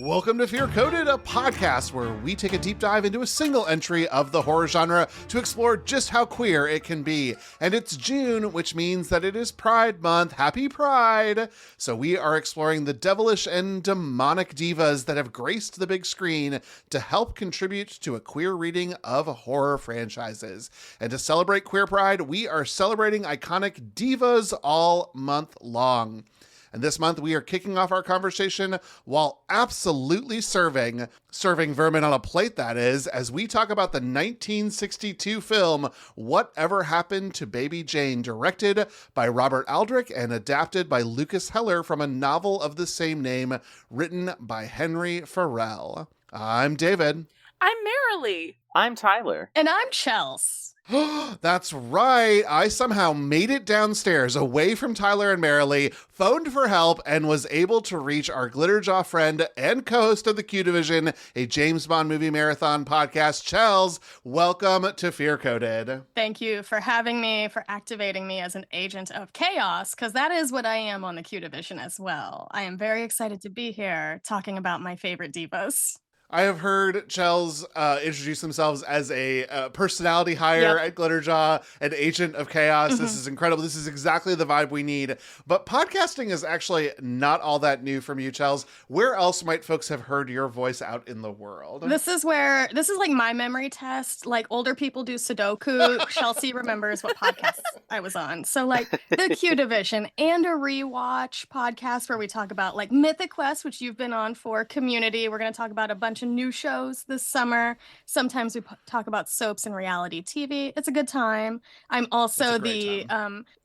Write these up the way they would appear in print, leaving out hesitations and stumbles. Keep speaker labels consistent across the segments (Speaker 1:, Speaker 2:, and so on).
Speaker 1: Welcome to Fear Coded, a podcast where we take a deep dive into a single entry of the horror genre to explore just how queer it can be. And it's June, which means that it is Pride Month. Happy Pride! So we are exploring the devilish and demonic divas that have graced the big screen to help contribute to a queer reading of horror franchises. And to celebrate Queer Pride, we are celebrating iconic divas all month long. And this month, we are kicking off our conversation while absolutely serving vermin on a plate, that is, as we talk about the 1962 film, Whatever Happened to Baby Jane, directed by Robert Aldrich and adapted by Lukas Heller from a novel of the same name, written by Henry Farrell. I'm David.
Speaker 2: I'm Marilee.
Speaker 3: I'm Tyler.
Speaker 4: And I'm Chels.
Speaker 1: That's right. I somehow made it downstairs away from Tyler and Marilee, phoned for help, and was able to reach our Glitterjaw friend and co-host of the Q Division, a James Bond movie marathon podcast, Chels. Welcome to Fear Coded.
Speaker 4: Thank you for having me, for activating me as an agent of chaos, because that is what I am on the Q Division as well. I am very excited to be here talking about my favorite divas.
Speaker 1: I have heard Chels introduce themselves as a personality hire at Glitterjaw, an agent of chaos. Mm-hmm. This is incredible. This is exactly the vibe we need. But podcasting is actually not all that new from you, Chels. Where else might folks have heard your voice out in the world?
Speaker 4: This is like my memory test. Like older people do Sudoku. Chelsea remembers what podcasts I was on. So like the Q Division and a rewatch podcast where we talk about like Mythic Quest, which you've been on for, Community. We're going to talk about a bunch of new shows this summer. Sometimes we talk about soaps and reality TV. It's a good time. I'm also the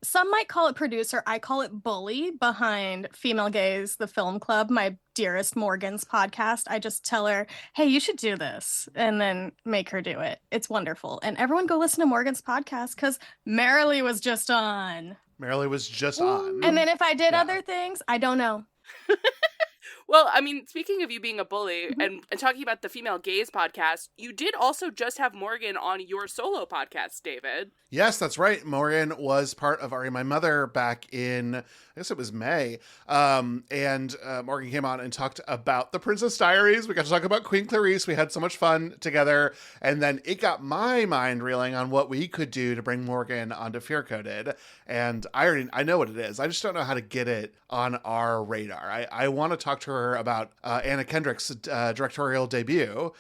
Speaker 4: some might call it producer, I call it bully behind Female Gaze, the film club, my dearest Morgan's podcast. I just tell her, hey, you should do this, and then make her do it. It's wonderful. And everyone go listen to Morgan's podcast because Marilee was just on.
Speaker 1: Marilee was just on.
Speaker 4: And then if I did other things, I don't know.
Speaker 2: Well, I mean, speaking of you being a bully and talking about the Female Gaze podcast, you did also just have Morgan on your solo podcast, David.
Speaker 1: Yes, that's right. Morgan was part of Ari My Mother back in, I guess it was May. And Morgan came on and talked about The Princess Diaries. We got to talk about Queen Clarice. We had so much fun together. And then it got my mind reeling on what we could do to bring Morgan onto Fear Coded. And I know what it is. I just don't know how to get it on our radar. I want to talk to her about Anna Kendrick's directorial debut,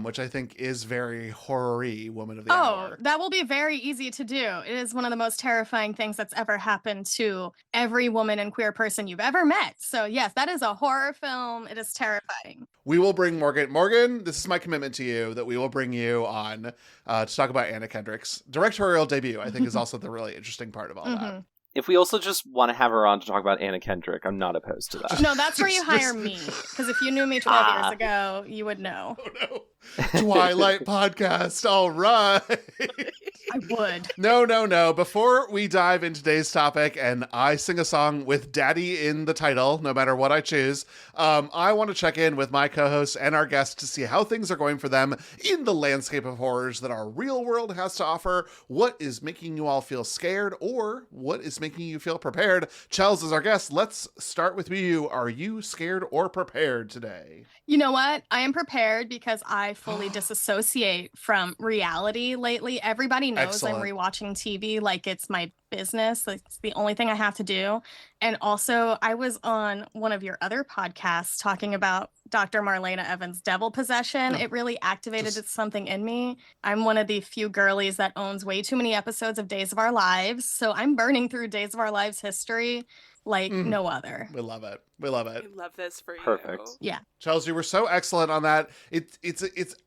Speaker 1: which I think is very horror-y, Woman of the Hour.
Speaker 4: That will be very easy to do. It is one of the most terrifying things that's ever happened to every woman and queer person you've ever met. So yes, that is a horror film. It is terrifying.
Speaker 1: We will bring Morgan. Morgan, this is my commitment to you that we will bring you on to talk about Anna Kendrick's directorial debut. I think is also the really interesting part of all that.
Speaker 3: If we also just want to have her on to talk about Anna Kendrick, I'm not opposed to that.
Speaker 4: No, that's where you hire me. Because if you knew me 12 years ago, you would know.
Speaker 1: Oh, no. Twilight podcast. All right.
Speaker 4: I would.
Speaker 1: No. Before we dive into today's topic and I sing a song with Daddy in the title, no matter what I choose, I want to check in with my co-hosts and our guests to see how things are going for them in the landscape of horrors that our real world has to offer. What is making you all feel scared, or what is making you feel prepared? Chels is our guest. Let's start with you. Are you scared or prepared today?
Speaker 4: You know what? I am prepared because I fully disassociate from reality lately. Everybody knows I'm rewatching TV like it's my business. It's the only thing I have to do. And also, I was on one of your other podcasts talking about Dr. Marlena Evans' devil possession. It really activated something in me. I'm one of the few girlies that owns way too many episodes of Days of Our Lives. So I'm burning through Days of Our Lives history like no other.
Speaker 1: We love it. We love it.
Speaker 2: We love this for you.
Speaker 3: Perfect.
Speaker 4: Yeah.
Speaker 1: Chels, you were so excellent on that.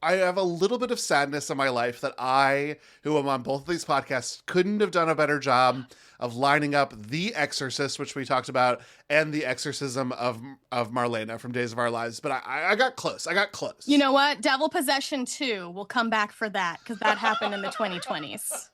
Speaker 1: I have a little bit of sadness in my life that I, who am on both of these podcasts, couldn't have done a better job of lining up The Exorcist, which we talked about, and the exorcism of Marlena from Days of Our Lives. But I got close.
Speaker 4: You know what? Devil Possession 2 will come back for that because that happened in the 2020s.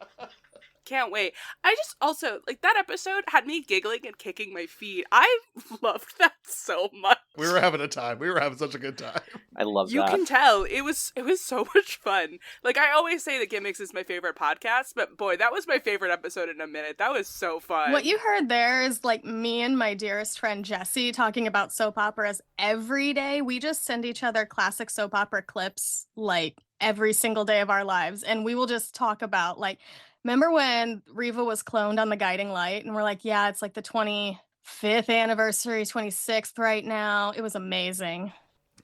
Speaker 2: Can't wait. I just also, like, that episode had me giggling and kicking my feet. I loved that so much.
Speaker 1: We were having a time. We were having such a good time.
Speaker 3: I love
Speaker 2: You
Speaker 3: that.
Speaker 2: can tell. It was so much fun. Like, I always say that Gimmicks is my favorite podcast, but boy, that was my favorite episode in a minute. That was so fun.
Speaker 4: What you heard there is like me and my dearest friend Jessie talking about soap operas every day. We just send each other classic soap opera clips like every single day of our lives. And we will just talk about like, remember when Riva was cloned on the Guiding Light? And we're like, yeah, it's like the 25th anniversary, 26th right now. It was amazing.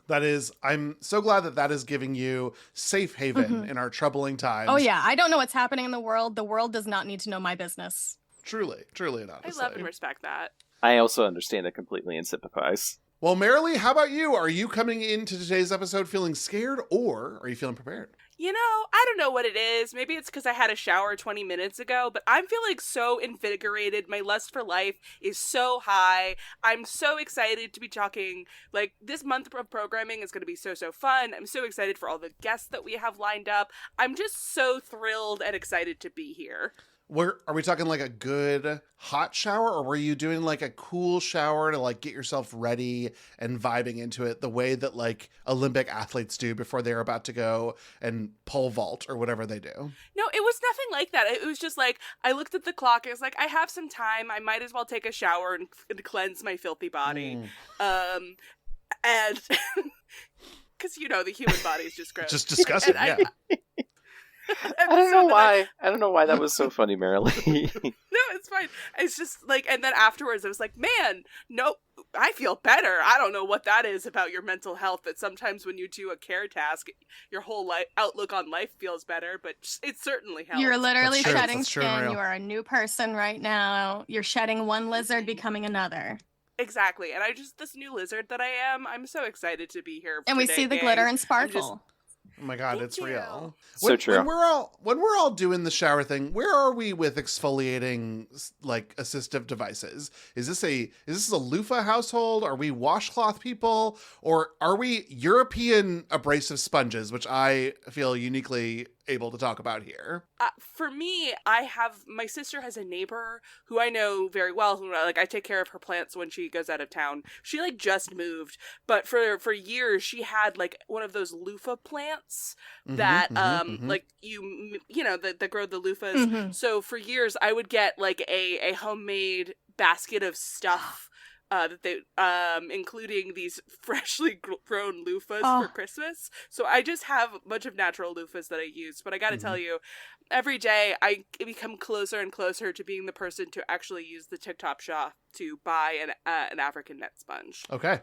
Speaker 1: That is, I'm so glad that is giving you safe haven in our troubling times.
Speaker 4: Oh yeah, I don't know what's happening in the world. The world does not need to know my business.
Speaker 1: Truly and
Speaker 2: I
Speaker 1: honestly.
Speaker 2: love and respect that.
Speaker 3: I also understand it completely and sympathize.
Speaker 1: Well, Marilee, how about you? Are you coming into today's episode feeling scared, or are you feeling prepared?
Speaker 2: You know, I don't know what it is. Maybe it's because I had a shower 20 minutes ago, but I'm feeling so invigorated. My lust for life is so high. I'm so excited to be talking. Like, this month of programming is going to be so fun. I'm so excited for all the guests that we have lined up. I'm just so thrilled and excited to be here.
Speaker 1: Are we talking like a good hot shower, or were you doing like a cool shower to like get yourself ready and vibing into it the way that like Olympic athletes do before they're about to go and pole vault or whatever they do?
Speaker 2: No, it was nothing like that. It was just like, I looked at the clock. I was like, I have some time. I might as well take a shower and cleanse my filthy body. And because, you know, the human body is just gross.
Speaker 1: Just disgusting, yeah.
Speaker 3: I don't know why that was so funny, Marilee.
Speaker 2: No, it's fine. It's just like, and then afterwards I was like, man, no, I feel better. I don't know what that is about your mental health, that sometimes when you do a care task, your whole outlook on life feels better, but it certainly helps.
Speaker 4: You're literally
Speaker 1: That's true.
Speaker 4: shedding
Speaker 1: That's true and
Speaker 4: skin.
Speaker 1: real.
Speaker 4: You are a new person right now. You're shedding one lizard, becoming another.
Speaker 2: Exactly. And this new lizard that I am, I'm so excited to be here.
Speaker 4: And we
Speaker 2: today,
Speaker 4: see the
Speaker 2: gang.
Speaker 4: glitter and sparkle.
Speaker 1: Oh my God,
Speaker 2: Thank
Speaker 1: it's
Speaker 2: you.
Speaker 1: real.
Speaker 3: So true.
Speaker 1: When we're all doing the shower thing, where are we with exfoliating like assistive devices? Is this a loofah household? Are we washcloth people, or are we European abrasive sponges, which I feel uniquely able to talk about here?
Speaker 2: For me, my sister has a neighbor who I know very well. Who, like, I take care of her plants when she goes out of town. She like just moved, but for years she had like one of those loofah plants that like you know that grow the loofahs. So for years I would get like a homemade basket of stuff. That they including these freshly grown loofahs for Christmas. So I just have a bunch of natural loofahs that I use. But I gotta tell you, every day I become closer and closer to being the person to actually use the TikTok shop to buy an African net sponge.
Speaker 1: Okay.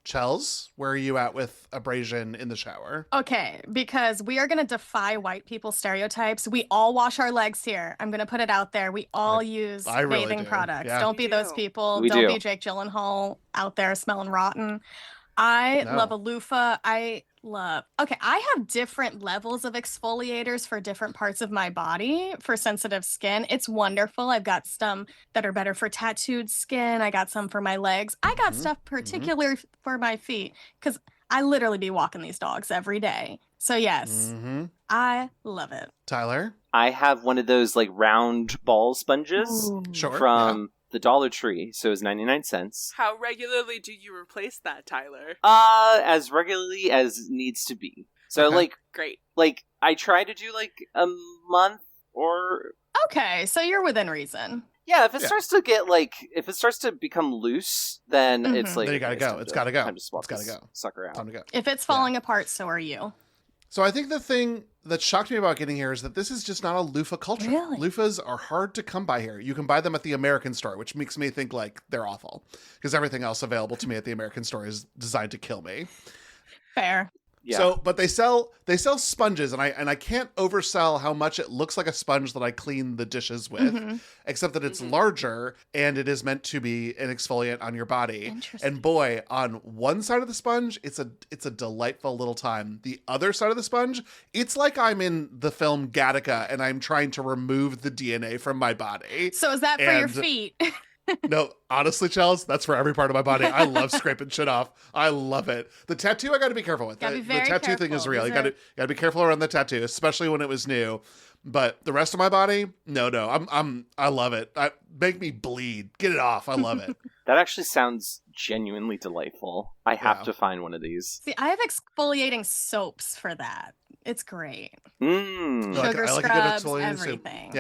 Speaker 1: Chels, where are you at with abrasion in the shower?
Speaker 4: Okay, because we are going to defy white people stereotypes. We all wash our legs here. I'm going to put it out there. We all use
Speaker 1: I really
Speaker 4: bathing
Speaker 1: do.
Speaker 4: products.
Speaker 1: Yeah.
Speaker 4: Don't be those people.
Speaker 3: We
Speaker 4: Don't
Speaker 3: do.
Speaker 4: be Jake Gyllenhaal out there smelling rotten. I love a loofah. I have different levels of exfoliators for different parts of my body for sensitive skin. It's wonderful. I've got some that are better for tattooed skin. I got some for my legs. I got stuff particular for my feet because I literally be walking these dogs every day. So yes, I love it.
Speaker 1: Tyler?
Speaker 3: I have one of those like round ball sponges
Speaker 1: Sure.
Speaker 3: from the Dollar Tree, so it's 99 cents.
Speaker 2: How regularly do you replace that, Tyler?
Speaker 3: As regularly as needs to be. So
Speaker 1: Okay.
Speaker 2: Great.
Speaker 3: like I try to do like a month or
Speaker 4: Okay, so you're within reason.
Speaker 3: yeah, if it starts to get like if it starts to become loose, then it's like
Speaker 1: Then you gotta
Speaker 3: okay,
Speaker 1: go. It's gotta go.
Speaker 3: Time to swap
Speaker 1: It's gotta
Speaker 3: this
Speaker 1: go.
Speaker 3: sucker out.
Speaker 1: Time to go.
Speaker 4: If it's falling apart, so are you.
Speaker 1: So I think the thing that shocked me about getting here is that this is just not a loofah culture.
Speaker 4: Really?
Speaker 1: Loofahs are hard to come by here. You can buy them at the American store, which makes me think like they're awful because everything else available to me at the American store is designed to kill me.
Speaker 4: Fair.
Speaker 3: Yeah.
Speaker 1: So, but they sell sponges, and I can't oversell how much it looks like a sponge that I clean the dishes with, except that it's larger and it is meant to be an exfoliant on your body.
Speaker 4: Interesting.
Speaker 1: And boy, on one side of the sponge, it's a delightful little time. The other side of the sponge, it's like I'm in the film Gattaca and I'm trying to remove the DNA from my body.
Speaker 4: So is that for your
Speaker 1: And-
Speaker 4: feet?
Speaker 1: No, honestly, Chels, that's for every part of my body. I love scraping shit off. I love it. The tattoo, I got to be careful with.
Speaker 4: Gotta be
Speaker 1: The
Speaker 4: very
Speaker 1: tattoo thing is
Speaker 4: careful.
Speaker 1: real. You got to be careful around the tattoo, especially when it was new. But the rest of my body, no. I love it. Make me bleed. Get it off. I love it.
Speaker 3: That actually sounds genuinely delightful. I have to find one of these.
Speaker 4: See, I have exfoliating soaps for that. It's great.
Speaker 3: Mmm.
Speaker 4: Sugar
Speaker 1: I like a good
Speaker 4: scrubs,
Speaker 1: exfoliating soap.
Speaker 4: everything.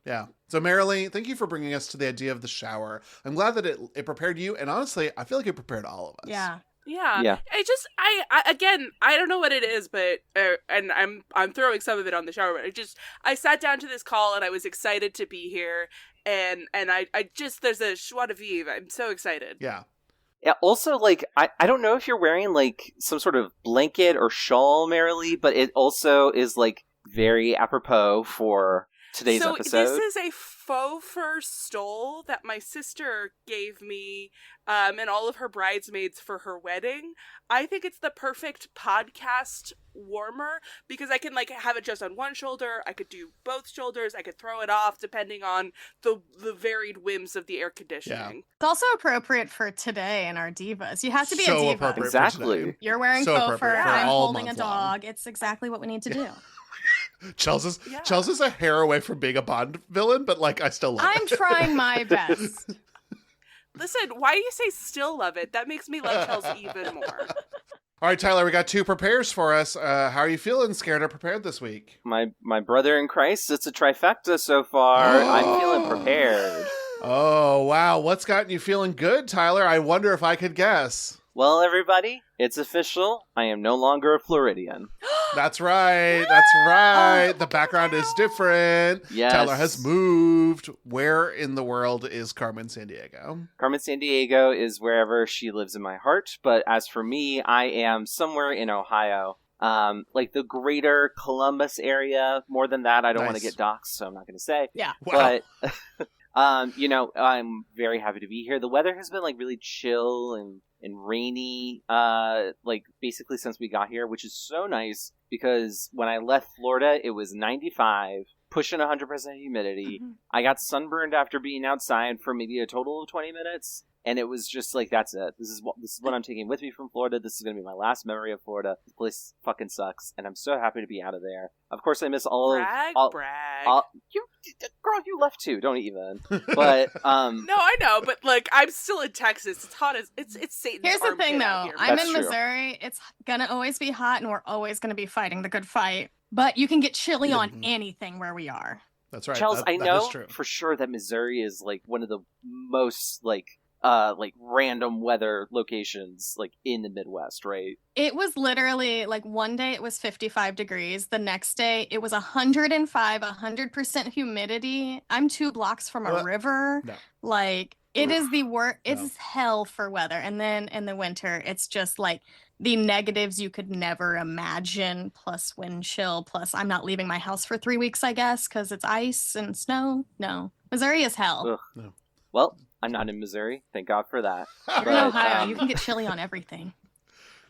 Speaker 1: Yeah. So, Marilee, thank you for bringing us to the idea of the shower. I'm glad that it prepared you, and honestly, I feel like it prepared all of us.
Speaker 4: Yeah.
Speaker 2: Yeah. I again, I don't know what it is, but and I'm throwing some of it on the shower. But I sat down to this call and I was excited to be here, and I just there's a joie de vivre. I'm so excited.
Speaker 1: Yeah.
Speaker 3: Yeah, also, like, I don't know if you're wearing, like, some sort of blanket or shawl, Marilee, but it also is, like, very apropos for today's episode.
Speaker 2: So this is a faux fur stole that my sister gave me and all of her bridesmaids for her wedding. I think it's the perfect podcast warmer because I can like have it just on one shoulder. I could do both shoulders. I could throw it off depending on the varied whims of the air conditioning.
Speaker 1: Yeah.
Speaker 4: It's also appropriate for today and our divas. You have to be
Speaker 1: So
Speaker 4: a diva.
Speaker 1: appropriate for
Speaker 3: Exactly.
Speaker 1: today.
Speaker 4: You're wearing
Speaker 1: So
Speaker 4: faux fur.
Speaker 1: appropriate for
Speaker 4: I'm
Speaker 1: all
Speaker 4: holding a
Speaker 1: month long.
Speaker 4: dog. It's exactly what we need to do.
Speaker 1: Chels is a hair away from being a Bond villain, but like I still love it.
Speaker 4: I'm trying my best.
Speaker 2: Listen, why do you say still love it? That makes me love Chels even more.
Speaker 1: All right, Tyler, we got 2 prepares for us. How are you feeling, scared or prepared this week?
Speaker 3: My brother in Christ, it's a trifecta so far. I'm feeling prepared.
Speaker 1: Oh, wow. What's gotten you feeling good, Tyler? I wonder if I could guess.
Speaker 3: Well, everybody, it's official. I am no longer a Floridian.
Speaker 1: That's right. That's right. The background is different.
Speaker 3: Yes.
Speaker 1: Tyler has moved. Where in the world is Carmen Sandiego?
Speaker 3: Carmen Sandiego is wherever she lives in my heart. But as for me, I am somewhere in Ohio. Like the greater Columbus area. More than that, I don't want to
Speaker 1: Nice.
Speaker 3: get doxxed, so I'm not going to say.
Speaker 4: Yeah.
Speaker 1: Wow.
Speaker 3: But, I'm very happy to be here. The weather has been like really chill and rainy, like basically since we got here, which is so nice because when I left Florida, it was 95, pushing 100% humidity.
Speaker 4: Mhm.
Speaker 3: I got sunburned after being outside for maybe a total of 20 minutes. And it was just like, that's it. This is what I'm taking with me from Florida. This is going to be my last memory of Florida. This place fucking sucks. And I'm so happy to be out of there. Of course, I miss
Speaker 2: Brag.
Speaker 3: Girl, you left too. Don't even. But,
Speaker 2: No, I know, but like I'm still in Texas. It's hot as it's Satan's
Speaker 4: Here's the thing,
Speaker 2: armpit out
Speaker 4: though.
Speaker 2: here.
Speaker 4: I'm
Speaker 3: That's
Speaker 4: in
Speaker 3: true.
Speaker 4: Missouri. It's gonna always be hot, and we're always gonna be fighting the good fight. But you can get chilly on
Speaker 1: Mhm.
Speaker 4: anything where we are.
Speaker 1: That's right.
Speaker 3: Chels, I
Speaker 1: that
Speaker 3: know
Speaker 1: is true.
Speaker 3: for sure that Missouri is like one of the most like random weather locations like in the Midwest, right?
Speaker 4: It was literally like one day it was 55 degrees. The next day it was 105, 100% humidity. I'm 2 blocks from a
Speaker 1: What?
Speaker 4: river.
Speaker 1: No.
Speaker 4: Like it is the worst. It's
Speaker 1: No.
Speaker 4: hell for weather. And then in the winter, it's just like the negatives you could never imagine, plus wind chill, plus I'm not leaving my house for 3 weeks, I guess, because it's ice and snow. No. Missouri is hell.
Speaker 3: Ugh.
Speaker 1: No.
Speaker 3: Well, I'm not in Missouri. Thank God for that.
Speaker 4: You're in
Speaker 3: But,
Speaker 4: Ohio. You can get chilly on everything.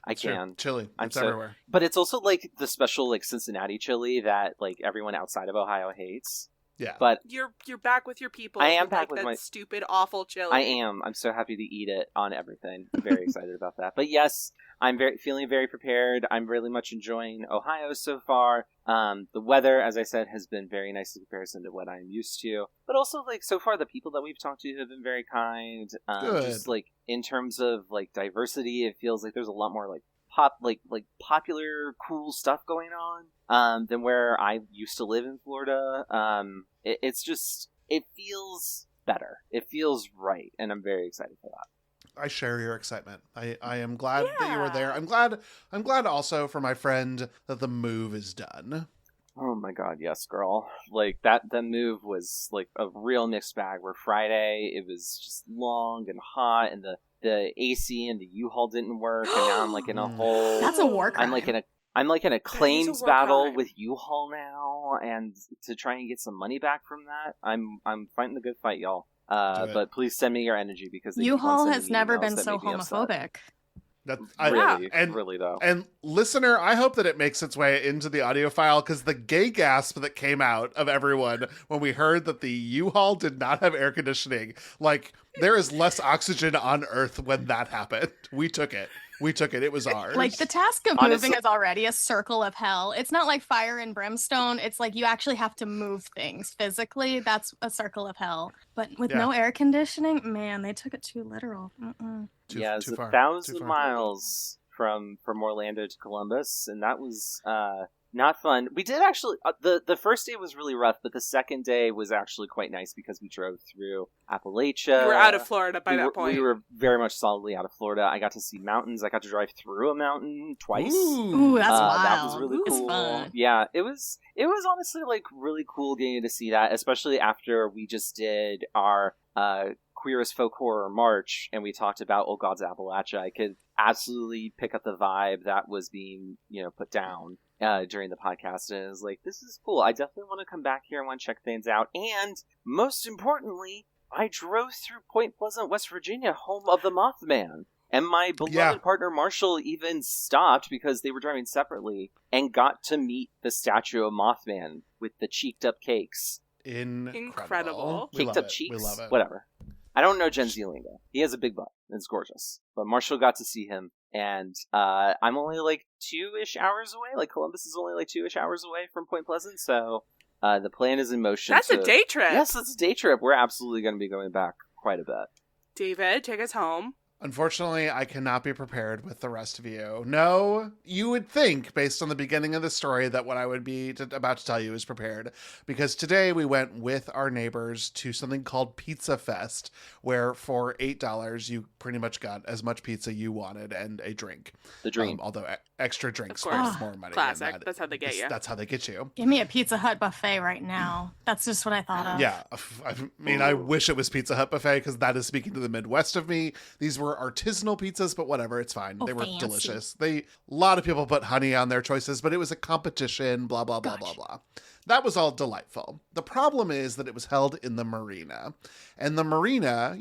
Speaker 3: I
Speaker 1: It's true.
Speaker 3: can.
Speaker 1: Chili.
Speaker 3: I'm
Speaker 1: It's
Speaker 3: so-
Speaker 1: everywhere.
Speaker 3: But it's also like the special like Cincinnati chili that like everyone outside of Ohio hates.
Speaker 1: Yeah.
Speaker 3: But
Speaker 2: You're back with your people.
Speaker 3: I am
Speaker 2: who
Speaker 3: back
Speaker 2: like
Speaker 3: with
Speaker 2: that
Speaker 3: my-
Speaker 2: stupid, awful chili.
Speaker 3: I am. I'm so happy to eat it on everything. I'm very excited about that. But yes, I'm feeling very prepared. I'm really much enjoying Ohio so far. The weather, as I said, has been very nice in comparison to what I'm used to. But also, like, so far, the people that we've talked to have been very kind.
Speaker 1: Good.
Speaker 3: Just, like, in terms of, like, diversity, it feels like there's a lot more, like, popular, cool stuff going on than where I used to live in Florida. It's just, it feels better. It feels right, and I'm very excited for that.
Speaker 1: I share your excitement. I am glad that you were
Speaker 2: Yeah.
Speaker 1: there. I'm glad also for my friend that the move is done.
Speaker 3: Oh my god, yes, girl. Like, that move was, like, a real mixed bag, where Friday, it was just long and hot, and the AC and the U-Haul didn't work, and now I'm, like, in a whole...
Speaker 4: That's a war crime.
Speaker 3: I'm like in a claims
Speaker 2: war
Speaker 3: battle
Speaker 2: crime.
Speaker 3: with U-Haul now, and to try and get some money back from that, I'm fighting the good fight, y'all.
Speaker 1: Do it.
Speaker 3: But please send me your energy because they keep on
Speaker 4: U-Haul
Speaker 3: sending
Speaker 4: has
Speaker 3: me
Speaker 4: never
Speaker 3: emails
Speaker 4: been
Speaker 3: that
Speaker 4: so
Speaker 3: make me upset.
Speaker 4: homophobic.
Speaker 3: Really though.
Speaker 1: And listener, I hope that it makes its way into the audio file, because the gay gasp that came out of everyone when we heard that the U-Haul did not have air conditioning, like, there is less oxygen on Earth when that happened. We took it. It was ours.
Speaker 4: Like, the task of moving is already a circle of hell. It's not like fire and brimstone. It's like you actually have to move things physically. That's a circle of hell. But with no air conditioning, man, they took it too literal.
Speaker 3: It's 1,000 miles from Orlando to Columbus, and that was not fun. We did actually, the first day was really rough, but the second day was actually quite nice because we drove through Appalachia.
Speaker 2: You were out of Florida by that point.
Speaker 3: We were very much solidly out of Florida. I got to see mountains. I got to drive through a mountain twice.
Speaker 4: Ooh, that's wild.
Speaker 3: That was really cool.
Speaker 4: It's fun.
Speaker 3: Yeah, it was honestly like really cool getting to see that, especially after we just did our Queer as Folk Horror March, and we talked about Old Gods of Appalachia. I could absolutely pick up the vibe that was being, put down during the podcast, and it was like, this is cool. I definitely want to come back here and want to check things out. And most importantly, I drove through Point Pleasant, West Virginia, home of the Mothman. And my beloved partner Marshall even stopped, because they were driving separately, and got to meet the statue of Mothman with the cheeked up cakes.
Speaker 2: Incredible.
Speaker 3: Caked up cheeks.
Speaker 1: We love it.
Speaker 3: Whatever. I don't know Gen Z lingo. He has a big butt. It's gorgeous. But Marshall got to see him, and I'm only like 2-ish hours away. Like, Columbus is only like 2-ish hours away from Point Pleasant, so the plan is in motion.
Speaker 2: That's a day trip.
Speaker 3: Yes, that's a day trip. We're absolutely going to be going back quite a bit.
Speaker 2: David, take us home.
Speaker 1: Unfortunately, I cannot be prepared with the rest of you. No, you would think, based on the beginning of the story, that what I would be about to tell you is prepared. Because today we went with our neighbors to something called Pizza Fest, where for $8, you pretty much got as much pizza you wanted and a drink.
Speaker 3: The dream.
Speaker 1: Although extra drinks
Speaker 2: of course.
Speaker 1: cost more money.
Speaker 2: Classic. That's how they get you.
Speaker 1: That's how they get you.
Speaker 4: Give me a Pizza Hut buffet right now. That's just what I thought of.
Speaker 1: Yeah. I mean, I wish it was Pizza Hut buffet, because that is speaking to the Midwest of me. These were artisanal pizzas, but whatever, it's fine. They were
Speaker 4: fancy.
Speaker 1: Delicious. A lot of people put honey on their choices, but it was a competition, blah, blah, blah, blah, blah. That was all delightful. The problem is that it was held in the marina. And the marina,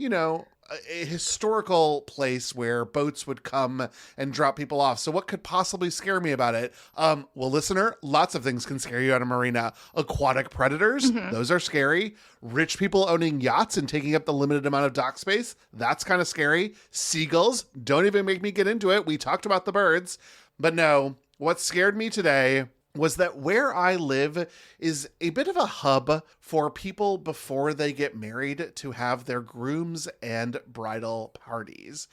Speaker 1: a historical place where boats would come and drop people off. So what could possibly scare me about it? Well, listener, lots of things can scare you at a marina. Aquatic predators, those are scary. Rich people owning yachts and taking up the limited amount of dock space, that's kind of scary. Seagulls, don't even make me get into it. We talked about the birds. But no, what scared me today was that where I live is a bit of a hub for people before they get married to have their grooms and bridal parties.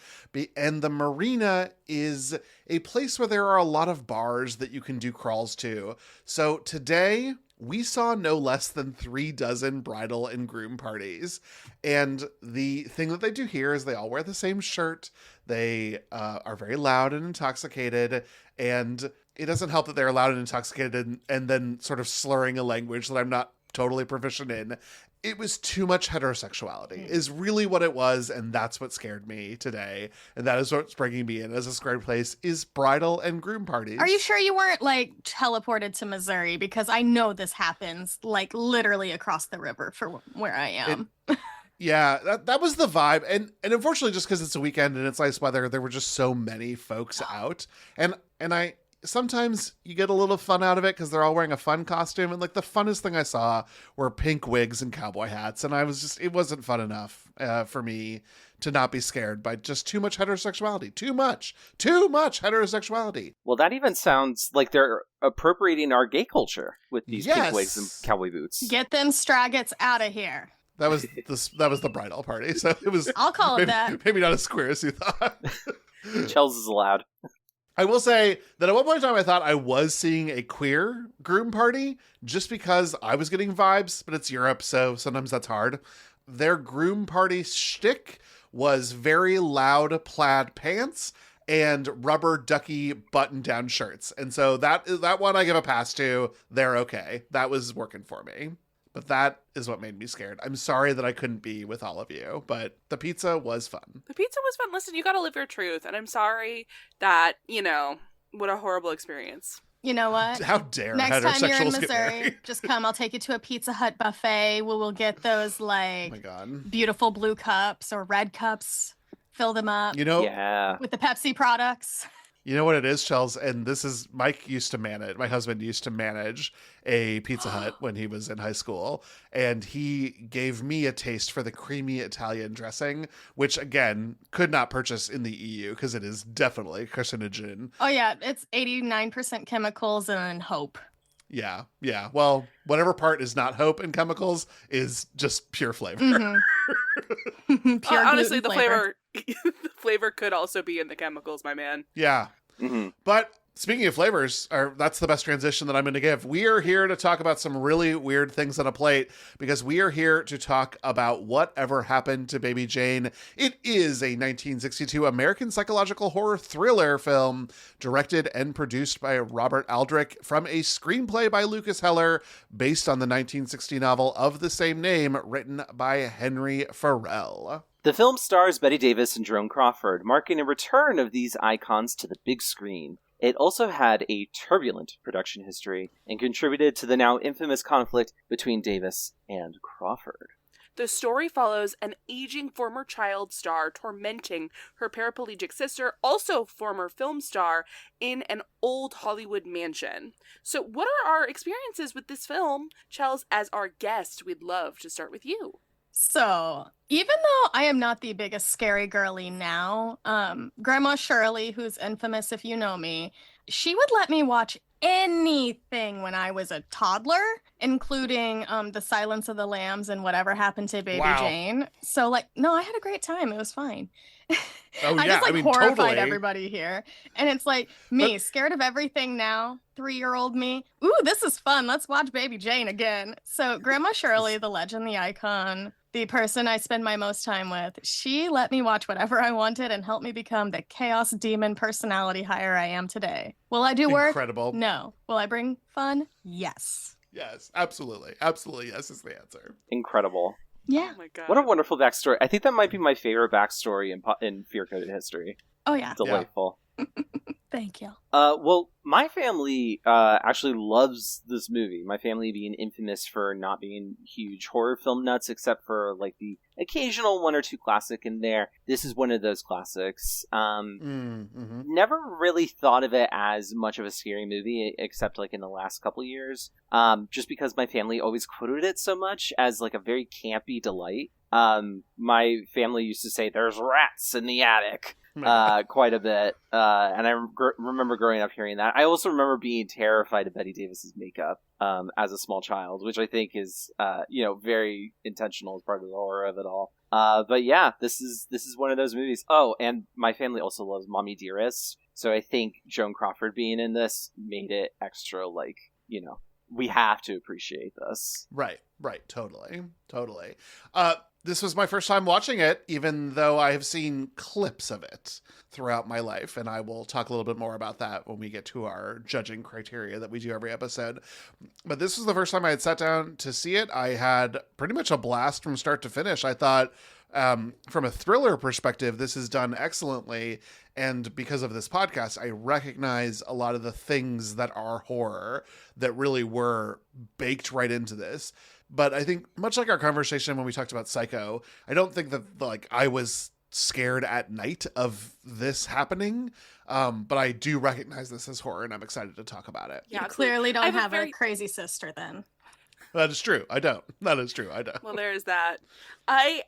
Speaker 1: And the marina is a place where there are a lot of bars that you can do crawls to. So today we saw no less than 36 bridal and groom parties. And the thing that they do here is they all wear the same shirt. They are very loud and intoxicated, and it doesn't help that they're loud and intoxicated and then sort of slurring a language that I'm not totally proficient in. It was too much heterosexuality is really what it was, and that's what scared me today. And that is what's bringing me in as a scared place is bridal and groom parties.
Speaker 4: Are you sure you weren't, like, teleported to Missouri? Because I know this happens, like, literally across the river from where I am.
Speaker 1: Yeah, that was the vibe. And unfortunately, just because it's a weekend and it's nice weather, there were just so many folks out. And I sometimes you get a little fun out of it because they're all wearing a fun costume. And like the funnest thing I saw were pink wigs and cowboy hats. And it wasn't fun enough for me to not be scared by just too much heterosexuality. Too much heterosexuality.
Speaker 3: Well, that even sounds like they're appropriating our gay culture with these pink wigs and cowboy boots.
Speaker 4: Get them straggots out of here.
Speaker 1: That was the bridal party. So it was.
Speaker 4: I'll call it that.
Speaker 1: Maybe not as queer as you thought.
Speaker 3: Chels is allowed.
Speaker 1: I will say that at one point in time, I thought I was seeing a queer groom party just because I was getting vibes, but it's Europe, so sometimes that's hard. Their groom party shtick was very loud plaid pants and rubber ducky button-down shirts. And so that one I give a pass to. They're okay. That was working for me. But that is what made me scared. I'm sorry that I couldn't be with all of you, but the pizza was fun.
Speaker 2: The pizza was fun. Listen, you got to live your truth. And I'm sorry that, what a horrible experience.
Speaker 4: You know what?
Speaker 1: How dare
Speaker 4: Next time you're in
Speaker 1: heterosexuals get
Speaker 4: Missouri,
Speaker 1: married.
Speaker 4: just come. I'll take you to a Pizza Hut buffet. We'll get those,
Speaker 1: Oh my God.
Speaker 4: beautiful blue cups or red cups fill them up
Speaker 3: Yeah.
Speaker 4: with the Pepsi products.
Speaker 1: You know what it is, Chels? And this is, Mike used to manage, my husband used to manage a Pizza Hut when he was in high school. And he gave me a taste for the creamy Italian dressing, which again, could not purchase in the EU because it is definitely carcinogen.
Speaker 4: Oh yeah, it's 89% chemicals and hope.
Speaker 1: Yeah. Well, whatever part is not hope and chemicals is just pure flavor.
Speaker 4: Mm-hmm. Pure
Speaker 2: honestly, the
Speaker 4: flavor.
Speaker 2: the flavor could also be in the chemicals, my man.
Speaker 1: Yeah.
Speaker 3: Mm-hmm.
Speaker 1: But speaking of flavors, that's the best transition that I'm going to give. We are here to talk about some really weird things on a plate because we are here to talk about Whatever Happened to Baby Jane. It is a 1962 American psychological horror thriller film directed and produced by Robert Aldrich from a screenplay by Lukas Heller based on the 1960 novel of the same name written by Henry Farrell.
Speaker 3: The film stars Bette Davis and Joan Crawford, marking a return of these icons to the big screen. It also had a turbulent production history and contributed to the now infamous conflict between Davis and Crawford.
Speaker 2: The story follows an aging former child star tormenting her paraplegic sister, also former film star, in an old Hollywood mansion. So what are our experiences with this film? Chels, as our guest, we'd love to start with you.
Speaker 4: So, even though I am not the biggest scary girly now, Grandma Shirley, who's infamous if you know me, she would let me watch anything when I was a toddler, including The Silence of the Lambs and Whatever Happened to Baby Jane. So, no, I had a great time. It was fine.
Speaker 1: Oh,
Speaker 4: I
Speaker 1: yeah.
Speaker 4: just horrified
Speaker 1: totally.
Speaker 4: everybody here. And it's me, scared of everything now, 3-year-old me. Ooh, this is fun. Let's watch Baby Jane again. So Grandma Shirley, the legend, the icon, the person I spend my most time with, she let me watch whatever I wanted and helped me become the chaos demon personality hire I am today. Will I do work?
Speaker 1: Incredible.
Speaker 4: No. Will I bring fun? Yes.
Speaker 1: Yes, absolutely. Absolutely, yes is the answer.
Speaker 3: Incredible.
Speaker 4: Yeah.
Speaker 2: Oh my god.
Speaker 3: What a wonderful backstory. I think that might be my favorite backstory in Fear Coded history.
Speaker 4: Oh, yeah.
Speaker 3: Delightful.
Speaker 4: Thank you.
Speaker 3: Well, my family actually loves this movie. My family being infamous for not being huge horror film nuts, except for the occasional one or two classic in there. This is one of those classics. Never really thought of it as much of a scary movie, except in the last couple years. Just because my family always quoted it so much as a very campy delight. My family used to say, "There's rats in the attic." Quite a bit, and I remember growing up hearing that. I also remember being terrified of Bette Davis's makeup as a small child, which I think is very intentional as part of the horror of it all. But yeah, this is one of those movies. Oh, and my family also loves Mommy Dearest, so I think Joan Crawford being in this made it extra we have to appreciate this.
Speaker 1: Right, totally. This was my first time watching it, even though I have seen clips of it throughout my life, and I will talk a little bit more about that when we get to our judging criteria that we do every episode. But this was the first time I had sat down to see it. I had pretty much a blast from start to finish. I thought, from a thriller perspective, this is done excellently, and because of this podcast, I recognize a lot of the things that are horror that really were baked right into this. But I think, much like our conversation when we talked about Psycho, I don't think that I was scared at night of this happening. But I do recognize this as horror, and I'm excited to talk about it.
Speaker 4: Yeah, you clearly don't have a crazy sister then.
Speaker 1: That is true. I don't. That is true. I don't.
Speaker 2: Well, there's that. I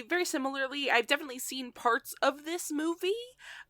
Speaker 2: very similarly, I've definitely seen parts of this movie.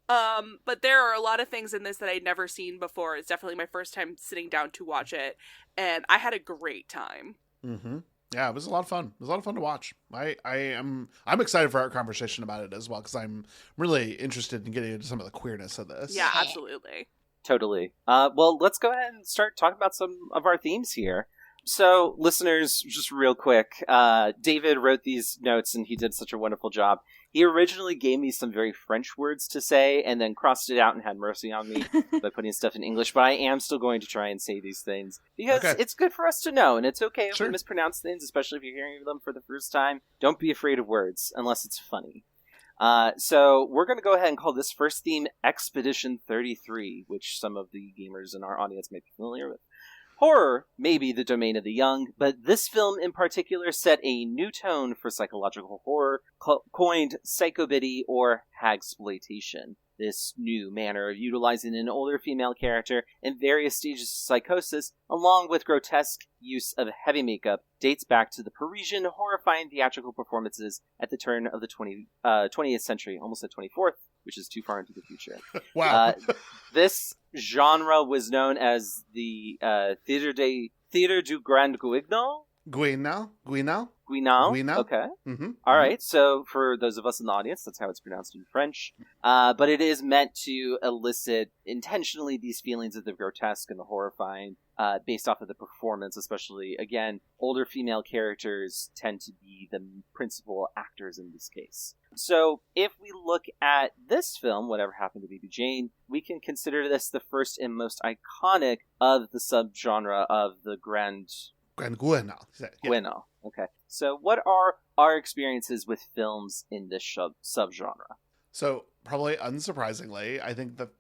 Speaker 2: But there are a lot of things in this that I'd never seen before. It's definitely my first time sitting down to watch it, and I had a great time.
Speaker 1: Mm-hmm. Yeah, it was a lot of fun. It was a lot of fun to watch. I'm excited for our conversation about it as well, because I'm really interested in getting into some of the queerness of this.
Speaker 2: Yeah, absolutely.
Speaker 3: Totally. Well, let's go ahead and start talking about some of our themes here. So, listeners, just real quick, David wrote these notes, and he did such a wonderful job. He originally gave me some very French words to say, and then crossed it out and had mercy on me by putting stuff in English, but I am still going to try and say these things, because it's good for us to know, and it's okay if we mispronounce things, especially if you're hearing them for the first time. Don't be afraid of words, unless it's funny. So we're going to go ahead and call this first theme Expedition 33, which some of the gamers in our audience may be familiar with. Horror may be the domain of the young, but this film in particular set a new tone for psychological horror, coined psychobiddy or hagsploitation. This new manner of utilizing an older female character in various stages of psychosis, along with grotesque use of heavy makeup, dates back to the Parisian horrifying theatrical performances at the turn of the 20th century, almost the 24th, which is too far into the future.
Speaker 1: Wow.
Speaker 3: This genre was known as the Theater du Grand Guignol.
Speaker 1: Guinal?
Speaker 3: Okay.
Speaker 1: Mm-hmm.
Speaker 3: All right. So for those of us in the audience, that's how it's pronounced in French. But it is meant to elicit intentionally these feelings of the grotesque and the horrifying based off of the performance, especially, again, older female characters tend to be the principal actors in this case. So if we look at this film, Whatever Happened to Baby Jane, we can consider this the first and most iconic of the subgenre of the Grand
Speaker 1: Guinal. Yeah.
Speaker 3: Guinal. Okay. So what are our experiences with films in this subgenre?
Speaker 1: So probably unsurprisingly, I think that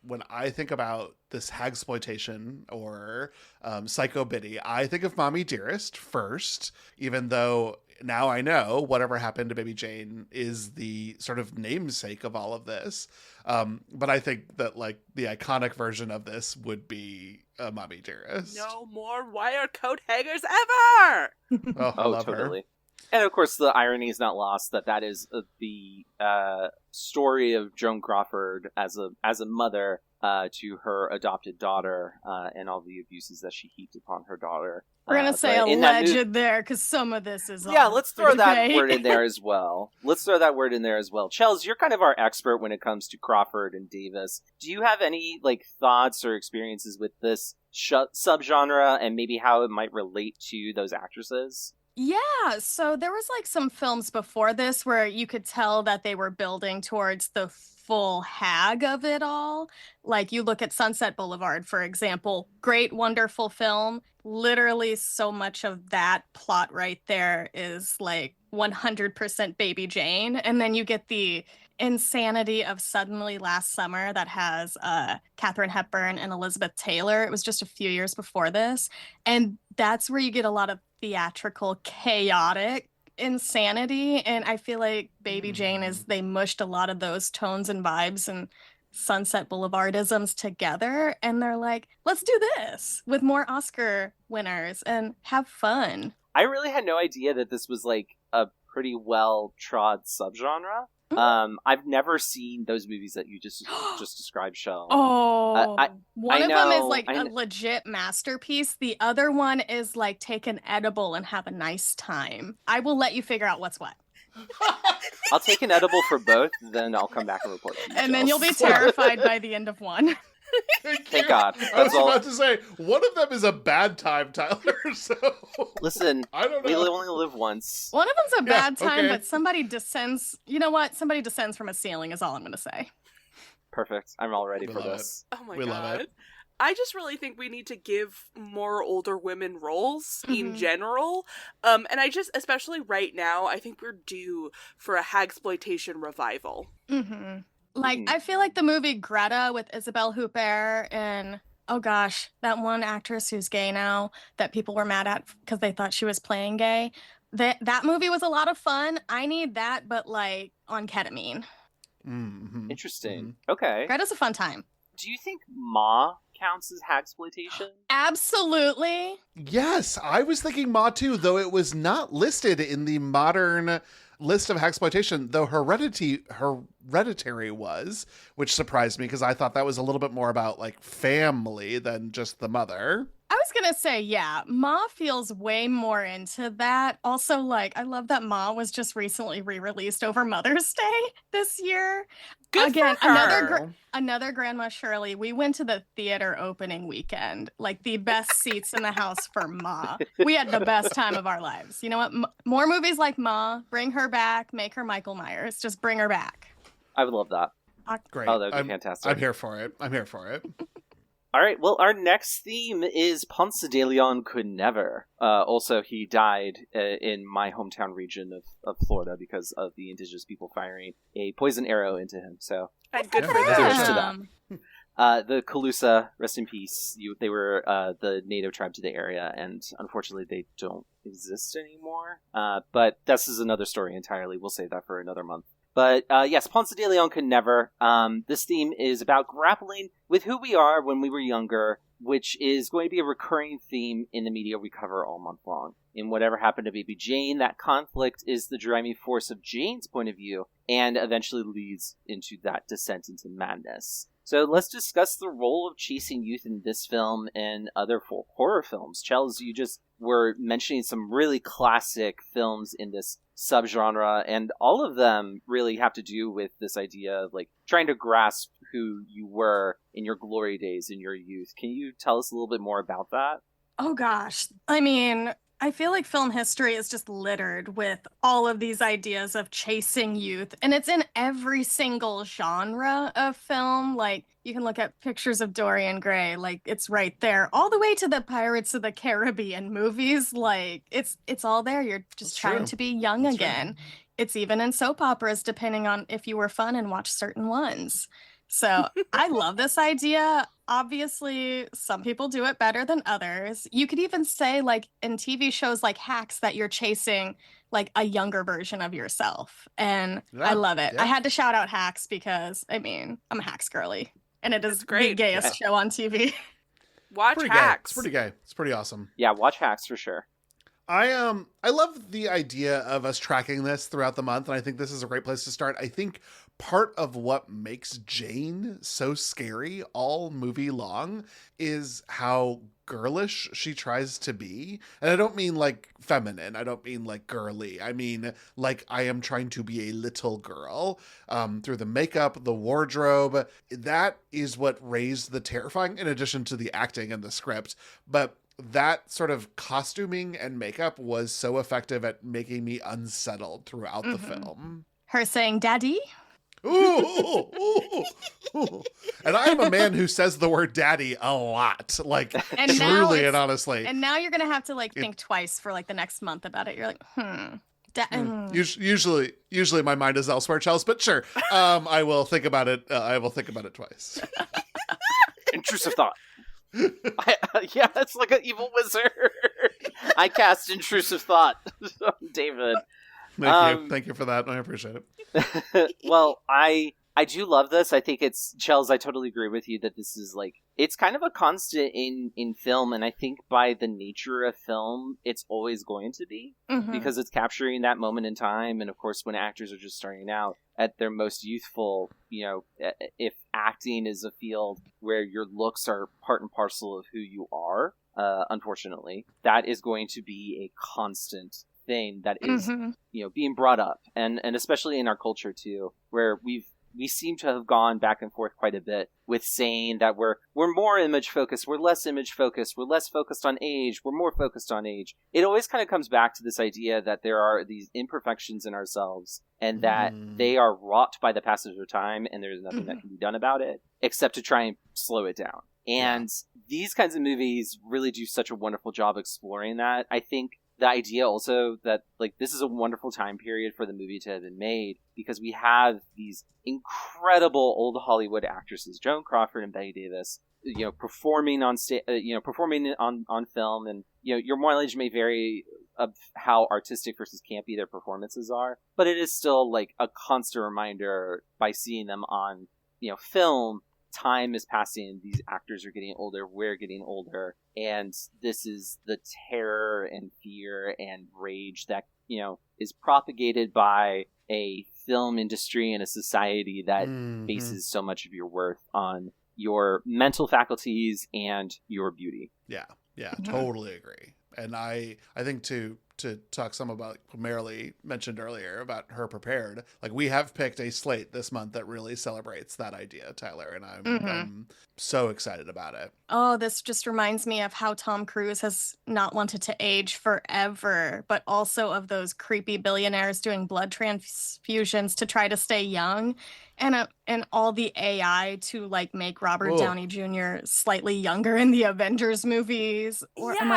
Speaker 1: when I think about this hagsploitation or psychobiddy, I think of Mommy Dearest first, even though now I know Whatever Happened to Baby Jane is the sort of namesake of all of this. But I think that like the iconic version of this would be Mommy Dearest.
Speaker 2: No more wire coat hangers ever!
Speaker 1: Oh, I love
Speaker 3: totally.
Speaker 1: her.
Speaker 3: And of course, the irony is not lost that is the story of Joan Crawford as a mother to her adopted daughter and all the abuses that she heaped upon her daughter.
Speaker 4: We're going to say alleged there, because some of this is
Speaker 3: yeah, let's throw that word in there as well. Chels, you're kind of our expert when it comes to Crawford and Davis. Do you have any thoughts or experiences with this subgenre and maybe how it might relate to those actresses?
Speaker 4: Yeah, so there was some films before this where you could tell that they were building towards the full hag of it all. Like you look at Sunset Boulevard, for example, great, wonderful film. Literally so much of that plot right there is 100% Baby Jane. And then you get the insanity of Suddenly Last Summer that has Katharine Hepburn and Elizabeth Taylor. It was just a few years before this. And that's where you get a lot of theatrical, chaotic insanity. And I feel like Baby Jane they mushed a lot of those tones and vibes and Sunset Boulevardisms together. And they're like, let's do this with more Oscar winners and have fun.
Speaker 3: I really had no idea that this was a pretty well-trod subgenre. I've never seen those movies that you just described, Chels.
Speaker 4: Oh, one of them is a legit masterpiece. The other one is take an edible and have a nice time. I will let you figure out what's what.
Speaker 3: I'll take an edible for both, then I'll come back and report to you.
Speaker 4: And then you'll be terrified by the end of one.
Speaker 3: Thank God.
Speaker 1: I was about to say, one of them is a bad time, Tyler, so...
Speaker 3: Listen,
Speaker 1: I don't know.
Speaker 3: We only live once.
Speaker 4: One of them's a bad time,
Speaker 1: okay.
Speaker 4: But somebody descends... You know what? Somebody descends from a ceiling is all I'm going to say.
Speaker 3: Perfect. I'm all ready for
Speaker 1: love
Speaker 3: this.
Speaker 2: Oh my
Speaker 1: We
Speaker 2: God.
Speaker 1: love it.
Speaker 2: I just really think we need to give more older women roles in general. And I just, especially right now, I think we're due for a hagsploitation revival.
Speaker 4: Mm-hmm. I feel like the movie Greta with Isabelle Huppert and, oh gosh, that one actress who's gay now that people were mad at because they thought she was playing gay. That movie was a lot of fun. I need that, but on ketamine.
Speaker 1: Mm-hmm.
Speaker 3: Interesting.
Speaker 1: Mm-hmm.
Speaker 3: Okay.
Speaker 4: Greta's a fun time.
Speaker 3: Do you think Ma counts as hagsploitation?
Speaker 4: Absolutely.
Speaker 1: Yes, I was thinking Ma too, though it was not listed in the modern list of hagsploitation, though Hereditary was, which surprised me because I thought that was a little bit more about family than just the mother.
Speaker 4: I was going to say, yeah, Ma feels way more into that. Also, I love that Ma was just recently re-released over Mother's Day this year.
Speaker 2: Good
Speaker 4: Again,
Speaker 2: for her.
Speaker 4: another Grandma Shirley. We went to the theater opening weekend, the best seats in the house for Ma. We had the best time of our lives. You know what? More movies like Ma. Bring her back. Make her Michael Myers. Just bring her back.
Speaker 3: I would love that.
Speaker 1: Great.
Speaker 3: Oh, that would be fantastic.
Speaker 1: I'm here for it.
Speaker 3: All right, well, our next theme is Ponce de Leon Could Never. Also, he died in my hometown region of Florida because of the indigenous people firing a poison arrow into him. So,
Speaker 2: And good
Speaker 1: Yeah,
Speaker 2: for
Speaker 1: that's
Speaker 2: them.
Speaker 3: cheers to that. The Calusa, rest in peace. They were the native tribe to the area, and unfortunately they don't exist anymore. But this is another story entirely. We'll save that for another month. But yes, Ponce de Leon could never. This theme is about grappling with who we are when we were younger, which is going to be a recurring theme in the media we cover all month long. In Whatever Happened to Baby Jane, that conflict is the driving force of Jane's point of view, and eventually leads into that descent into madness. So let's discuss the role of chasing youth in this film and other horror films. Chels, you just were mentioning some really classic films in this subgenre, and all of them really have to do with this idea of like trying to grasp who you were in your glory days in your youth. Can you tell us a little bit more about that?
Speaker 4: Oh gosh. I mean, I feel like film history is just littered with all of these ideas of chasing youth, and it's in every single genre of film. Like, you can look at pictures of Dorian Gray, like it's right there, all the way to the Pirates of the Caribbean movies. Like, it's all there. You're just trying to be young again. It's even in soap operas, depending on if you were fun and watched certain ones. So I love this idea. Obviously, some people do it better than others. You could even say, like, in TV shows like Hacks, that you're chasing like a younger version of yourself. And I love it. I had to shout out Hacks because, I mean, I'm a Hacks girly. And it is the gayest show on TV.
Speaker 2: Watch Hacks.
Speaker 1: It's pretty gay. It's pretty awesome.
Speaker 3: Yeah, watch Hacks for sure.
Speaker 1: I love the idea of us tracking this throughout the month, and I think this is a great place to start. I think part of what makes Jane so scary all movie long is how girlish she tries to be. And I don't mean like feminine. I don't mean like girly. I mean like I am trying to be a little girl. Through the makeup, the wardrobe, that is what raised the terrifying, in addition to the acting and the script. But that sort of costuming and makeup was so effective at making me unsettled throughout the film.
Speaker 4: Her saying, "Daddy?"
Speaker 1: Ooh, ooh, ooh. And I am a man who says the word daddy a lot, like
Speaker 4: And
Speaker 1: truly and honestly.
Speaker 4: And now you're going to have to like think twice for like the next month about it. You're like,
Speaker 1: Usually my mind is elsewhere, Chels, but sure. I will think about it. I will think about it twice.
Speaker 3: Intrusive thought. Yeah, it's like an evil wizard. I cast intrusive thought. David.
Speaker 1: Thank you for that. I appreciate it.
Speaker 3: Well, I do love this. I think it's, Chels, I totally agree with you that this is like, it's kind of a constant in film, and I think by the nature of film, it's always going to be, because it's capturing that moment in time, and of course, when actors are just starting out at their most youthful, you know, if acting is a field where your looks are part and parcel of who you are, unfortunately, that is going to be a constant thing that is, you know, being brought up, and especially in our culture too, where we seem to have gone back and forth quite a bit with saying that we're more image focused, we're less image focused, we're less focused on age, we're more focused on age. It always kind of comes back to this idea that there are these imperfections in ourselves, and that they are wrought by the passage of time, and there's nothing that can be done about it except to try and slow it down. And these kinds of movies really do such a wonderful job exploring that. I think the idea also that, like, this is a wonderful time period for the movie to have been made, because we have these incredible old Hollywood actresses, Joan Crawford and Bette Davis, you know, performing on performing on film, and you know, your mileage may vary of how artistic versus campy their performances are, but it is still like a constant reminder by seeing them on, you know, film. Time is passing, these actors are getting older, we're getting older, and this is the terror and fear and rage that, you know, is propagated by a film industry and a society that bases so much of your worth on your mental faculties and your beauty.
Speaker 1: Yeah, totally agree. And I think to talk some about what Marilee mentioned earlier about her prepared, like, we have picked a slate this month that really celebrates that idea, Tyler, and I'm so excited about it.
Speaker 4: Oh, this just reminds me of how Tom Cruise has not wanted to age forever, but also of those creepy billionaires doing blood transfusions to try to stay young, and all the AI to like make Robert Downey Jr. slightly younger in the Avengers movies. Or,
Speaker 2: and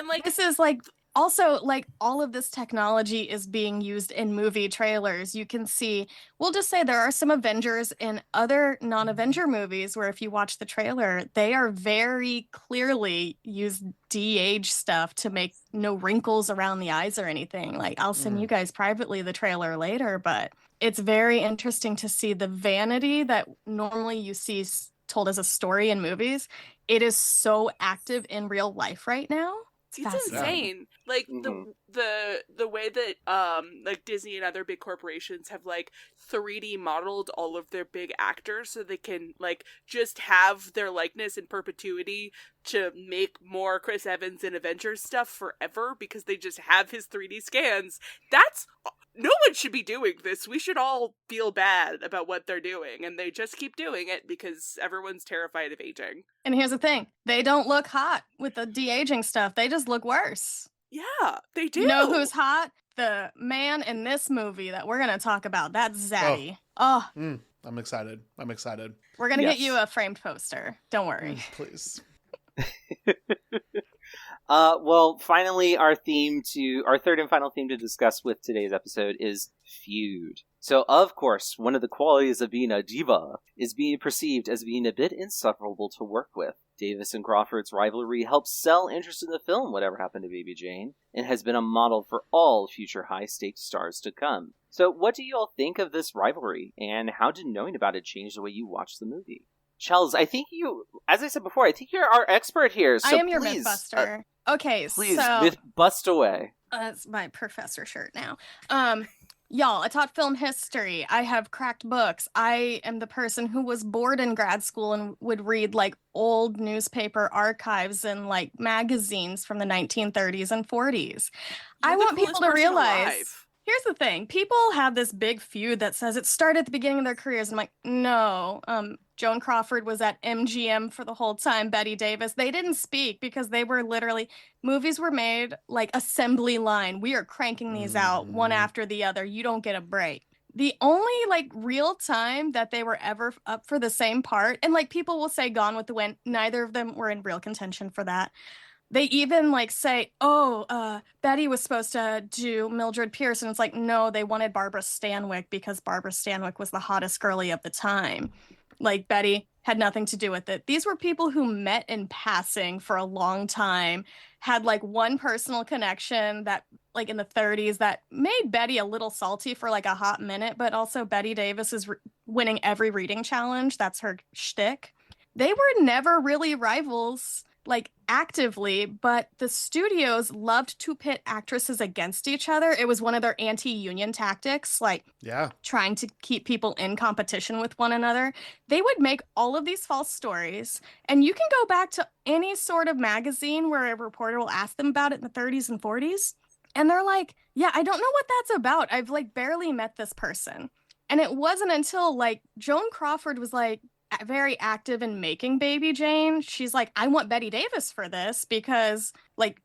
Speaker 2: like
Speaker 4: this is like Also, like, all of this technology is being used in movie trailers. You can see, we'll just say there are some Avengers in other non-Avenger movies where if you watch the trailer, they are very clearly use de-age stuff to make no wrinkles around the eyes or anything. Like, I'll send you guys privately the trailer later, but it's very interesting to see the vanity that normally you see told as a story in movies. It is so active in real life right now.
Speaker 2: It's insane. Like the way that like Disney and other big corporations have like 3D modeled all of their big actors so they can like just have their likeness in perpetuity to make more Chris Evans and Avengers stuff forever because they just have his 3D scans. That's no one should be doing this. We should all feel bad about what they're doing, and they just keep doing it because everyone's terrified of aging.
Speaker 4: And here's the thing. They don't look hot with the de-aging stuff. They just look worse.
Speaker 2: Yeah, they do.
Speaker 4: You know who's hot? The man in this movie that we're going to talk about. That's Zaddy. Oh.
Speaker 1: I'm excited.
Speaker 4: We're going to get you a framed poster. Don't worry.
Speaker 1: Please.
Speaker 3: Well, finally, our third and final theme to discuss with today's episode is feud. So, of course, one of the qualities of being a diva is being perceived as being a bit insufferable to work with. Davis and Crawford's rivalry helps sell interest in the film Whatever Happened to Baby Jane, and has been a model for all future high-stakes stars to come. So, what do you all think of this rivalry, and how did knowing about it change the way you watch the movie? Chels, I think you, as I said before, I think you're our expert here. So
Speaker 4: I am your Mythbuster. Okay,
Speaker 3: please,
Speaker 4: so...
Speaker 3: myth bust away.
Speaker 4: That's my professor shirt now. Y'all, I taught film history. I have cracked books. I am the person who was bored in grad school and would read, like, old newspaper archives and, like, magazines from the 1930s and 40s. I want people to realize... Here's the thing. People have this big feud that says it started at the beginning of their careers. I'm like, no. Joan Crawford was at MGM for the whole time. Betty Davis. They didn't speak because they were literally, movies were made like assembly line. We are cranking these out one after the other. You don't get a break. The only like real time that they were ever up for the same part, and like people will say Gone with the Wind, neither of them were in real contention for that. They even like say, Betty was supposed to do Mildred Pierce. And it's like, no, they wanted Barbara Stanwyck because Barbara Stanwyck was the hottest girly of the time. Like Betty had nothing to do with it. These were people who met in passing for a long time, had like one personal connection that like in the 30s that made Betty a little salty for like a hot minute. But also Betty Davis is winning every reading challenge. That's her shtick. They were never really rivals, like actively, but the studios loved to pit actresses against each other. It was one of their anti-union tactics, like trying to keep people in competition with one another. They would make all of these false stories, and you can go back to any sort of magazine where a reporter will ask them about it in the 30s and 40s, and they're like, yeah, I don't know what that's about. I've like barely met this person. And it wasn't until like Joan Crawford was like very active in making Baby Jane. She's like, I want Betty Davis for this because like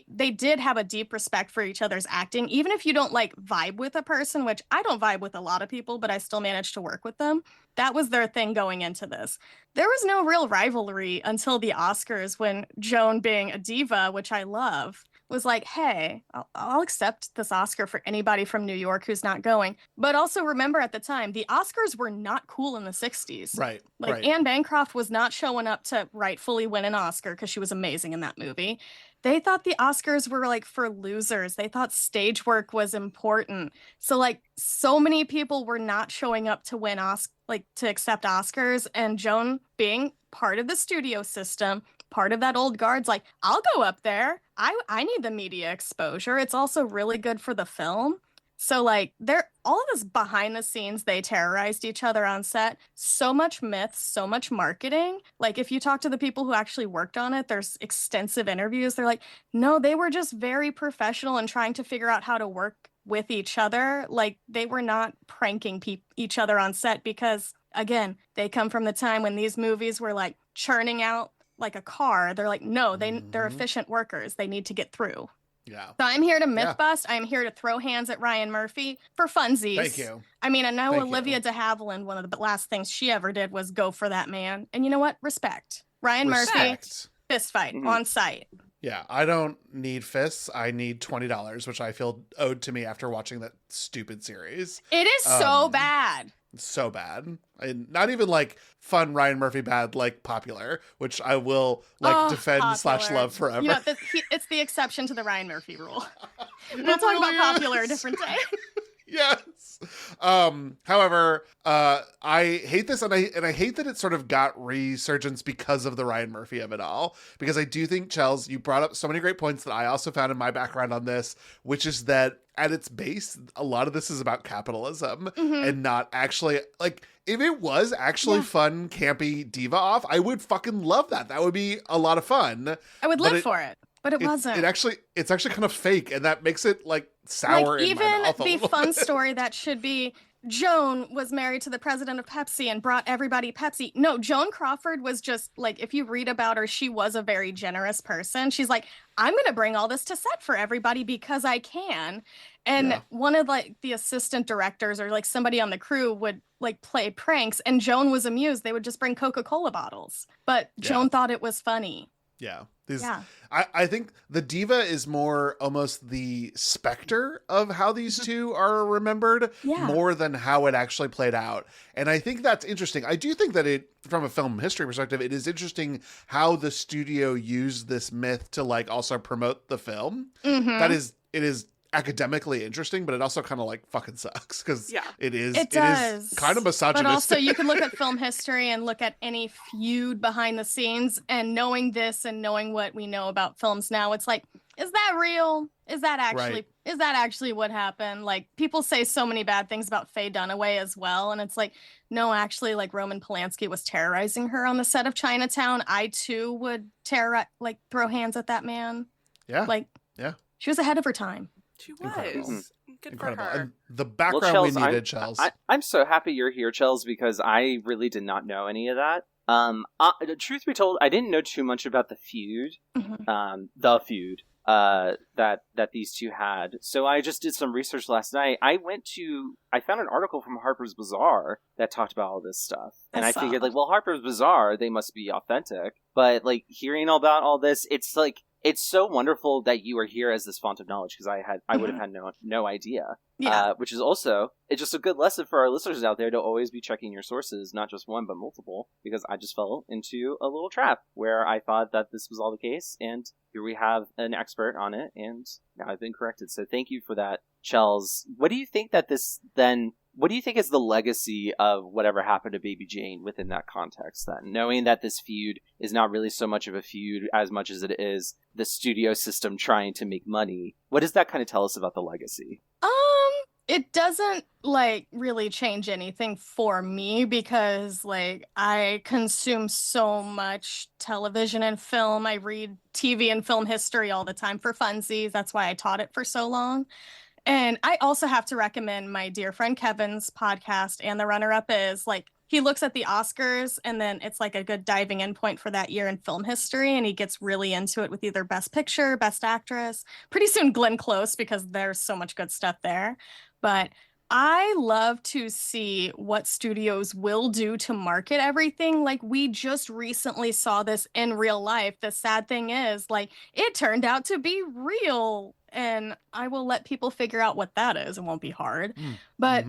Speaker 4: they did have a deep respect for each other's acting. Even if you don't like vibe with a person, which I don't vibe with a lot of people, but I still managed to work with them. That was their thing going into this. There was no real rivalry until the Oscars when Joan, being a diva, which I love, was like, hey, I'll accept this Oscar for anybody from New York who's not going. But also remember at the time, the Oscars were not cool in the 60s.
Speaker 1: Right.
Speaker 4: Like Anne Bancroft was not showing up to rightfully win an Oscar because she was amazing in that movie. They thought the Oscars were like for losers. They thought stage work was important. So like so many people were not showing up to win to accept Oscars, and Joan, being part of the studio system, part of that old guard's like, I'll go up there. I need the media exposure. It's also really good for the film. So like all of this behind the scenes, they terrorized each other on set. So much myth, so much marketing. Like if you talk to the people who actually worked on it, there's extensive interviews. They're like, no, they were just very professional and trying to figure out how to work with each other. Like they were not pranking each other on set because, again, they come from the time when these movies were like churning out like a car. They're like, no, they're efficient workers. They need to get through.
Speaker 1: Yeah.
Speaker 4: So I'm here to myth bust. I'm here to throw hands at Ryan Murphy for funsies.
Speaker 1: Thank you.
Speaker 4: I mean, I know Olivia de Havilland, one of the last things she ever did was go for that man. And you know what? Respect. Ryan Murphy, fist fight on site.
Speaker 1: Yeah, I don't need fists. I need $20, which I feel owed to me after watching that stupid series.
Speaker 4: It is so bad.
Speaker 1: So bad. And not even like fun Ryan Murphy bad, like popular, which I will like defend / love forever.
Speaker 4: You know, it's the exception to the Ryan Murphy rule. We'll talk
Speaker 1: really
Speaker 4: about popular a different day.
Speaker 1: Yes. However, I hate this, and I hate that it sort of got resurgence because of the Ryan Murphy of it all. Because I do think, Chels, you brought up so many great points that I also found in my background on this, which is that at its base, a lot of this is about capitalism and not actually like. If it was actually fun, campy diva off, I would fucking love that. That would be a lot of fun.
Speaker 4: I would live for it. But it wasn't.
Speaker 1: It's actually kind of fake, and that makes it like sour in my mouth.
Speaker 4: Even the fun story that should be Joan was married to the president of Pepsi and brought everybody Pepsi. No, Joan Crawford was just like, if you read about her, she was a very generous person. She's like, I'm going to bring all this to set for everybody because I can. And one of like the assistant directors or like somebody on the crew would like play pranks, and Joan was amused. They would just bring Coca-Cola bottles, but Joan thought it was funny.
Speaker 1: Yeah. I think the diva is more almost the specter of how these two are remembered more than how it actually played out. And I think that's interesting. I do think that it, from a film history perspective, it is interesting how the studio used this myth to like also promote the film. It is academically interesting, but it also kind of like fucking sucks because it is kind of misogynistic.
Speaker 4: But also you can look at film history and look at any feud behind the scenes, and knowing this and knowing what we know about films now, it's like, is that real? Is that actually what happened? Like, people say so many bad things about Faye Dunaway as well, and it's like, no, actually, like, Roman Polanski was terrorizing her on the set of Chinatown. I too would throw hands at that man. She was ahead of her time.
Speaker 2: She was. Good
Speaker 1: Incredible.
Speaker 2: for her.
Speaker 1: And the background we needed,
Speaker 3: Chels.
Speaker 1: Chels.
Speaker 3: I'm so happy you're here, Chels, because I really did not know any of that. The truth be told, I didn't know too much about the feud. That these two had. So I just did some research last night. I found an article from Harper's Bazaar that talked about all this stuff. And I figured, like, well, Harper's Bazaar, they must be authentic. But, like, hearing about all this, it's like, it's so wonderful that you are here as this font of knowledge, because I would have had no idea. Which is also, it's just a good lesson for our listeners out there to always be checking your sources, not just one, but multiple, because I just fell into a little trap where I thought that this was all the case, and here we have an expert on it, and now I've been corrected. So thank you for that, Chels. What do you think what do you think is the legacy of whatever happened to Baby Jane within that context then? Knowing that this feud is not really so much of a feud as much as it is the studio system trying to make money. What does that kind of tell us about the legacy?
Speaker 4: It doesn't like really change anything for me because like I consume so much television and film. I read TV and film history all the time for funsies. That's why I taught it for so long. And I also have to recommend my dear friend Kevin's podcast, and the runner-up is like, he looks at the Oscars and then it's like a good diving in point for that year in film history. And he gets really into it with either Best Picture, Best Actress, pretty soon Glenn Close, because there's so much good stuff there. But I love to see what studios will do to market everything. Like, we just recently saw this in real life. The sad thing is, like, it turned out to be real. And I will let people figure out what that is. It won't be hard. But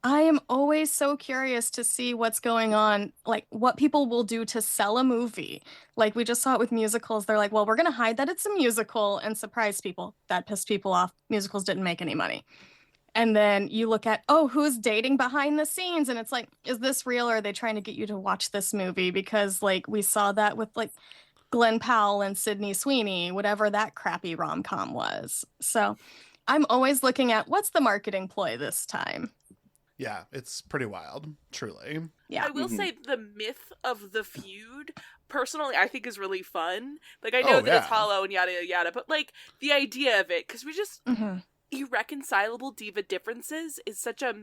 Speaker 4: I am always so curious to see what's going on, like what people will do to sell a movie. Like, we just saw it with musicals. They're like, well, we're going to hide that it's a musical and surprise people. That pissed people off. Musicals didn't make any money. And then you look at, who's dating behind the scenes? And it's like, is this real, or are they trying to get you to watch this movie? Because like we saw that with like Glenn Powell and Sydney Sweeney, whatever that crappy rom-com was. So I'm always looking at what's the marketing ploy this time.
Speaker 1: Yeah, it's pretty wild, truly.
Speaker 2: Yeah, I will say the myth of the feud, personally, I think is really fun. Like, I know that it's hollow and yada, yada, yada, but like the idea of it, because we just... irreconcilable diva differences is such a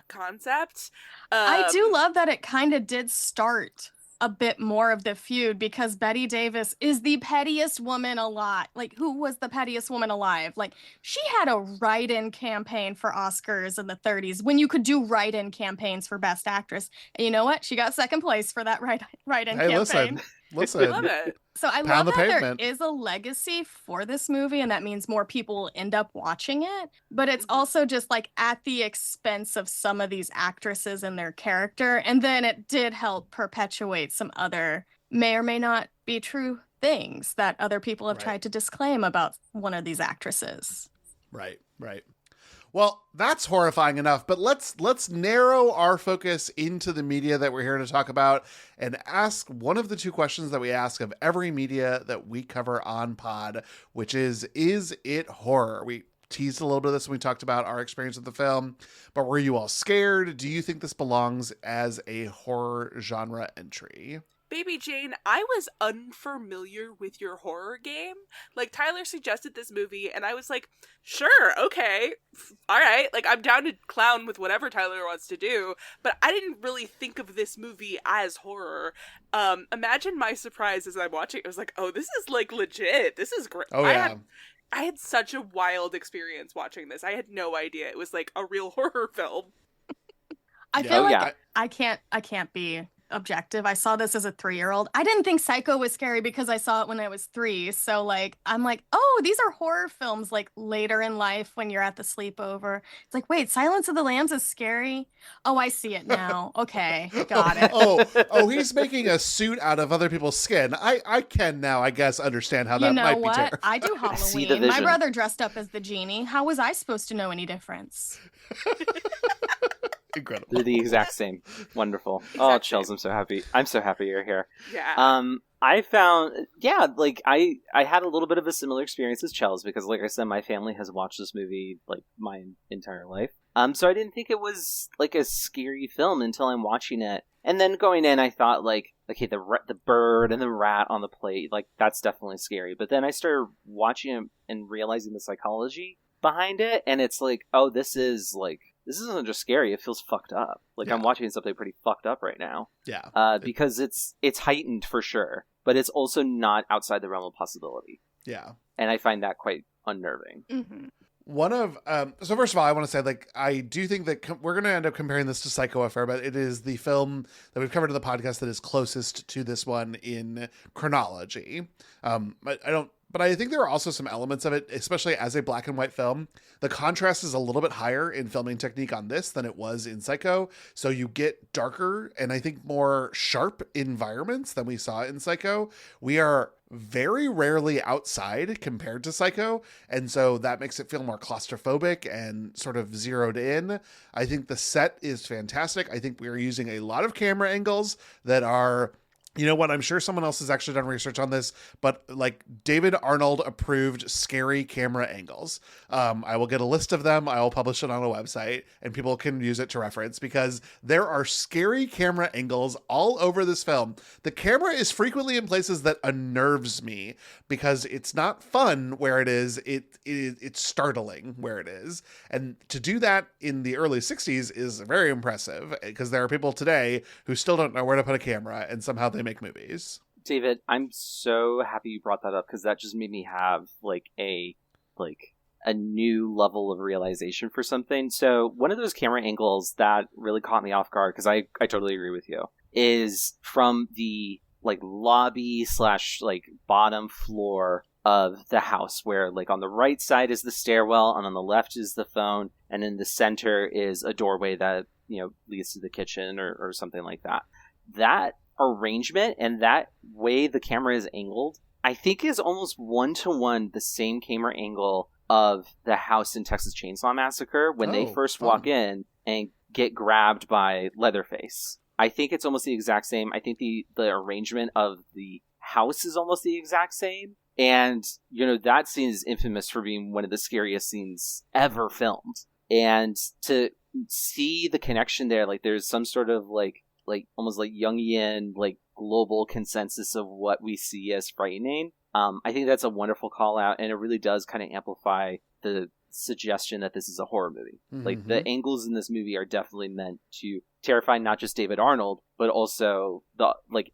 Speaker 2: concept.
Speaker 4: I do love that it kind of did start a bit more of the feud, because Bette Davis is the pettiest woman alive. Like, who was the pettiest woman alive? Like, she had a write-in campaign for Oscars in the 30s when you could do write-in campaigns for Best Actress. And you know what? She got second place for that write-in campaign.
Speaker 1: Listen, Listen,
Speaker 2: Love it.
Speaker 4: So I
Speaker 1: Pound
Speaker 4: love
Speaker 1: the
Speaker 4: that
Speaker 1: pavement.
Speaker 4: there is a legacy for this movie, and that means more people will end up watching it. But it's
Speaker 2: Mhm.
Speaker 4: also just like at the expense of some of these actresses and their character. And then it did help perpetuate some other may or may not be true things that other people have
Speaker 1: Right.
Speaker 4: tried to disclaim about one of these actresses.
Speaker 1: Right. Well, that's horrifying enough, but let's narrow our focus into the media that we're here to talk about and ask one of the two questions that we ask of every media that we cover on pod, which is it horror? We teased a little bit of this when we talked about our experience with the film, but were you all scared? Do you think this belongs as a horror genre entry?
Speaker 2: Baby Jane, I was unfamiliar with your horror game. Like, Tyler suggested this movie, and I was like, sure, okay, all right. Like, I'm down to clown with whatever Tyler wants to do, but I didn't really think of this movie as horror. Imagine my surprise as I'm watching. I was like, oh, this is, like, legit. This is great.
Speaker 1: Oh, yeah.
Speaker 2: I had such a wild experience watching this. I had no idea it was, like, a real horror film.
Speaker 4: I
Speaker 1: Yeah.
Speaker 4: feel
Speaker 3: Oh,
Speaker 4: like
Speaker 3: yeah.
Speaker 4: I can't be objective. I saw this as a 3-year-old. I didn't think Psycho was scary because I saw it when I was 3. So like I'm like, oh, these are horror films like later in life when you're at the sleepover. It's like, wait, Silence of the Lambs is scary? Oh, I see it now. Okay, got it.
Speaker 1: Oh, he's making a suit out of other people's skin. I can now, I guess, understand how
Speaker 4: You
Speaker 1: that
Speaker 4: know
Speaker 1: might be
Speaker 4: what?
Speaker 1: terrifying.
Speaker 4: I do
Speaker 3: I see the
Speaker 4: Halloween. My
Speaker 3: vision.
Speaker 4: brother dressed up as the genie. How was I supposed to know any difference?
Speaker 1: Incredible.
Speaker 3: They're the exact same. Wonderful. Oh,
Speaker 2: Exact same.
Speaker 3: Chels, I'm so happy. I'm so happy you're here.
Speaker 2: Yeah.
Speaker 3: I found, like, I had a little bit of a similar experience as Chels because, like I said, my family has watched this movie, like, my entire life. So I didn't think it was, like, a scary film until I'm watching it. And then going in, I thought, like, okay, the bird and the rat on the plate, like, that's definitely scary. But then I started watching it and realizing the psychology behind it, and it's like, oh, this isn't just scary, it feels fucked up. Like,
Speaker 1: Yeah.
Speaker 3: I'm watching something pretty fucked up right now.
Speaker 1: Yeah.
Speaker 3: Because it's heightened for sure, but it's also not outside the realm of possibility.
Speaker 1: Yeah.
Speaker 3: And I find that quite unnerving.
Speaker 4: Mm-hmm.
Speaker 1: One of so first of all, I want to say, like, I do think that we're going to end up comparing this to Psycho a fair bit. It is the film that we've covered in the podcast that is closest to this one in chronology. But I think there are also some elements of it, especially as a black and white film. The contrast is a little bit higher in filming technique on this than it was in Psycho. So you get darker and I think more sharp environments than we saw in Psycho. We are very rarely outside compared to Psycho. And so that makes it feel more claustrophobic and sort of zeroed in. I think the set is fantastic. I think we are using a lot of camera angles that are, you know what? I'm sure someone else has actually done research on this, but like David Arnold approved scary camera angles. I will get a list of them. I will publish it on a website and people can use it to reference because there are scary camera angles all over this film. The camera is frequently in places that unnerves me because it's not fun where it is. It's startling where it is. And to do that in the early 60s is very impressive because there are people today who still don't know where to put a camera and somehow they make movies.
Speaker 3: David, I'm so happy you brought that up because that just made me have a new level of realization for something. So one of those camera angles that really caught me off guard, because I totally agree with you, is from the like lobby / like bottom floor of the house, where like on the right side is the stairwell and on the left is the phone, and in the center is a doorway that, you know, leads to the kitchen or something like that. That arrangement and that way the camera is angled, I think is almost 1-to-1 the same camera angle of the house in Texas Chainsaw Massacre when they first walk in and get grabbed by Leatherface. I think it's almost the exact same. I think the arrangement of the house is almost the exact same. And, you know, that scene is infamous for being one of the scariest scenes ever filmed. And to see the connection there, like there's some sort of like almost like Jungian, like global consensus of what we see as frightening. I think that's a wonderful call out, and it really does kind of amplify the suggestion that this is a horror movie.
Speaker 1: Mm-hmm.
Speaker 3: Like the angles in this movie are definitely meant to terrifying not just David Arnold, but also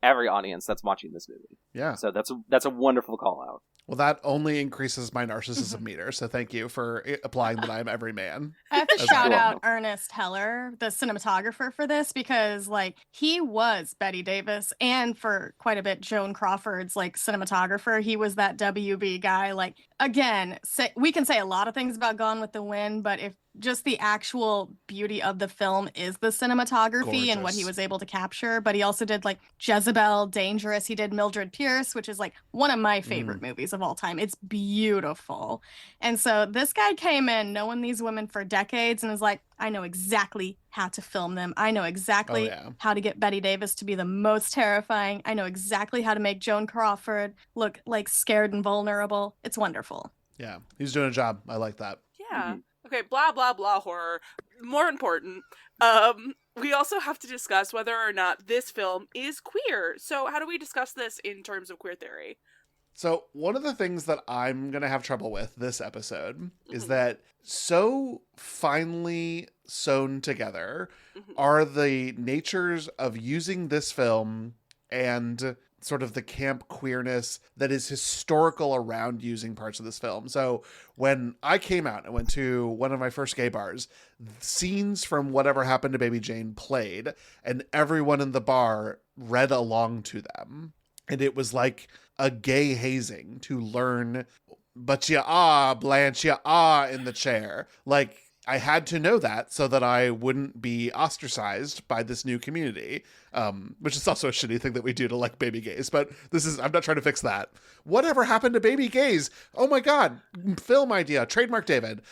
Speaker 3: every audience that's watching this movie.
Speaker 1: Yeah.
Speaker 3: So that's a wonderful call out.
Speaker 1: Well, that only increases my narcissism meter, so thank you for applying that I am every man.
Speaker 4: I have to
Speaker 1: As
Speaker 4: shout
Speaker 1: well.
Speaker 4: out Ernest Heller, the cinematographer for this, because he was Betty Davis and for quite a bit Joan Crawford's cinematographer. He was that WB guy. Again, we can say a lot of things about Gone with the Wind, but if just the actual beauty of the film is the cinematography and what he
Speaker 1: Gorgeous.
Speaker 4: was able to capture. But he also did Jezebel, Dangerous. He did Mildred Pierce, which is one of my favorite movies of all time. It's beautiful. And so this guy came in knowing these women for decades and is like, I know exactly how to film them. I know exactly how to get Betty Davis to be the most terrifying. I know exactly how to make Joan Crawford look scared and vulnerable. It's wonderful.
Speaker 1: Yeah, he's doing a job. I like that.
Speaker 2: Yeah. Okay, blah, blah, blah, horror. More important, we also have to discuss whether or not this film is queer. So how do we discuss this in terms of queer theory?
Speaker 1: So one of the things that I'm going to have trouble with this episode is that so finely sewn together are the natures of using this film and sort of the camp queerness that is historical around using parts of this film. So when I came out and went to one of my first gay bars, scenes from Whatever Happened to Baby Jane played, and everyone in the bar read along to them. And it was like a gay hazing to learn, but you are, Blanche, you are in the chair. I had to know that so that I wouldn't be ostracized by this new community, which is also a shitty thing that we do to baby gays, but I'm not trying to fix that. Whatever happened to baby gays? Oh my God, film idea, trademark David.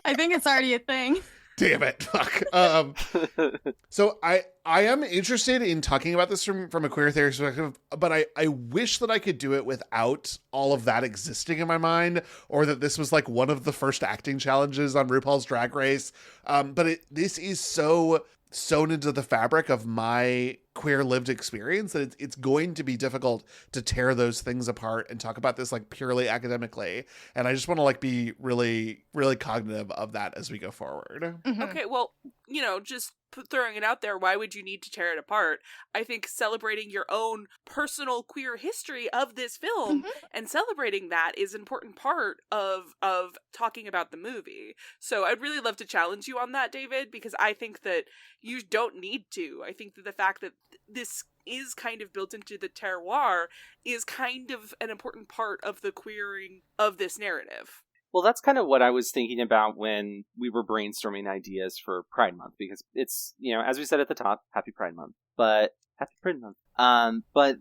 Speaker 4: I think it's already a thing.
Speaker 1: Damn it. Fuck. So I am interested in talking about this from a queer theory perspective, but I wish that I could do it without all of that existing in my mind, or that this was one of the first acting challenges on RuPaul's Drag Race. But this is so sewn into the fabric of my queer lived experience that it's going to be difficult to tear those things apart and talk about this purely academically. And I just want to be really, really cognitive of that as we go forward.
Speaker 2: Okay, well, just throwing it out there, why would you need to tear it apart? I think celebrating your own personal queer history of this film and celebrating that is an important part of talking about the movie. So I'd really love to challenge you on that, David, because I think that you don't need to. I think that the fact that this is kind of built into the terroir is kind of an important part of the queering of this narrative.
Speaker 3: Well, that's kind of what I was thinking about when we were brainstorming ideas for Pride Month, because it's, as we said at the top, Happy Pride Month, but Happy Pride Month. But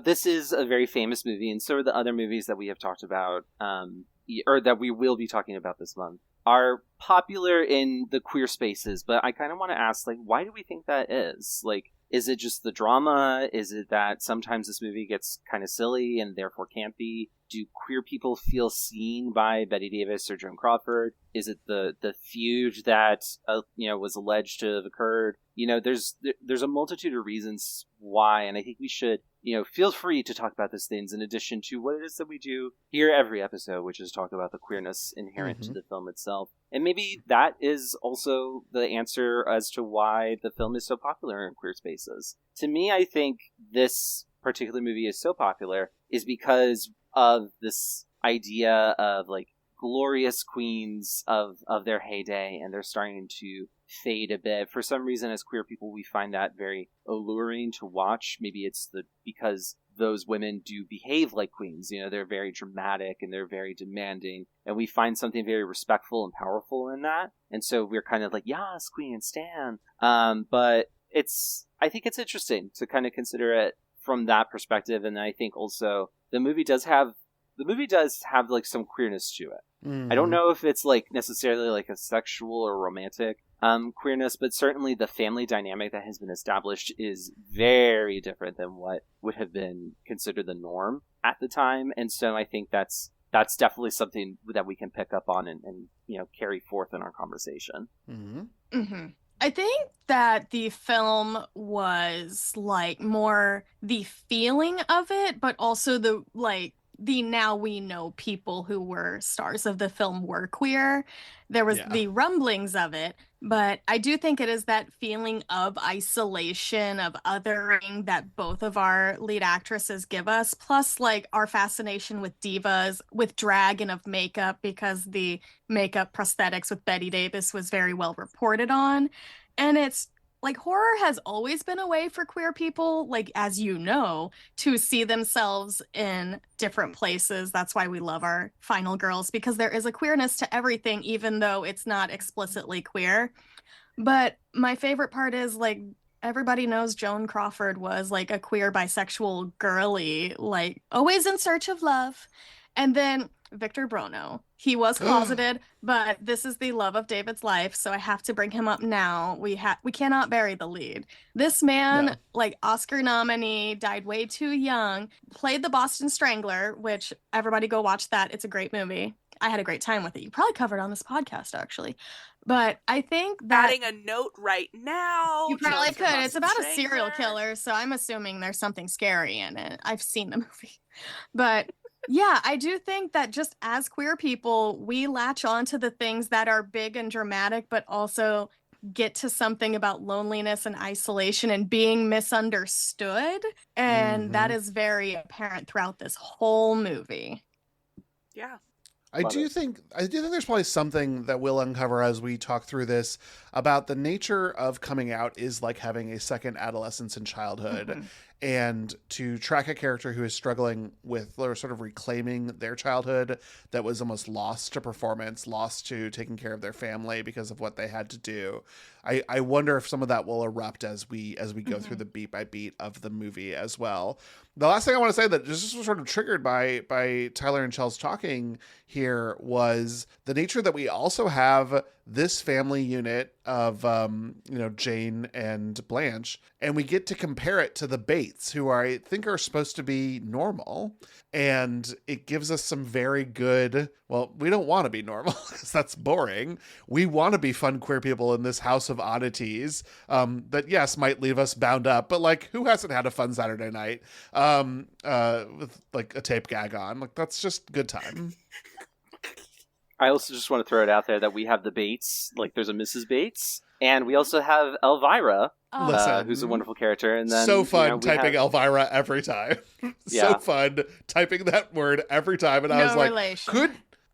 Speaker 3: this is a very famous movie, and so are the other movies that we have talked about, or that we will be talking about this month, are popular in the queer spaces. But I kind of want to ask, why do we think that is? Is it just the drama? Is it that sometimes this movie gets kind of silly and therefore campy? Do queer people feel seen by Betty Davis or Joan Crawford? Is it the feud that was alleged to have occurred? There's a multitude of reasons why, and I think we should feel free to talk about these things in addition to what it is that we do here every episode, which is talk about the queerness inherent to the film itself. And maybe that is also the answer as to why the film is so popular in queer spaces. To me, I think this particular movie is so popular is because of this idea of glorious queens of their heyday, and they're starting to fade a bit. For some reason, as queer people, we find that very alluring to watch. Maybe it's because those women do behave like queens. They're very dramatic and they're very demanding, and we find something very respectful and powerful in that. And so we're kind of yes, queen, stan. But I think it's interesting to kind of consider it from that perspective. And I think also the movie does have some queerness to it. I don't know if it's necessarily a sexual or romantic queerness, but certainly the family dynamic that has been established is very different than what would have been considered the norm at the time. And so I think that's definitely something that we can pick up on and carry forth in our conversation.
Speaker 4: I think that the film was more the feeling of it, but also the the now we know people who were stars of the film were queer. There was the rumblings of it, but I do think it is that feeling of isolation, of othering that both of our lead actresses give us, plus like our fascination with divas, with drag and of makeup, because the makeup prosthetics with Bette Davis was very well reported on. And it's like horror has always been a way for queer people, like, as you know, to see themselves in different places. That's why we love our Final Girls, because there is a queerness to everything, even though it's not explicitly queer. But my favorite part is, like, everybody knows Joan Crawford was like a queer bisexual girly, like always in search of love. And then Victor Bruno, he was closeted, but this is the love of David's life, so I have to bring him up now. We cannot bury the lead. This man, like Oscar nominee, died way too young, played the Boston Strangler, which everybody go watch that. It's a great movie. I had a great time with it. You probably covered on this podcast, actually. But I think that
Speaker 2: adding a note right now.
Speaker 4: You probably could. It's about a
Speaker 2: Strangler.
Speaker 4: serial killer, so I'm assuming there's something scary in it. I've seen the movie. But yeah, I do think that just as queer people, we latch on to the things that are big and dramatic, but also get to something about loneliness and isolation and being misunderstood. And that is very apparent throughout this whole movie.
Speaker 2: Yeah.
Speaker 1: I do think there's probably something that we'll uncover as we talk through this about the nature of coming out is like having a second adolescence and childhood. And to track a character who is struggling with or sort of reclaiming their childhood that was almost lost to performance, lost to taking care of their family because of what they had to do. I wonder if some of that will erupt as we go through the beat by beat of the movie as well. The last thing I want to say that just was sort of triggered by Tyler and Chels talking here was the nature that we also have this family unit of, Jane and Blanche, and we get to compare it to the Bates, who I think are supposed to be normal. And it gives us some very good, well, we don't want to be normal because that's boring. We want to be fun queer people in this house of oddities that, yes, might leave us bound up. But like, who hasn't had a fun Saturday night with like a tape gag on? Like, that's just good time.
Speaker 3: I also just want to throw it out there that we have the Bates, like there's a Mrs. Bates, and we also have Elvira, who's a wonderful character. And then
Speaker 1: so fun typing Elvira every time. So fun typing that word every time, and I was like,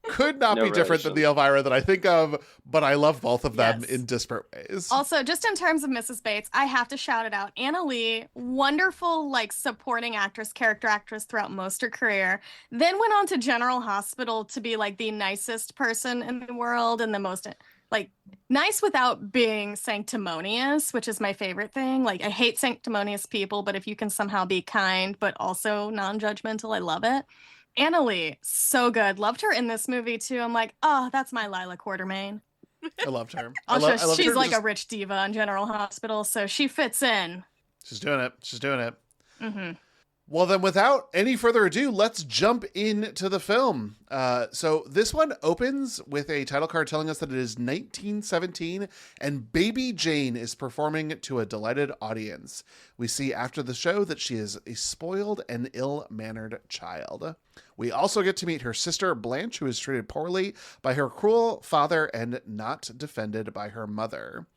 Speaker 1: could not be different than the Elvira that I think of, but I love both of them in disparate ways.
Speaker 4: Also, just in terms of Mrs. Bates, I have to shout it out. Anna Lee, wonderful, like, supporting actress, character actress throughout most of her career. Then went on to General Hospital to be, like, the nicest person in the world and the most, like, nice without being sanctimonious, which is my favorite thing. Like, I hate sanctimonious people, but if you can somehow be kind but also non-judgmental, I love it. Anna Lee, so good. Loved her in this movie, too. I'm like, oh, that's my Lila Quartermain.
Speaker 1: I loved her.
Speaker 4: She's like a rich diva in General Hospital, so she fits in.
Speaker 1: She's doing it. Mm-hmm. Well, then, without any further ado, let's jump into the film. So this one opens with a title card telling us that it is 1917, and Baby Jane is performing to a delighted audience. We see after the show that she is a spoiled and ill-mannered child. We also get to meet her sister, Blanche, who is treated poorly by her cruel father and not defended by her mother.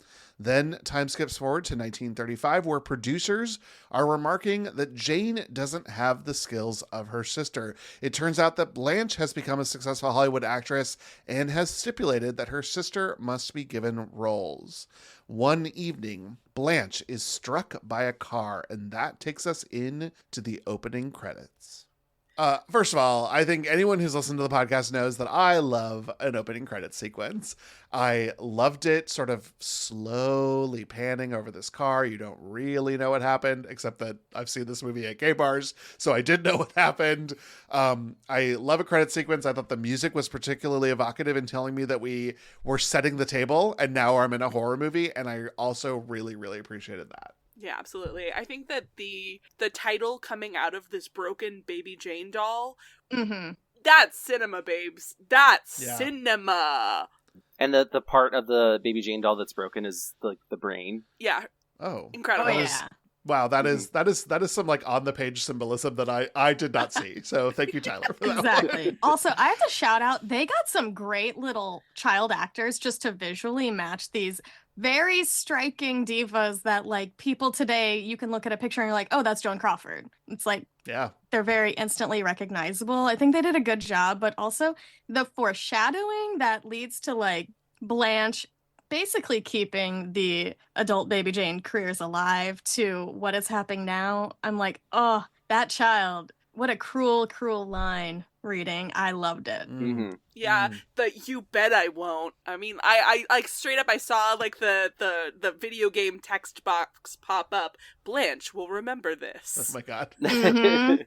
Speaker 1: Then time skips forward to 1935, where producers are remarking that Jane doesn't have the skills of her sister. It turns out that Blanche has become a successful Hollywood actress and has stipulated that her sister must be given roles. One evening, Blanche is struck by a car, and that takes us in to the opening credits. First of all, I think anyone who's listened to the podcast knows that I love an opening credits sequence. I loved it sort of slowly panning over this car. You don't really know what happened, except that I've seen this movie at gay bars, so I did know what happened. I love a credit sequence. I thought the music was particularly evocative in telling me that we were setting the table, and now I'm in a horror movie, and I also really, really appreciated that.
Speaker 2: Yeah, absolutely. I think that the title coming out of this broken Baby Jane doll, that's cinema, babes. That's cinema.
Speaker 3: And the part of the Baby Jane doll that's broken is like the brain.
Speaker 2: Yeah.
Speaker 1: Oh.
Speaker 2: Incredible.
Speaker 4: Oh, yeah.
Speaker 1: Wow, that is some like on the page symbolism that I did not see. So thank you, Tyler, for that.
Speaker 4: Exactly. Also, I have to shout out, they got some great little child actors just to visually match these very striking divas that like people today, you can look at a picture and you're like, oh, that's Joan Crawford. It's like,
Speaker 1: Yeah.
Speaker 4: they're very instantly recognizable. I think they did a good job, but also the foreshadowing that leads to like Blanche basically keeping the adult Baby Jane careers alive to what is happening now. I'm like, oh, that child, what a cruel, cruel line reading. I loved it.
Speaker 3: Mm-hmm.
Speaker 2: Yeah, the "you bet I won't." I mean, I like straight up. I saw like the video game text box pop up. Blanche will remember this.
Speaker 1: Oh my God.
Speaker 4: Mhm.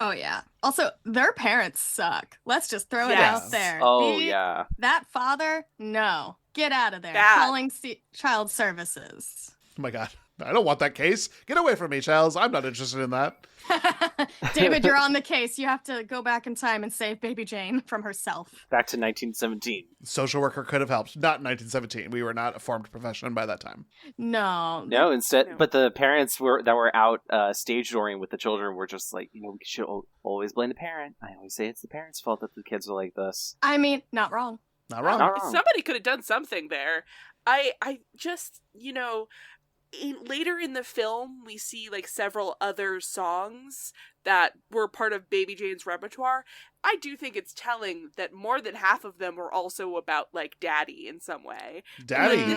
Speaker 4: Oh yeah. Also, their parents suck. Let's just throw it
Speaker 2: Yes.
Speaker 4: out there.
Speaker 3: Oh, yeah.
Speaker 4: That father, no, get out of there.
Speaker 2: Bad.
Speaker 4: Calling child services.
Speaker 1: Oh my God. I don't want that case. Get away from me, Chels. I'm not interested in that.
Speaker 4: David, you're on the case. You have to go back in time and save Baby Jane from herself.
Speaker 3: Back to 1917.
Speaker 1: Social worker could have helped. Not in 1917. We were not a formed profession by that time.
Speaker 4: No.
Speaker 3: No, instead,
Speaker 2: No.
Speaker 3: but the parents that were out stage dooring with the children were just like, we should always blame the parent. I always say it's the parents' fault that the kids are like this.
Speaker 4: I mean, not wrong.
Speaker 1: Not wrong.
Speaker 3: Not wrong.
Speaker 2: Somebody could have done something there. I just, later in the film, we see like several other songs that were part of Baby Jane's repertoire. I do think it's telling that more than half of them were also about like daddy in some way.
Speaker 1: Daddy.
Speaker 2: Like,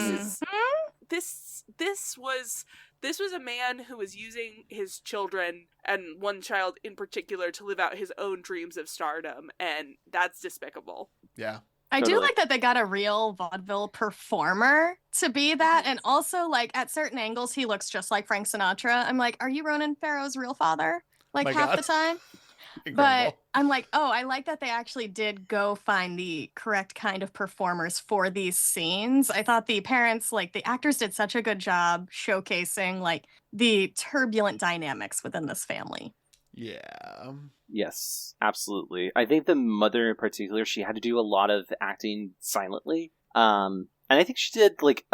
Speaker 2: this was a man who was using his children, and one child in particular, to live out his own dreams of stardom, and that's despicable.
Speaker 1: Yeah.
Speaker 4: I do
Speaker 3: Totally.
Speaker 4: like that they got a real vaudeville performer to be that. And also, like, at certain angles, he looks just like Frank Sinatra. I'm like, are you Ronan Farrow's real father? Like,
Speaker 1: My
Speaker 4: half
Speaker 1: God.
Speaker 4: the time?
Speaker 1: Incredible.
Speaker 4: But I'm like, oh, I like that they actually did go find the correct kind of performers for these scenes. I thought the parents, like, the actors did such a good job showcasing, like, the turbulent dynamics within this family.
Speaker 1: Yeah.
Speaker 3: Yes, absolutely. I think the mother in particular, she had to do a lot of acting silently. And I think she did like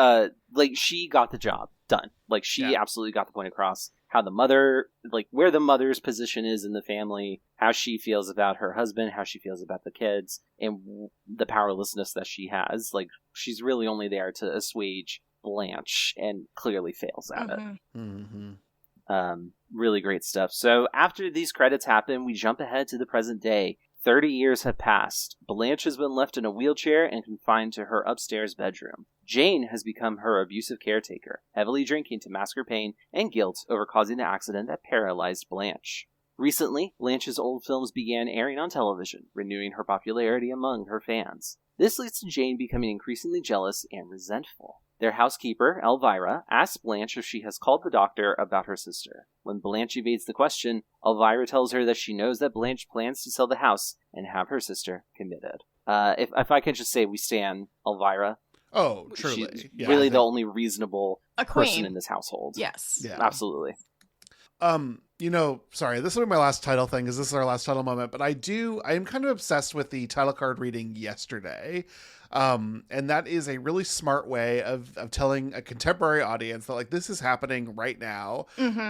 Speaker 3: she got the job done. Like she absolutely got the point across how the mother, like where the mother's position is in the family, how she feels about her husband, how she feels about the kids, and the powerlessness that she has. Like she's really only there to assuage Blanche and clearly fails at it.
Speaker 1: Mm-hmm.
Speaker 3: Really great stuff. So after these credits happen, we jump ahead to the present day. 30 years have passed. Blanche has been left in a wheelchair and confined to her upstairs bedroom. Jane has become her abusive caretaker, heavily drinking to mask her pain and guilt over causing the accident that paralyzed Blanche. Recently, Blanche's old films began airing on television, renewing her popularity among her fans. This leads to Jane becoming increasingly jealous and resentful. Their housekeeper, Elvira, asks Blanche if she has called the doctor about her sister. When Blanche evades the question, Elvira tells her that she knows that Blanche plans to sell the house and have her sister committed. If I can just say we stan Elvira.
Speaker 1: Oh, truly.
Speaker 3: She's
Speaker 1: Yeah,
Speaker 3: really the only reasonable
Speaker 4: A
Speaker 3: person
Speaker 4: queen.
Speaker 3: in this household.
Speaker 4: Yes.
Speaker 1: Yeah.
Speaker 3: Absolutely.
Speaker 1: Sorry, this will be my last title thing, because this is our last title moment, but I am kind of obsessed with the title card reading yesterday. And that is a really smart way of telling a contemporary audience that like this is happening right now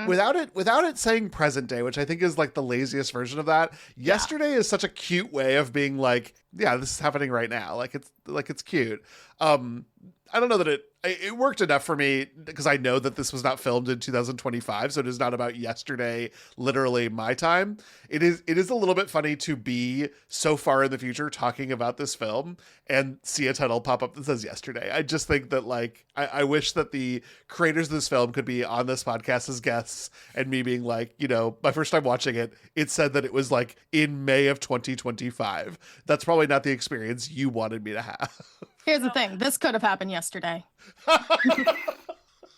Speaker 1: without it saying present day, which I think is like the laziest version of that. Yesterday is such a cute way of being like, yeah, this is happening right now. Like it's cute. I don't know that it worked enough for me because I know that this was not filmed in 2025. So it is not about yesterday, literally my time. It is a little bit funny to be so far in the future talking about this film and see a title pop up that says yesterday. I just think that like, I wish that the creators of this film could be on this podcast as guests and me being like, my first time watching it, it said that it was like in May of 2025. That's probably not the experience you wanted me to have.
Speaker 4: Here's the thing. This could have happened yesterday. Go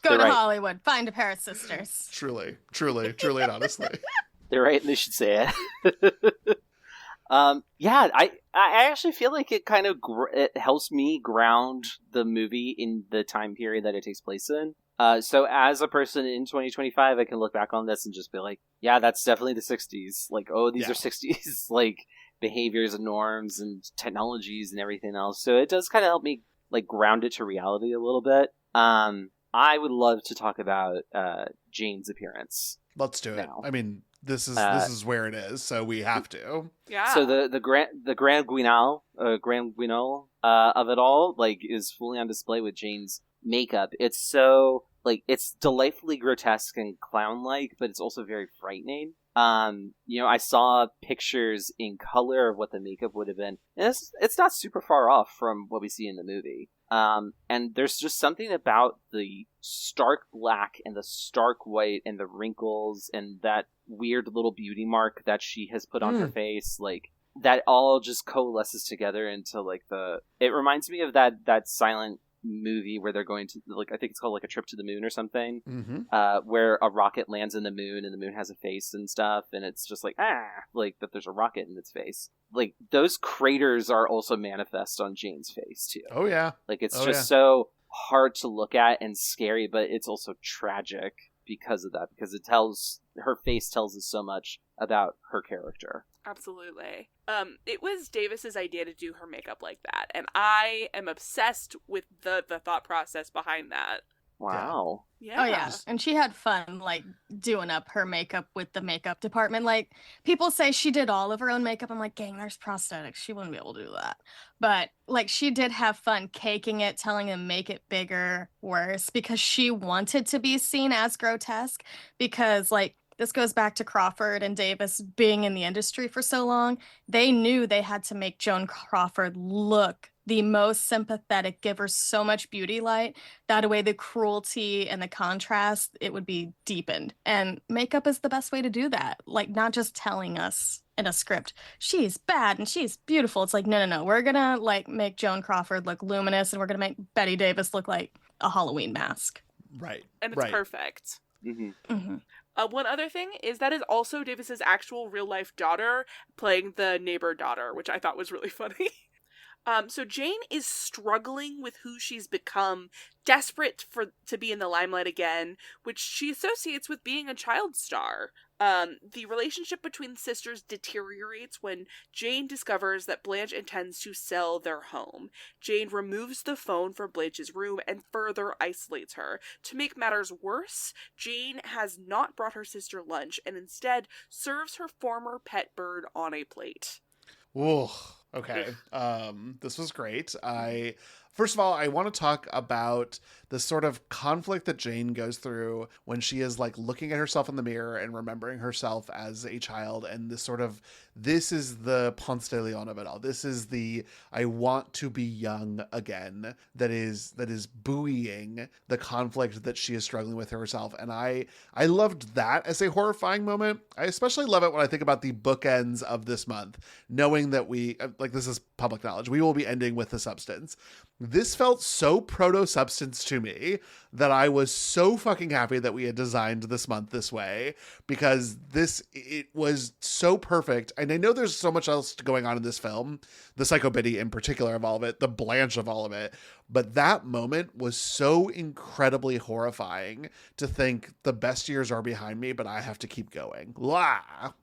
Speaker 3: They're
Speaker 4: to
Speaker 3: right.
Speaker 4: Hollywood. Find a pair of sisters.
Speaker 1: Truly, and honestly.
Speaker 3: They're right, and they should say it. I actually feel like it kind of it helps me ground the movie in the time period that it takes place in. So as a person in 2025, I can look back on this and just be like, yeah, that's definitely the 60s. Like, oh, these are 60s, like, behaviors and norms and technologies and everything else. So it does kind of help me, like, ground it to reality a little bit. I would love to talk about Jane's appearance.
Speaker 1: Let's do it.
Speaker 3: Now.
Speaker 1: I mean, this is where it is, so we have to.
Speaker 2: Yeah.
Speaker 3: So the grand guignol of it all, like, is fully on display with Jane's makeup. It's so, like, it's delightfully grotesque and clown-like, but it's also very frightening. I saw pictures in color of what the makeup would have been, and it's not super far off from what we see in the movie. And there's just something about the stark black and the stark white and the wrinkles and that weird little beauty mark that she has put on her face, like, that all just coalesces together into, like, it reminds me of that silent movie where they're going to, like, I think it's called, like, A Trip to the Moon or something, where a rocket lands in the moon and the moon has a face and stuff, and it's just like, like, that there's a rocket in its face. Like, those craters are also manifest on Jane's face too.
Speaker 1: Oh yeah.
Speaker 3: Like, it's so hard to look at and scary, but it's also tragic because of that, because her face tells us so much about her character.
Speaker 2: Absolutely. It was Davis's idea to do her makeup like that, and I am obsessed with the thought process behind that.
Speaker 3: Wow.
Speaker 2: Yeah.
Speaker 4: Oh yeah, and she had fun, like, doing up her makeup with the makeup department. Like, people say she did all of her own makeup. I'm like, gang, there's prosthetics. She wouldn't be able to do that. But, like, she did have fun caking it, telling them make it bigger, worse, because she wanted to be seen as grotesque. Because, like, this goes back to Crawford and Davis being in the industry for so long. They knew they had to make Joan Crawford look the most sympathetic, give her so much beauty light, that way the cruelty and the contrast, it would be deepened. And makeup is the best way to do that. Like, not just telling us in a script, she's bad and she's beautiful. It's like, no. We're gonna, like, make Joan Crawford look luminous, and we're gonna make Bette Davis look like a Halloween mask.
Speaker 1: Right.
Speaker 2: And it's perfect. One other thing is that is also Davis's actual real-life daughter playing the neighbor daughter, which I thought was really funny. So Jane is struggling with who she's become, desperate to be in the limelight again, which she associates with being a child star. The relationship between sisters deteriorates when Jane discovers that Blanche intends to sell their home. Jane removes the phone from Blanche's room and further isolates her. To make matters worse, Jane has not brought her sister lunch and instead serves her former pet bird on a plate.
Speaker 1: Ooh, okay. This was great. First of all, I want to talk about the sort of conflict that Jane goes through when she is, like, looking at herself in the mirror and remembering herself as a child, and this is the Ponce de Leon of it all. This is the I want to be young again that is buoying the conflict that she is struggling with herself. And I loved that as a horrifying moment. I especially love it when I think about the bookends of this month, knowing that this is public knowledge, we will be ending with The Substance. This felt so proto-Substance to me that I was so fucking happy that we had designed this month this way, because it was so perfect. And I know there's so much else going on in this film, the psychobiddy in particular of all of it, the Blanche of all of it, but that moment was so incredibly horrifying to think the best years are behind me, but I have to keep going. Blah.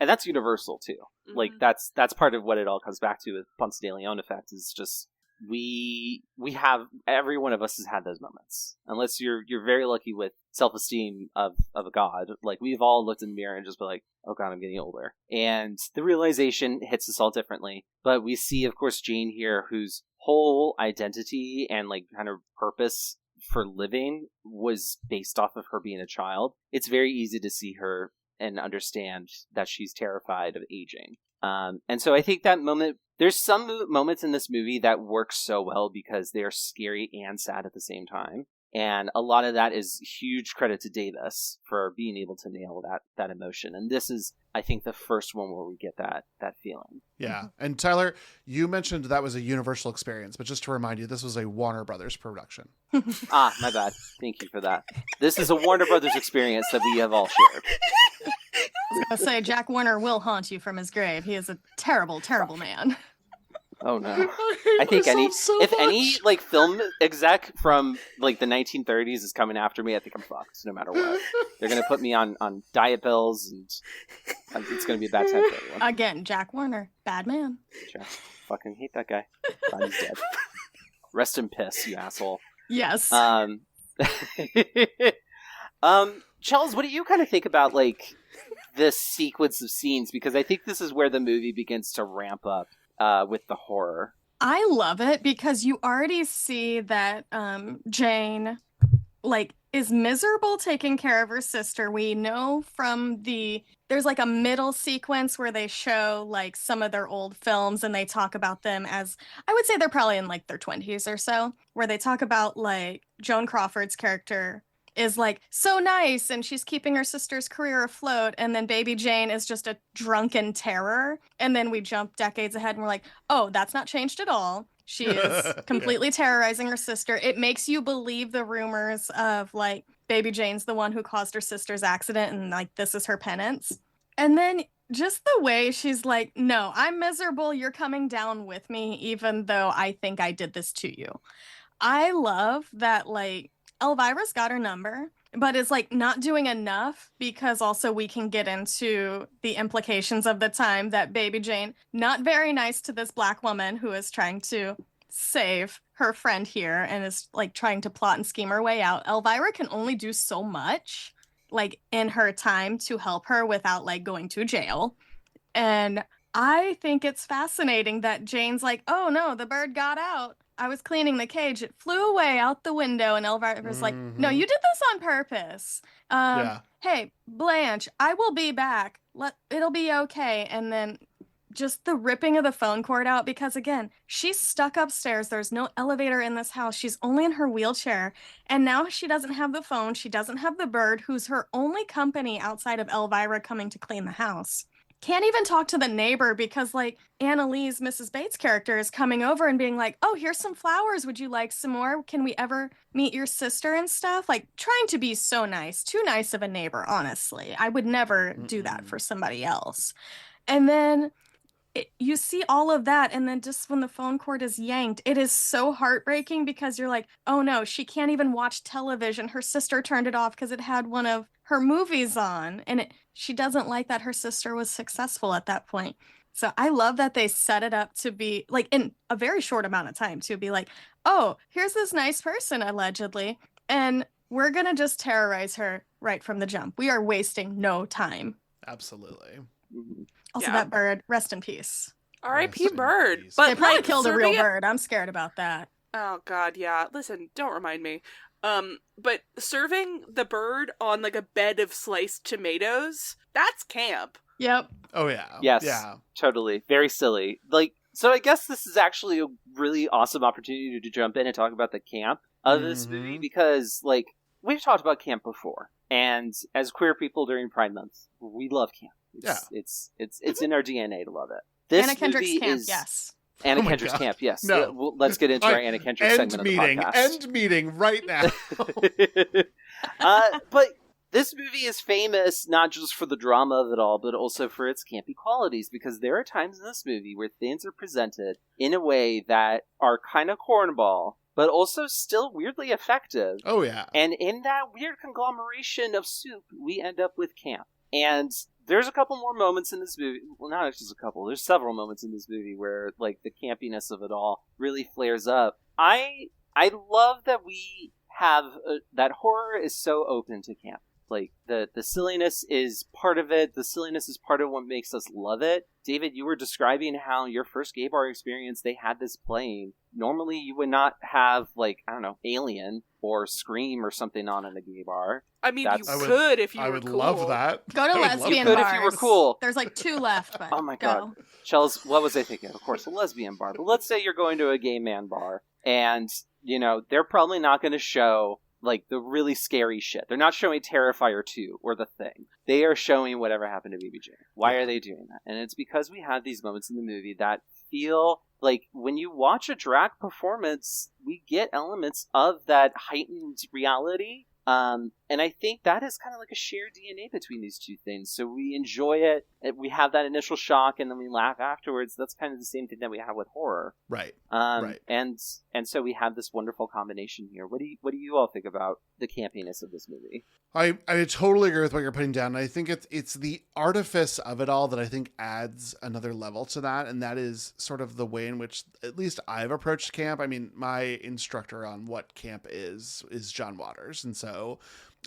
Speaker 3: And that's universal too. Like, that's part of what it all comes back to with Ponce de Leon effect, is just we have, every one of us has had those moments, unless you're very lucky with self-esteem of a god. Like, we've all looked in the mirror and just been like, oh god, I'm getting older, and the realization hits us all differently. But we see, of course, Jane here, whose whole identity and, like, kind of purpose for living was based off of her being a child. It's very easy to see her and understand that she's terrified of aging. And so I think that moment, there's some moments in this movie that work so well because they are scary and sad at the same time. And a lot of that is huge credit to Davis for being able to nail that emotion. And this is, I think, the first one where we get that feeling.
Speaker 1: Yeah. And Tyler, you mentioned that was a Universal experience, but just to remind you, this was a Warner Brothers production.
Speaker 3: My bad. Thank you for that. This is a Warner Brothers experience that we have all shared.
Speaker 4: I was going to say, Jack Warner will haunt you from his grave. He is a terrible, terrible man.
Speaker 3: Oh no! I think any like film exec from, like, the 1930s is coming after me, I think I'm fucked. No matter what, they're gonna put me on diet pills, and it's gonna be a bad time for everyone.
Speaker 4: Again, Jack Warner, bad man.
Speaker 3: Fucking hate that guy. Glad he's dead. Rest in piss, you asshole.
Speaker 4: Yes.
Speaker 3: Chels, what do you kind of think about like this sequence of scenes? Because I think this is where the movie begins to ramp up with the horror.
Speaker 4: I love it because you already see that Jane like is miserable taking care of her sister. We know from there's like a middle sequence where they show like some of their old films and they talk about them as, I would say they're probably in like their 20s or so, where they talk about like Joan Crawford's character is like so nice and she's keeping her sister's career afloat, and then baby Jane is just a drunken terror. And then we jump decades ahead and we're like, oh, that's not changed at all. She is completely terrorizing her sister. It makes you believe the rumors of like baby Jane's the one who caused her sister's accident and like this is her penance. And then just the way she's like, no, I'm miserable, you're coming down with me even though I think I did this to you. I love that like Elvira's got her number, but is like not doing enough, because also we can get into the implications of the time that baby Jane, not very nice to this black woman who is trying to save her friend here and is like trying to plot and scheme her way out. Elvira can only do so much like in her time to help her without like going to jail. And I think it's fascinating that Jane's like, oh no, the bird got out. I was cleaning the cage. It flew away out the window. And Elvira's like, no, you did this on purpose. Hey, Blanche, I will be back. It'll be okay. And then just the ripping of the phone cord out, because again, she's stuck upstairs. There's no elevator in this house. She's only in her wheelchair. And now she doesn't have the phone. She doesn't have the bird, who's her only company outside of Elvira coming to clean the house. Can't even talk to the neighbor because like Annalise, Mrs. Bates' character, is coming over and being like, oh, here's some flowers. Would you like some more? Can we ever meet your sister and stuff? Like trying to be so nice, too nice of a neighbor, honestly. I would never do that for somebody else. And then you see all of that. And then just when the phone cord is yanked, it is so heartbreaking because you're like, oh no, she can't even watch television. Her sister turned it off because it had one of her movies on. And she doesn't like that her sister was successful at that point. So I love that they set it up to be like in a very short amount of time to be like, oh, here's this nice person allegedly, and we're going to just terrorize her right from the jump. We are wasting no time.
Speaker 1: Absolutely.
Speaker 4: Also, that bird, rest in peace.
Speaker 2: R.I.P. bird. But
Speaker 4: they probably killed a real bird. I'm scared about that.
Speaker 2: Oh God, yeah. Listen, don't remind me. But serving the bird on like a bed of sliced tomatoes, that's camp.
Speaker 4: Yep.
Speaker 1: Oh yeah.
Speaker 3: Yes.
Speaker 1: Yeah.
Speaker 3: Totally. Very silly. Like, so I guess this is actually a really awesome opportunity to jump in and talk about the camp of this movie, because like we've talked about camp before, and as queer people during Pride Month, we love camp. It's in our DNA to love it. This
Speaker 4: Anna Kendrick's
Speaker 3: movie
Speaker 4: camp,
Speaker 3: is
Speaker 4: yes.
Speaker 3: Anna Kendrick's camp, yes.
Speaker 1: No.
Speaker 3: Well, let's get into our Anna Kendrick segment of the podcast.
Speaker 1: End meeting right now.
Speaker 3: But this movie is famous not just for the drama of it all, but also for its campy qualities, because there are times in this movie where things are presented in a way that are kind of cornball, but also still weirdly effective.
Speaker 1: Oh, yeah.
Speaker 3: And in that weird conglomeration of soup, we end up with camp. And there's a couple more moments in this movie. Well, not just a couple. There's several moments in this movie where, like, the campiness of it all really flares up. I love that we have that horror is so open to camp. Like, the silliness is part of it. The silliness is part of what makes us love it. David, you were describing how your first gay bar experience, they had this playing. Normally, you would not have, like, I don't know, Alien or Scream or something on in a gay bar.
Speaker 2: I mean, you could if you were cool.
Speaker 1: I would love that.
Speaker 4: Go to lesbian
Speaker 3: bars.
Speaker 4: bars.
Speaker 3: If you were cool.
Speaker 4: There's like 2 left, but
Speaker 3: oh my god. Chels, what was I thinking? Of course, a lesbian bar. But let's say you're going to a gay man bar, and, you know, they're probably not going to show like the really scary shit. They're not showing Terrifier 2 or The Thing. They are showing whatever happened to Baby Jane. Why are they doing that? And it's because we have these moments in the movie that feel like when you watch a drag performance, we get elements of that heightened reality And I think that is kind of like a shared DNA between these two things. So we enjoy it. We have that initial shock, and then we laugh afterwards. That's kind of the same thing that we have with horror,
Speaker 1: Right.
Speaker 3: right? And so we have this wonderful combination here. What do you all think about the campiness of this movie?
Speaker 1: I totally agree with what you're putting down. I think it's the artifice of it all that I think adds another level to that, and that is sort of the way in which at least I've approached camp. I mean, my instructor on what camp is John Waters, and so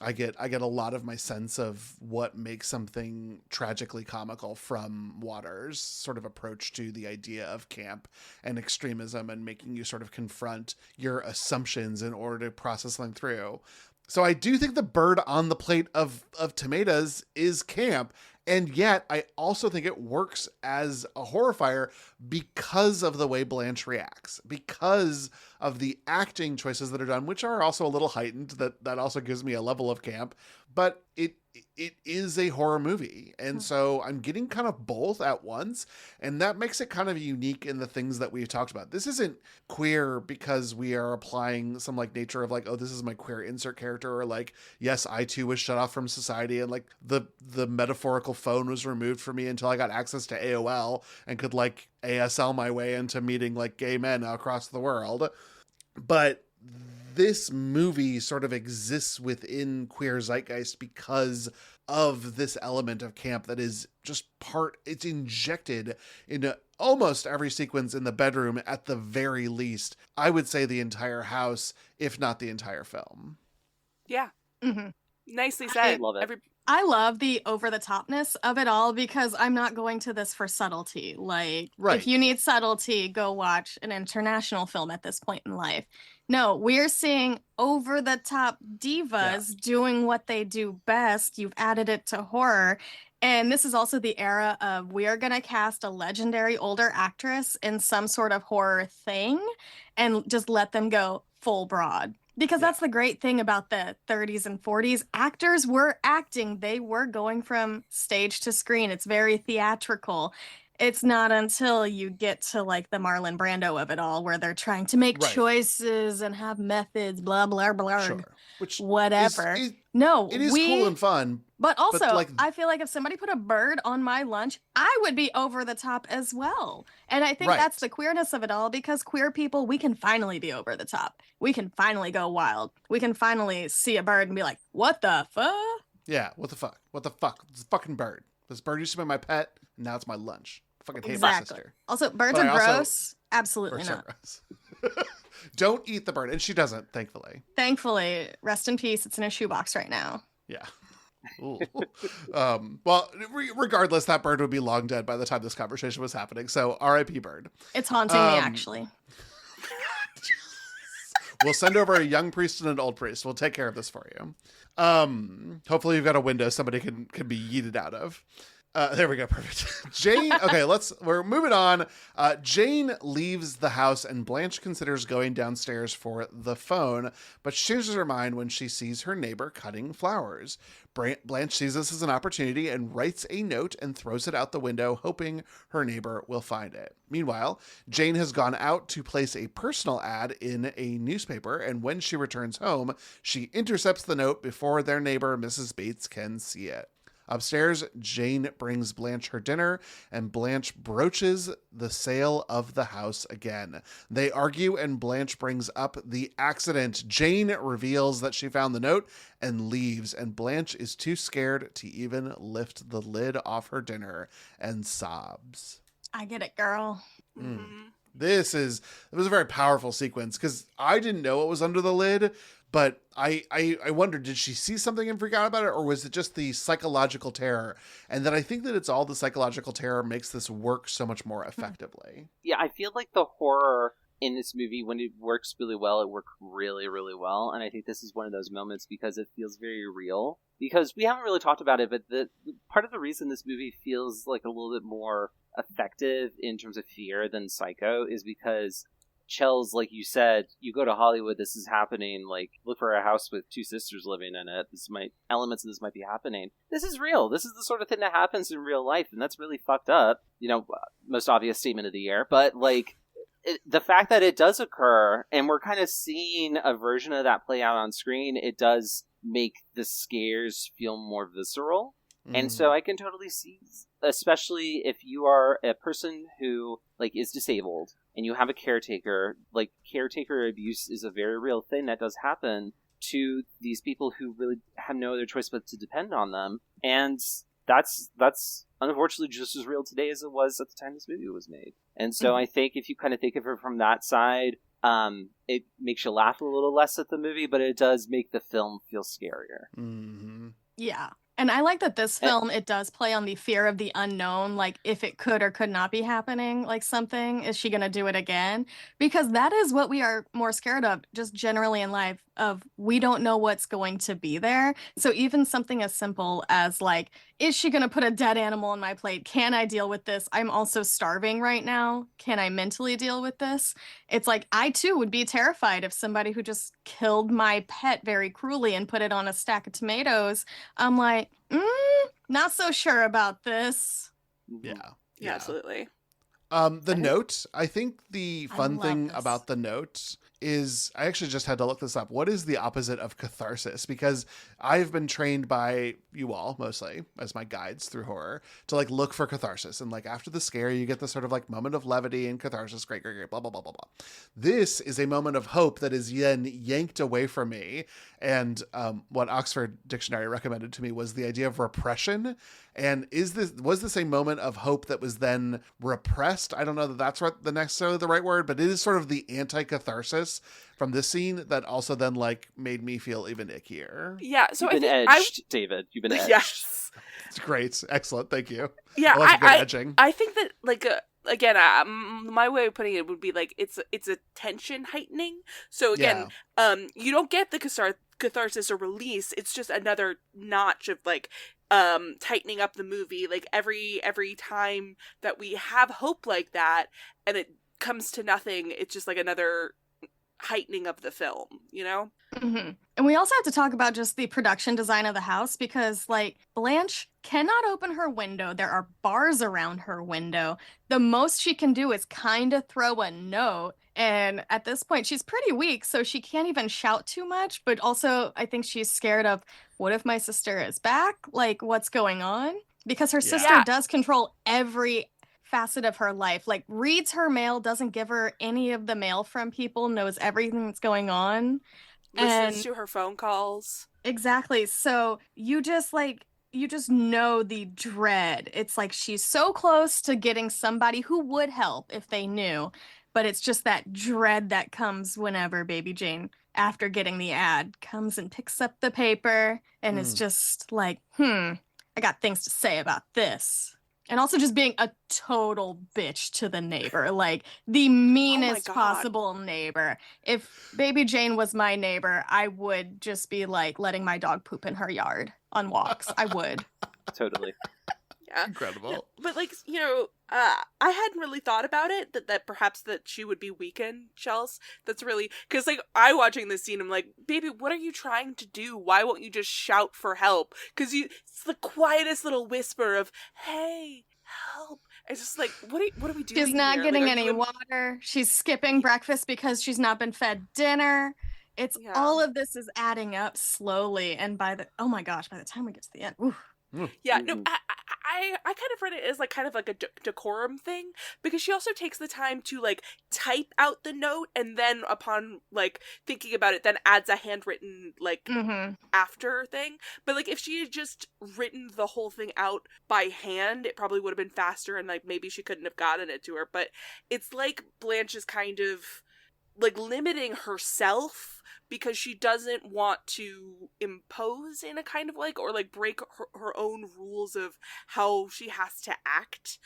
Speaker 1: I get a lot of my sense of what makes something tragically comical from Waters' sort of approach to the idea of camp and extremism and making you sort of confront your assumptions in order to process something through. So I do think the bird on the plate of tomatoes is camp. And yet I also think it works as a horrifier because of the way Blanche reacts, because of the acting choices that are done, which are also a little heightened. That also gives me a level of camp, but it is a horror movie. And so I'm getting kind of both at once. And that makes it kind of unique in the things that we've talked about. This isn't queer because we are applying some like nature of like, oh, this is my queer insert character, or like, yes, I too was shut off from society. And like the metaphorical phone was removed from me until I got access to AOL and could like ASL my way into meeting like gay men across the world. But this movie sort of exists within queer zeitgeist because of this element of camp that is just it's injected into almost every sequence in the bedroom, at the very least. I would say the entire house, if not the entire film.
Speaker 2: Yeah.
Speaker 4: Mm-hmm.
Speaker 2: Nicely said.
Speaker 3: I love it.
Speaker 4: I love the over-the-topness of it all because I'm not going to this for subtlety. Like,
Speaker 1: Right.
Speaker 4: If you need subtlety, go watch an international film at this point in life. No, we're seeing over-the-top divas doing what they do best. You've added it to horror. And this is also the era of we are going to cast a legendary older actress in some sort of horror thing and just let them go full broad. Because that's the great thing about the 30s and 40s. Actors were acting. They were going from stage to screen. It's very theatrical. It's not until you get to like the Marlon Brando of it all where they're trying to make choices and have methods, blah, blah, blah,
Speaker 1: Sure. Which
Speaker 4: whatever.
Speaker 1: It is cool and fun.
Speaker 4: But also,
Speaker 1: but like,
Speaker 4: I feel like if somebody put a bird on my lunch, I would be over the top as well. And I think that's the queerness of it all, because queer people, we can finally be over the top. We can finally go wild. We can finally see a bird and be like, what the fuck?
Speaker 1: Yeah, what the fuck? What the fuck? It's a fucking bird. This bird used to be my pet, and now it's my lunch. I fucking hate my sister.
Speaker 4: Also, birds are gross. Absolutely not.
Speaker 1: Don't eat the bird. And she doesn't, thankfully.
Speaker 4: Thankfully. Rest in peace. It's in a shoebox right now.
Speaker 1: Yeah. Well, regardless, that bird would be long dead by the time this conversation was happening. So R.I.P. bird.
Speaker 4: It's haunting me, actually.
Speaker 1: We'll send over a young priest and an old priest. We'll take care of this for you. Hopefully you've got a window somebody can be yeeted out of. There we go. Perfect. Jane. Okay, we're moving on. Jane leaves the house and Blanche considers going downstairs for the phone, but she changes her mind when she sees her neighbor cutting flowers. Blanche sees this as an opportunity and writes a note and throws it out the window, hoping her neighbor will find it. Meanwhile, Jane has gone out to place a personal ad in a newspaper, and when she returns home, she intercepts the note before their neighbor, Mrs. Bates, can see it. Upstairs, Jane brings Blanche her dinner, and Blanche broaches the sale of the house again. They argue, and Blanche brings up the accident. Jane reveals that she found the note and leaves, and Blanche is too scared to even lift the lid off her dinner and sobs.
Speaker 4: I get it, girl.
Speaker 1: It was a very powerful sequence because I didn't know what was under the lid, but I wondered, did she see something and freak out about it, or was it just the psychological terror? And then I think that it's all the psychological terror makes this work so much more effectively.
Speaker 3: Yeah, I feel like the horror in this movie, when it works really well, it works really, really well. And I think this is one of those moments because it feels very real. Because we haven't really talked about it, but the part of the reason this movie feels like a little bit more effective in terms of fear than Psycho is because Chels, like you said, you go to Hollywood, this is happening, like, look for a house with two sisters living in it, elements of this might be happening. This is real. This is the sort of thing that happens in real life, and that's really fucked up. You know, most obvious statement of the year, but, like, the fact that it does occur, and we're kind of seeing a version of that play out on screen, it does make the scares feel more visceral. And so I can totally see, especially if you are a person who, like, is disabled and you have a caretaker, like, caretaker abuse is a very real thing that does happen to these people who really have no other choice but to depend on them. And that's unfortunately just as real today as it was at the time this movie was made. And so I think if you kind of think of it from that side, it makes you laugh a little less at the movie, but it does make the film feel scarier.
Speaker 1: Mm-hmm.
Speaker 4: Yeah. And I like that this film, it does play on the fear of the unknown, like if it could or could not be happening, like something, is she going to do it again? Because that is what we are more scared of, just generally in life, of we don't know what's going to be there. So even something as simple as like, is she going to put a dead animal on my plate? Can I deal with this? I'm also starving right now. Can I mentally deal with this? It's like, I too would be terrified if somebody who just killed my pet very cruelly and put it on a stack of tomatoes. I'm like, not so sure about this.
Speaker 1: Yeah.
Speaker 2: Absolutely.
Speaker 1: The note, I think the fun thing
Speaker 4: this.
Speaker 1: about the note is, I actually just had to look this up. What is the opposite of catharsis? Because I've been trained by you all, mostly, as my guides through horror, to like look for catharsis. And like after the scare, you get this sort of like moment of levity and catharsis, great, blah, blah, blah, blah, blah. This is a moment of hope that is then yanked away from me. And what Oxford Dictionary recommended to me was the idea of repression. And was this a moment of hope that was then repressed? I don't know that that's necessarily the right word, but it is sort of the anti-catharsis from this scene that also then like made me feel even ickier.
Speaker 2: Yeah, so
Speaker 3: You've been edged, David. You've been edged.
Speaker 2: Yes.
Speaker 1: It's great. Excellent. Thank you.
Speaker 2: Yeah,
Speaker 1: I like a good edging.
Speaker 2: I think that like again, my way of putting it would be like it's a tension heightening. So again, you don't get the catharsis or release. It's just another notch of like tightening up the movie. Like every time that we have hope like that and it comes to nothing, it's just like another heightening of the film, you know?
Speaker 4: Mm-hmm. And we also have to talk about just the production design of the house, because like Blanche cannot open her window. There are bars around her window. The most she can do is kind of throw a note. And at this point, she's pretty weak, so she can't even shout too much. But also, I think she's scared of, what if my sister is back? Like, what's going on? Because her sister does control every facet of her life, like reads her mail, doesn't give her any of the mail from people, knows everything that's going on,
Speaker 2: listens to her phone calls.
Speaker 4: Exactly. So you just know the dread. It's like she's so close to getting somebody who would help if they knew, but it's just that dread that comes whenever Baby Jane, after getting the ad, comes and picks up the paper and is just like, I got things to say about this. And also just being a total bitch to the neighbor, like the meanest possible neighbor. If Baby Jane was my neighbor, I would just be like letting my dog poop in her yard on walks. I would.
Speaker 3: Totally.
Speaker 2: Yeah.
Speaker 1: Incredible.
Speaker 2: Yeah, but like, you know, I hadn't really thought about it, that perhaps that she would be weakened, Chels. That's really, because like I watching this scene, I'm like, baby, what are you trying to do? Why won't you just shout for help? Because it's the quietest little whisper of, hey, help. It's just like, what are we doing?
Speaker 4: She's not
Speaker 2: here?
Speaker 4: getting
Speaker 2: like,
Speaker 4: any water. She's skipping breakfast because she's not been fed dinner. It's all of this is adding up slowly, and by the time we get to the end,
Speaker 2: yeah, no, I kind of read it as like kind of like a decorum thing, because she also takes the time to like type out the note, and then upon like thinking about it, then adds a handwritten like after thing. But like if she had just written the whole thing out by hand, it probably would have been faster, and like maybe she couldn't have gotten it to her. But it's like Blanche is kind of like limiting herself, because she doesn't want to impose in a kind of like, or like break her own rules of how she has to act.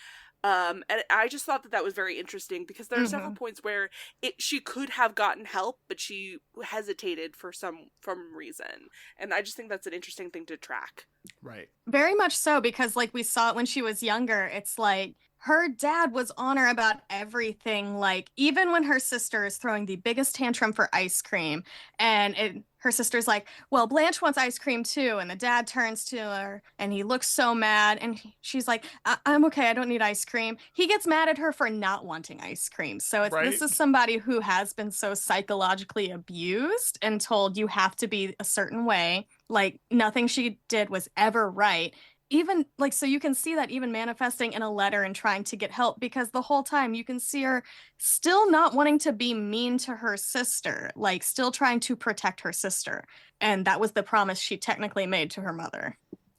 Speaker 2: And I just thought that was very interesting, because there are several points where she could have gotten help, but she hesitated for some reason. And I just think that's an interesting thing to track.
Speaker 1: Right.
Speaker 4: Very much so, because like we saw it when she was younger. It's like her dad was on her about everything. Like even when her sister is throwing the biggest tantrum for ice cream, and her sister's like, well, Blanche wants ice cream too. And the dad turns to her and he looks so mad. And she's like, I'm okay. I don't need ice cream. He gets mad at her for not wanting ice cream. So this is somebody who has been so psychologically abused and told you have to be a certain way. Like nothing she did was ever right. Even like, so you can see that even manifesting in a letter and trying to get help, because the whole time you can see her still not wanting to be mean to her sister, like still trying to protect her sister. And that was the promise she technically made to her mother.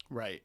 Speaker 1: Right.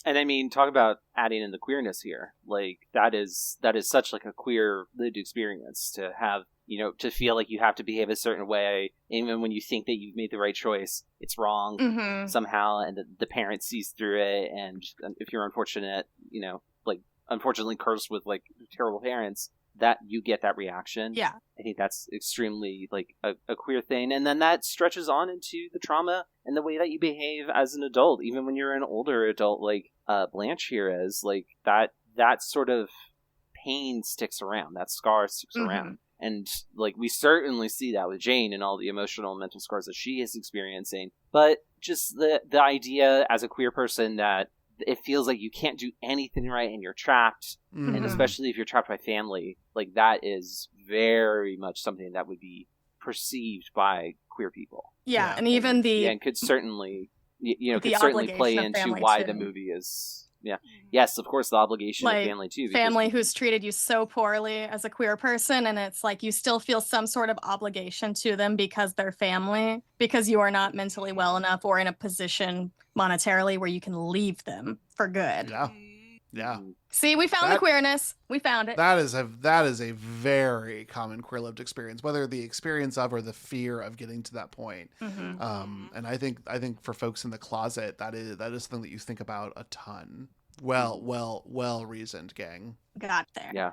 Speaker 3: And I mean, talk about adding in the queerness here. Like that is such like a queer lived experience to have, you know, to feel like you have to behave a certain way, even when you think that you've made the right choice, it's wrong somehow, and the parent sees through it. And if you're unfortunate, you know, like unfortunately cursed with like terrible parents, that you get that reaction.
Speaker 4: Yeah.
Speaker 3: I think that's extremely like a queer thing. And then that stretches on into the trauma and the way that you behave as an adult, even when you're an older adult, like Blanche here is, like that sort of pain sticks around, that scar sticks around. And like we certainly see that with Jane and all the emotional and mental scars that she is experiencing. But just the idea as a queer person that it feels like you can't do anything right and you're trapped. And especially if you're trapped by family, like that is very much something that would be perceived by queer people.
Speaker 4: Yeah. And even
Speaker 3: and could certainly, you know, could certainly play into why the movie is... Yeah. Yes, of course, the obligation of family, too.
Speaker 4: Family who's treated you so poorly as a queer person, and it's like you still feel some sort of obligation to them because they're family, because you are not mentally well enough or in a position monetarily where you can leave them for good.
Speaker 1: Yeah. Yeah.
Speaker 4: See, we found the queerness. We found it.
Speaker 1: That is a very common queer lived experience, whether the experience of or the fear of getting to that point. And I think for folks in the closet, that is something that you think about a ton. Well reasoned, gang.
Speaker 4: Got there.
Speaker 3: Yeah.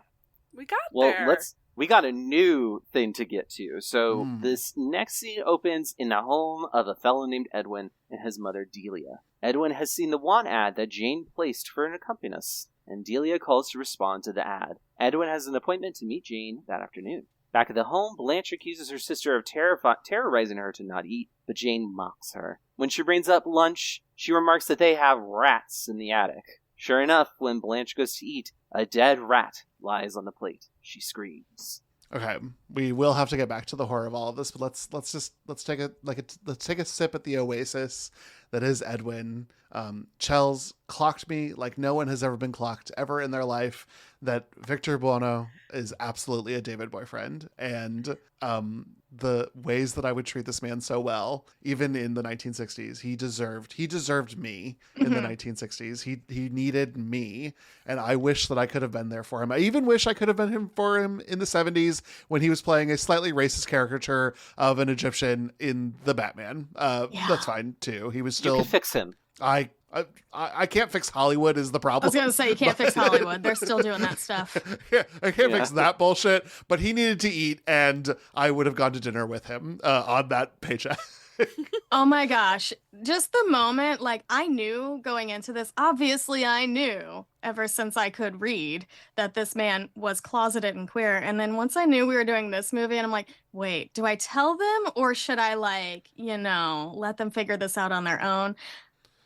Speaker 2: We got there.
Speaker 3: We got a new thing to get to. So this next scene opens in the home of a fellow named Edwin and his mother Delia. Edwin has seen the want ad that Jane placed for an accompanist, and Delia calls to respond to the ad. Edwin has an appointment to meet Jane that afternoon. Back at the home, Blanche accuses her sister of terrorizing her to not eat, but Jane mocks her. When she brings up lunch, she remarks that they have rats in the attic. Sure enough, when Blanche goes to eat, a dead rat lies on the plate. She screams.
Speaker 1: Okay, we will have to get back to the horror of all of this, but let's take a sip at the oasis that is Edwin. Chels clocked me like no one has ever been clocked ever in their life that Victor Buono is absolutely a David boyfriend, and the ways that I would treat this man so well, even in the 1960s, he deserved me in the 1960s. He needed me, and I wish that I could have been there for him. I even wish I could have been for him in the 70s when he was playing a slightly racist caricature of an Egyptian in the Batman. That's fine too. He was still...
Speaker 3: You can fix him.
Speaker 1: I can't fix Hollywood is the problem.
Speaker 4: I was going to say, you can't fix Hollywood. They're still doing that stuff.
Speaker 1: Yeah, I can't fix that bullshit, but he needed to eat, and I would have gone to dinner with him on that paycheck.
Speaker 4: Oh my gosh. Just the moment, like, I knew going into this, obviously I knew ever since I could read that this man was closeted and queer. And then once I knew we were doing this movie, and I'm like, wait, do I tell them or should I, like, you know, let them figure this out on their own?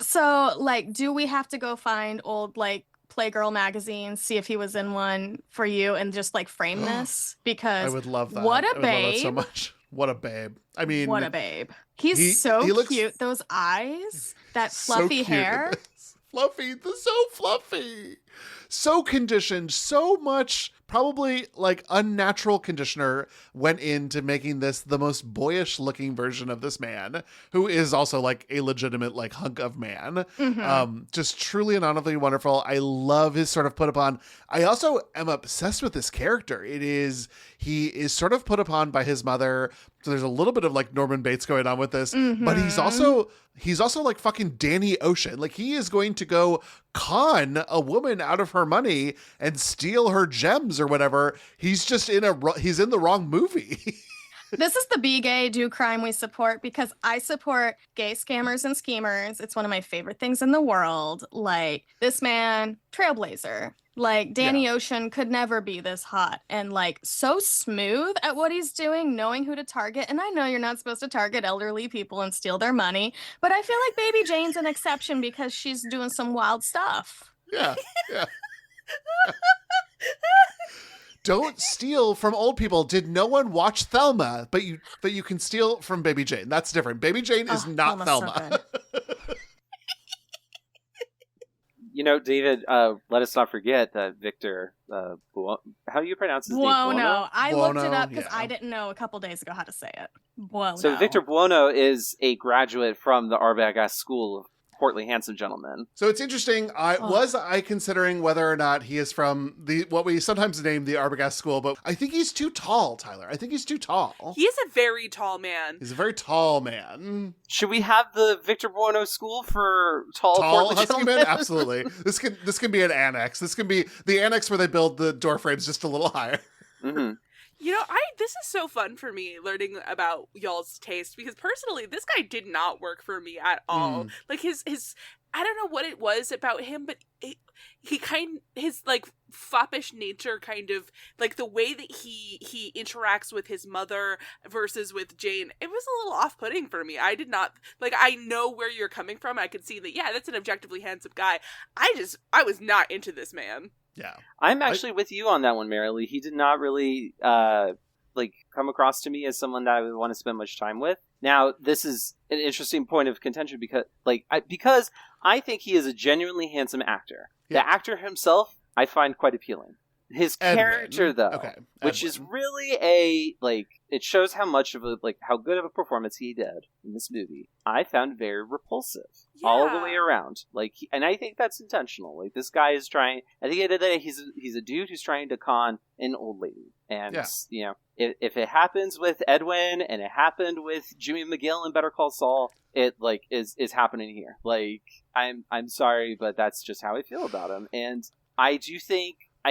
Speaker 4: So, like, do we have to go find old, like, Playgirl magazines, see if he was in one for you, and just, like, frame this? Because
Speaker 1: I would love that.
Speaker 4: What a
Speaker 1: I would
Speaker 4: babe.
Speaker 1: love that so much. What a babe. I mean...
Speaker 4: What a babe. He's so cute. Those eyes, that fluffy hair.
Speaker 1: Fluffy. So fluffy. So conditioned. So much, probably, like, unnatural conditioner went into making this the most boyish looking version of this man, who is also, like, a legitimate, like, hunk of man. Just truly and honestly wonderful. I love his sort of put upon. I also am obsessed with this character. He is sort of put upon by his mother. So there's a little bit of, like, Norman Bates going on with this, but he's also like fucking Danny Ocean. Like, he is going to go con a woman out of her money and steal her gems or whatever. He's just he's in the wrong movie.
Speaker 4: This is the Be Gay, Do Crime we support, because I support gay scammers and schemers. It's one of my favorite things in the world. Like, this man, trailblazer. Like, Danny Ocean could never be this hot and, like, so smooth at what he's doing, knowing who to target. And I know you're not supposed to target elderly people and steal their money, but I feel like Baby Jane's an exception because she's doing some wild stuff.
Speaker 1: Yeah. Don't steal from old people. Did no one watch Thelma? But you can steal from Baby Jane. That's different. Baby Jane is not Thelma.
Speaker 4: So
Speaker 3: You know, David, let us not forget that Victor, how do you pronounce his name?
Speaker 4: Buono. I looked it
Speaker 1: Buono,
Speaker 4: up because
Speaker 1: yeah.
Speaker 4: I didn't know a couple days ago how to say it. Buono.
Speaker 3: So Victor Buono is a graduate from the Arbogast School of Portly Handsome Gentlemen.
Speaker 1: So it's interesting. Was I considering whether or not he is from what we sometimes name the Arbogast School, but I think he's too tall, Tyler. I think he's too tall.
Speaker 2: He is a very tall man.
Speaker 1: He's a very tall man.
Speaker 3: Should we have the Victor Buono School for tall Portly
Speaker 1: husky
Speaker 3: gentlemen?
Speaker 1: men? Absolutely. This can be an annex. This can be the annex where they build the door frames just a little higher.
Speaker 3: Mm-hmm.
Speaker 2: You know, this is so fun for me learning about y'all's taste because personally, this guy did not work for me at all. Like his I don't know what it was about him, but his like foppish nature, kind of like the way that he interacts with his mother versus with Jane, it was a little off-putting for me. I did not like. I know where you're coming from. I could see that. Yeah, that's an objectively handsome guy. I was not into this man.
Speaker 1: Yeah,
Speaker 3: I'm actually with you on that one, Marilee. He did not really come across to me as someone that I would want to spend much time with. Now, this is an interesting point of contention because I think he is a genuinely handsome actor.
Speaker 1: Yeah.
Speaker 3: The actor himself, I find quite appealing. His character, though, which is really it shows how much of how good of a performance he did in this movie. I found very repulsive all the way around. And I think that's intentional. Like, this guy is trying. At the end of the day, he's a dude who's trying to con an old lady. And you know, if it happens with Edwin and it happened with Jimmy McGill in Better Call Saul, it is happening here. Like, I'm sorry, but that's just how I feel about him. And I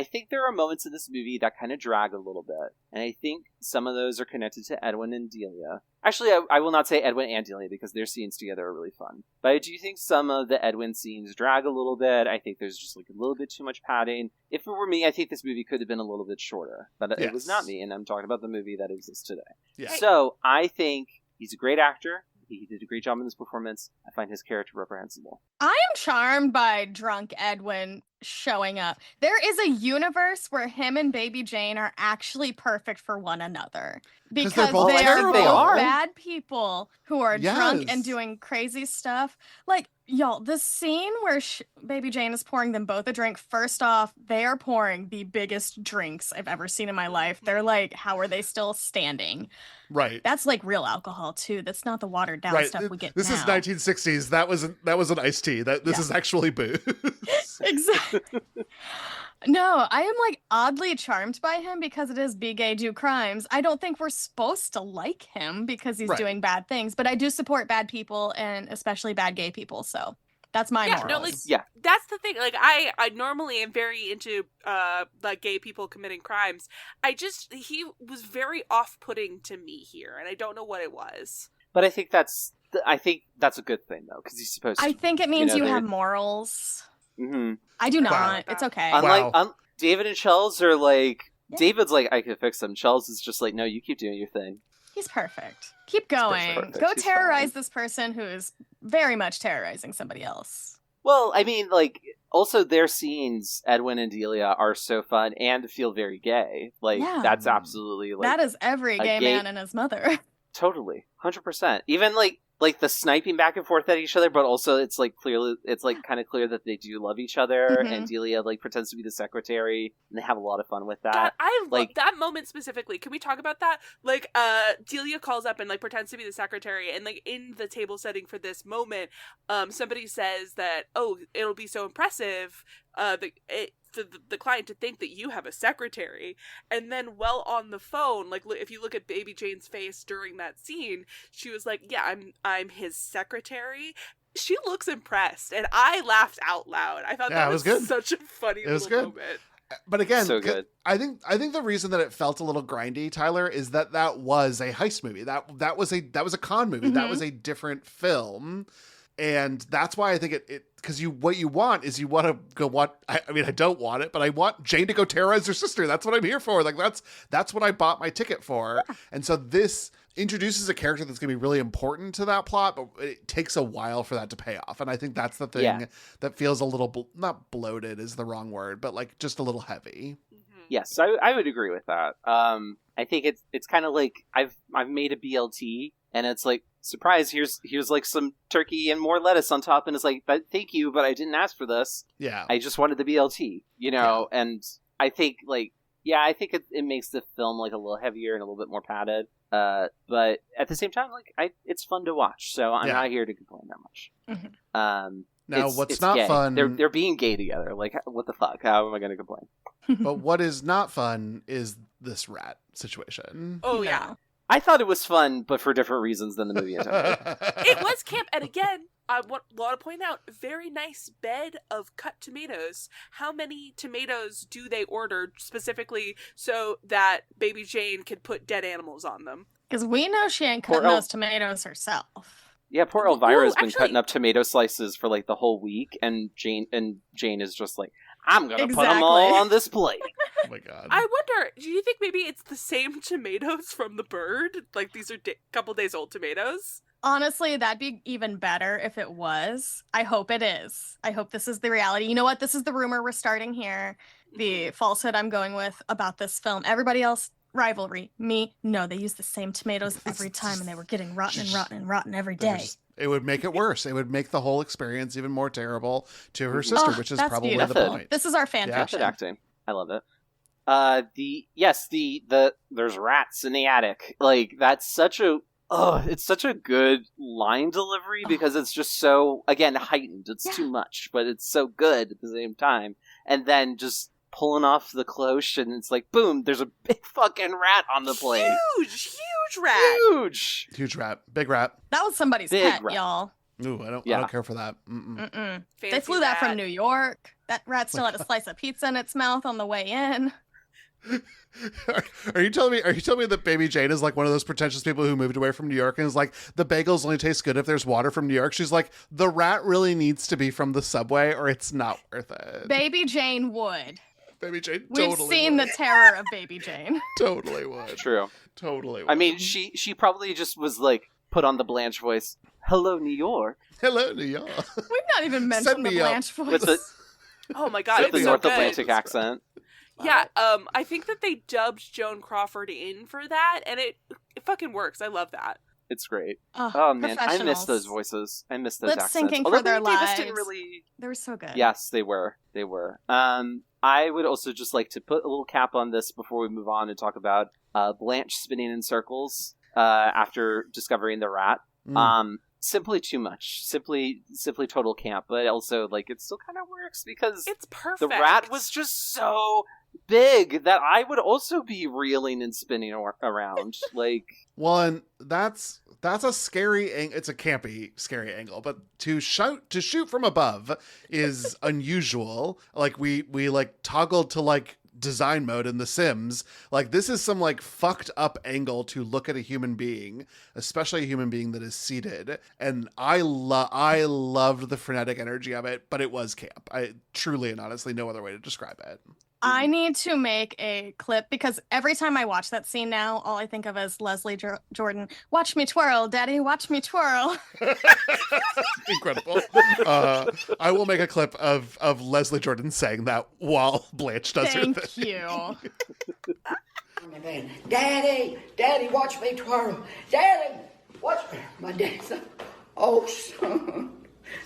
Speaker 3: think there are moments in this movie that kind of drag a little bit. And I think some of those are connected to Edwin and Delia. Actually, I will not say Edwin and Delia because their scenes together are really fun. But I do think some of the Edwin scenes drag a little bit. I think there's just a little bit too much padding. If it were me, I think this movie could have been a little bit shorter. But it was not me, and I'm talking about the movie that exists today.
Speaker 1: Yeah.
Speaker 3: So I think he's a great actor. He did a great job in this performance. I find his character reprehensible.
Speaker 4: I am charmed by drunk Edwin showing up. There is a universe where him and Baby Jane are actually perfect for one another. Because
Speaker 1: they're both
Speaker 4: they are
Speaker 1: terrible.
Speaker 4: both bad people who are drunk and doing crazy stuff. Like, y'all, the scene where Baby Jane is pouring them both a drink, first off, they are pouring the biggest drinks I've ever seen in my life. They're like, how are they still standing?
Speaker 1: Right.
Speaker 4: That's like real alcohol too. That's not the watered down stuff we get
Speaker 1: This
Speaker 4: now.
Speaker 1: is 1960s. That was an iced tea. This is actually booze.
Speaker 4: Exactly. No, I am oddly charmed by him because it is Be Gay, Do Crimes. I don't think we're supposed to like him because he's doing bad things, but I do support bad people and especially bad gay people. So that's my morals.
Speaker 2: That's the thing. I normally am very into gay people committing crimes. He was very off-putting to me here, and I don't know what it was.
Speaker 3: But I think that's a good thing though, because he's supposed to.
Speaker 4: I think it means you have morals.
Speaker 3: Mm-hmm.
Speaker 4: I do not. Wow. It's okay.
Speaker 3: Unlike David and Chels are David's I could fix them. Chels is just no, you keep doing your thing.
Speaker 4: He's perfect. Keep going.
Speaker 3: Perfect.
Speaker 4: Go terrorize this person who is very much terrorizing somebody else.
Speaker 3: Well, I mean, also their scenes, Edwin and Delia, are so fun and feel very gay. That's absolutely
Speaker 4: that is every gay man and his mother.
Speaker 3: Totally, 100%. Even the sniping back and forth at each other, but also it's clearly it's kind of clear that they do love each other, and Delia pretends to be the secretary, and they have a lot of fun with that.
Speaker 2: God, I love that moment specifically. Can we talk about that? Delia calls up and pretends to be the secretary, and in the table setting for this moment, somebody says that, oh, it'll be so impressive, the client to think that you have a secretary. And then on the phone, if you look at Baby Jane's face during that scene, she was like, yeah, I'm his secretary. She looks impressed, and I laughed out loud. I thought that was good. Such a funny little moment.
Speaker 1: But again,
Speaker 3: so good.
Speaker 1: I think the reason that it felt a little grindy, Tyler, is that was a heist movie. That was a con movie. That was a different film. And that's why I think it because what you want is you want to go I mean, I don't want it, but I want Jane to go terrorize her sister. That's what I'm here for. Like that's what I bought my ticket for. And so this introduces a character that's going to be really important to that plot, but it takes a while for that to pay off. And I think that's the thing that feels a little, not bloated is the wrong word, but like just a little heavy.
Speaker 3: Yes, I would agree with that. I think it's kind of like I've made a BLT, and it's like, surprise, here's like some turkey and more lettuce on top, and it's like, thank you, but I didn't ask for this.
Speaker 1: Yeah,
Speaker 3: I just wanted the BLT, and I think I think it makes the film like a little heavier and a little bit more padded. But at the same time, like it's fun to watch, so I'm not here to complain that much.
Speaker 4: Mm-hmm.
Speaker 1: Now, what's not
Speaker 3: gay.
Speaker 1: fun?
Speaker 3: They're being gay together. Like, what the fuck? How am I going to complain?
Speaker 1: But what is not fun is this rat situation.
Speaker 2: Oh yeah,
Speaker 3: I thought it was fun, but for different reasons than the movie intended.
Speaker 2: it was camp, and again, I want to point out, very nice bed of cut tomatoes. How many tomatoes do they order specifically so that baby Jane can put dead animals on them?
Speaker 4: Because we know she ain't cutting those tomatoes herself.
Speaker 3: Yeah, poor Elvira's been cutting up tomato slices for like the whole week, and Jane is just like, I'm gonna put them all on this plate.
Speaker 1: Oh my god!
Speaker 2: I wonder, do you think maybe it's the same tomatoes from the bird? Like these are couple days old tomatoes?
Speaker 4: Honestly, that'd be even better if it was. I hope it is. I hope this is the reality. You know what? This is the rumor we're starting here. The falsehood I'm going with about this film. Everybody else, rivalry. Me, no, they use the same tomatoes every time, and they were getting rotten and rotten and rotten every day.
Speaker 1: It would make it worse. It would make the whole experience even more terrible to her sister, which is probably
Speaker 4: beautiful.
Speaker 1: the point.
Speaker 4: This is our fan fiction.
Speaker 3: Acting. I love it. There's rats in the attic. Like, that's such a it's such a good line delivery because it's just so, again, heightened. It's too much, but it's so good at the same time. And then just pulling off the cloche, and it's like, boom, there's a big fucking rat on the plate.
Speaker 2: Huge rat.
Speaker 3: Huge
Speaker 1: rat. Big rat.
Speaker 4: That was somebody's pet, y'all.
Speaker 1: Ooh, I don't care for that.
Speaker 4: They flew that from New York. That rat still had a slice of pizza in its mouth on the way in.
Speaker 1: Are you telling me that baby Jane is like one of those pretentious people who moved away from New York and is like, the bagels only taste good if there's water from New York? She's like, the rat really needs to be from the subway or it's not worth it.
Speaker 4: Baby Jane would.
Speaker 1: Baby Jane
Speaker 4: We've seen the terror of Baby Jane.
Speaker 1: Totally would.
Speaker 3: True.
Speaker 1: Totally would.
Speaker 3: I mean, she probably just was like, put on the Blanche voice. Hello, New York.
Speaker 1: Hello, New York.
Speaker 4: We've not even mentioned the Blanche voice.
Speaker 2: Oh my god,
Speaker 3: it's the North Atlantic accent.
Speaker 2: Yeah, I think that they dubbed Joan Crawford in for that, and it fucking works. I love that.
Speaker 3: It's great. Oh man, I miss those voices. I miss those accents.
Speaker 4: Lip syncing for their lives.
Speaker 3: Didn't really...
Speaker 4: They were so good.
Speaker 3: Yes, they were. They were. I would also just like to put a little cap on this before we move on and talk about Blanche spinning in circles after discovering the rat. Simply too much. Simply total camp. But also, like, it still kind of works because
Speaker 2: it's perfect.
Speaker 3: The rat was just so big that I would also be reeling and spinning around. Like,
Speaker 1: well, and that's a scary it's a campy scary angle, but to shoot from above is unusual. Like we like toggled to like design mode in The Sims. Like, this is some like fucked up angle to look at a human being, especially a human being that is seated. And I loved the frenetic energy of it, but it was camp. I truly and honestly no other way to describe it.
Speaker 4: I need to make a clip because every time I watch that scene now, all I think of is Leslie Jordan. Watch me twirl, Daddy. Watch me twirl.
Speaker 1: Incredible. I will make a clip of Leslie Jordan saying that while Blanche does her thing.
Speaker 4: Thank you.
Speaker 5: Daddy, watch me twirl. Daddy, watch me. My dad said, oh,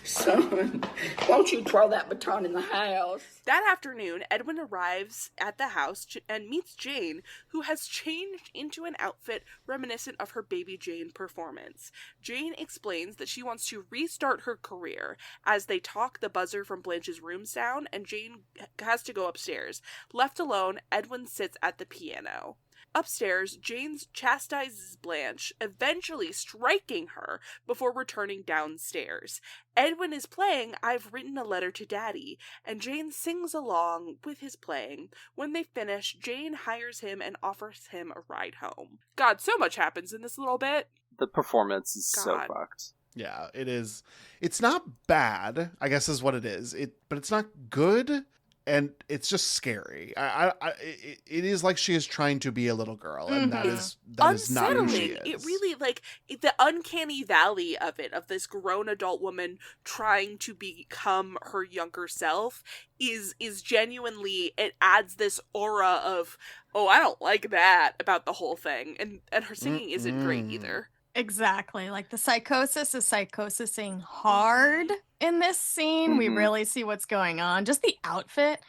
Speaker 5: son, won't you twirl that baton in the house?
Speaker 2: That afternoon, Edwin arrives at the house and meets Jane, who has changed into an outfit reminiscent of her Baby Jane performance. Jane explains that she wants to restart her career. As they talk, the buzzer from Blanche's room sound, and Jane has to go upstairs. Left alone, Edwin sits at the piano. Upstairs, Jane chastises Blanche, eventually striking her before returning downstairs. Edwin is playing I've Written a Letter to Daddy, and Jane sings along with his playing. When they finish, Jane hires him and offers him a ride home. God, so much happens in this little bit.
Speaker 3: The performance is so fucked.
Speaker 1: Yeah, it is. It's not bad, I guess is what it is. But it's not good, and it's just scary. It is like she is trying to be a little girl, and that is not who she is.
Speaker 2: It really, like, the uncanny valley of it, of this grown adult woman trying to become her younger self, is genuinely, it adds this aura of, oh, I don't like that about the whole thing, and her singing isn't great either.
Speaker 4: Exactly. Like, the psychosis is psychosising hard in this scene. We really see what's going on. Just the outfit.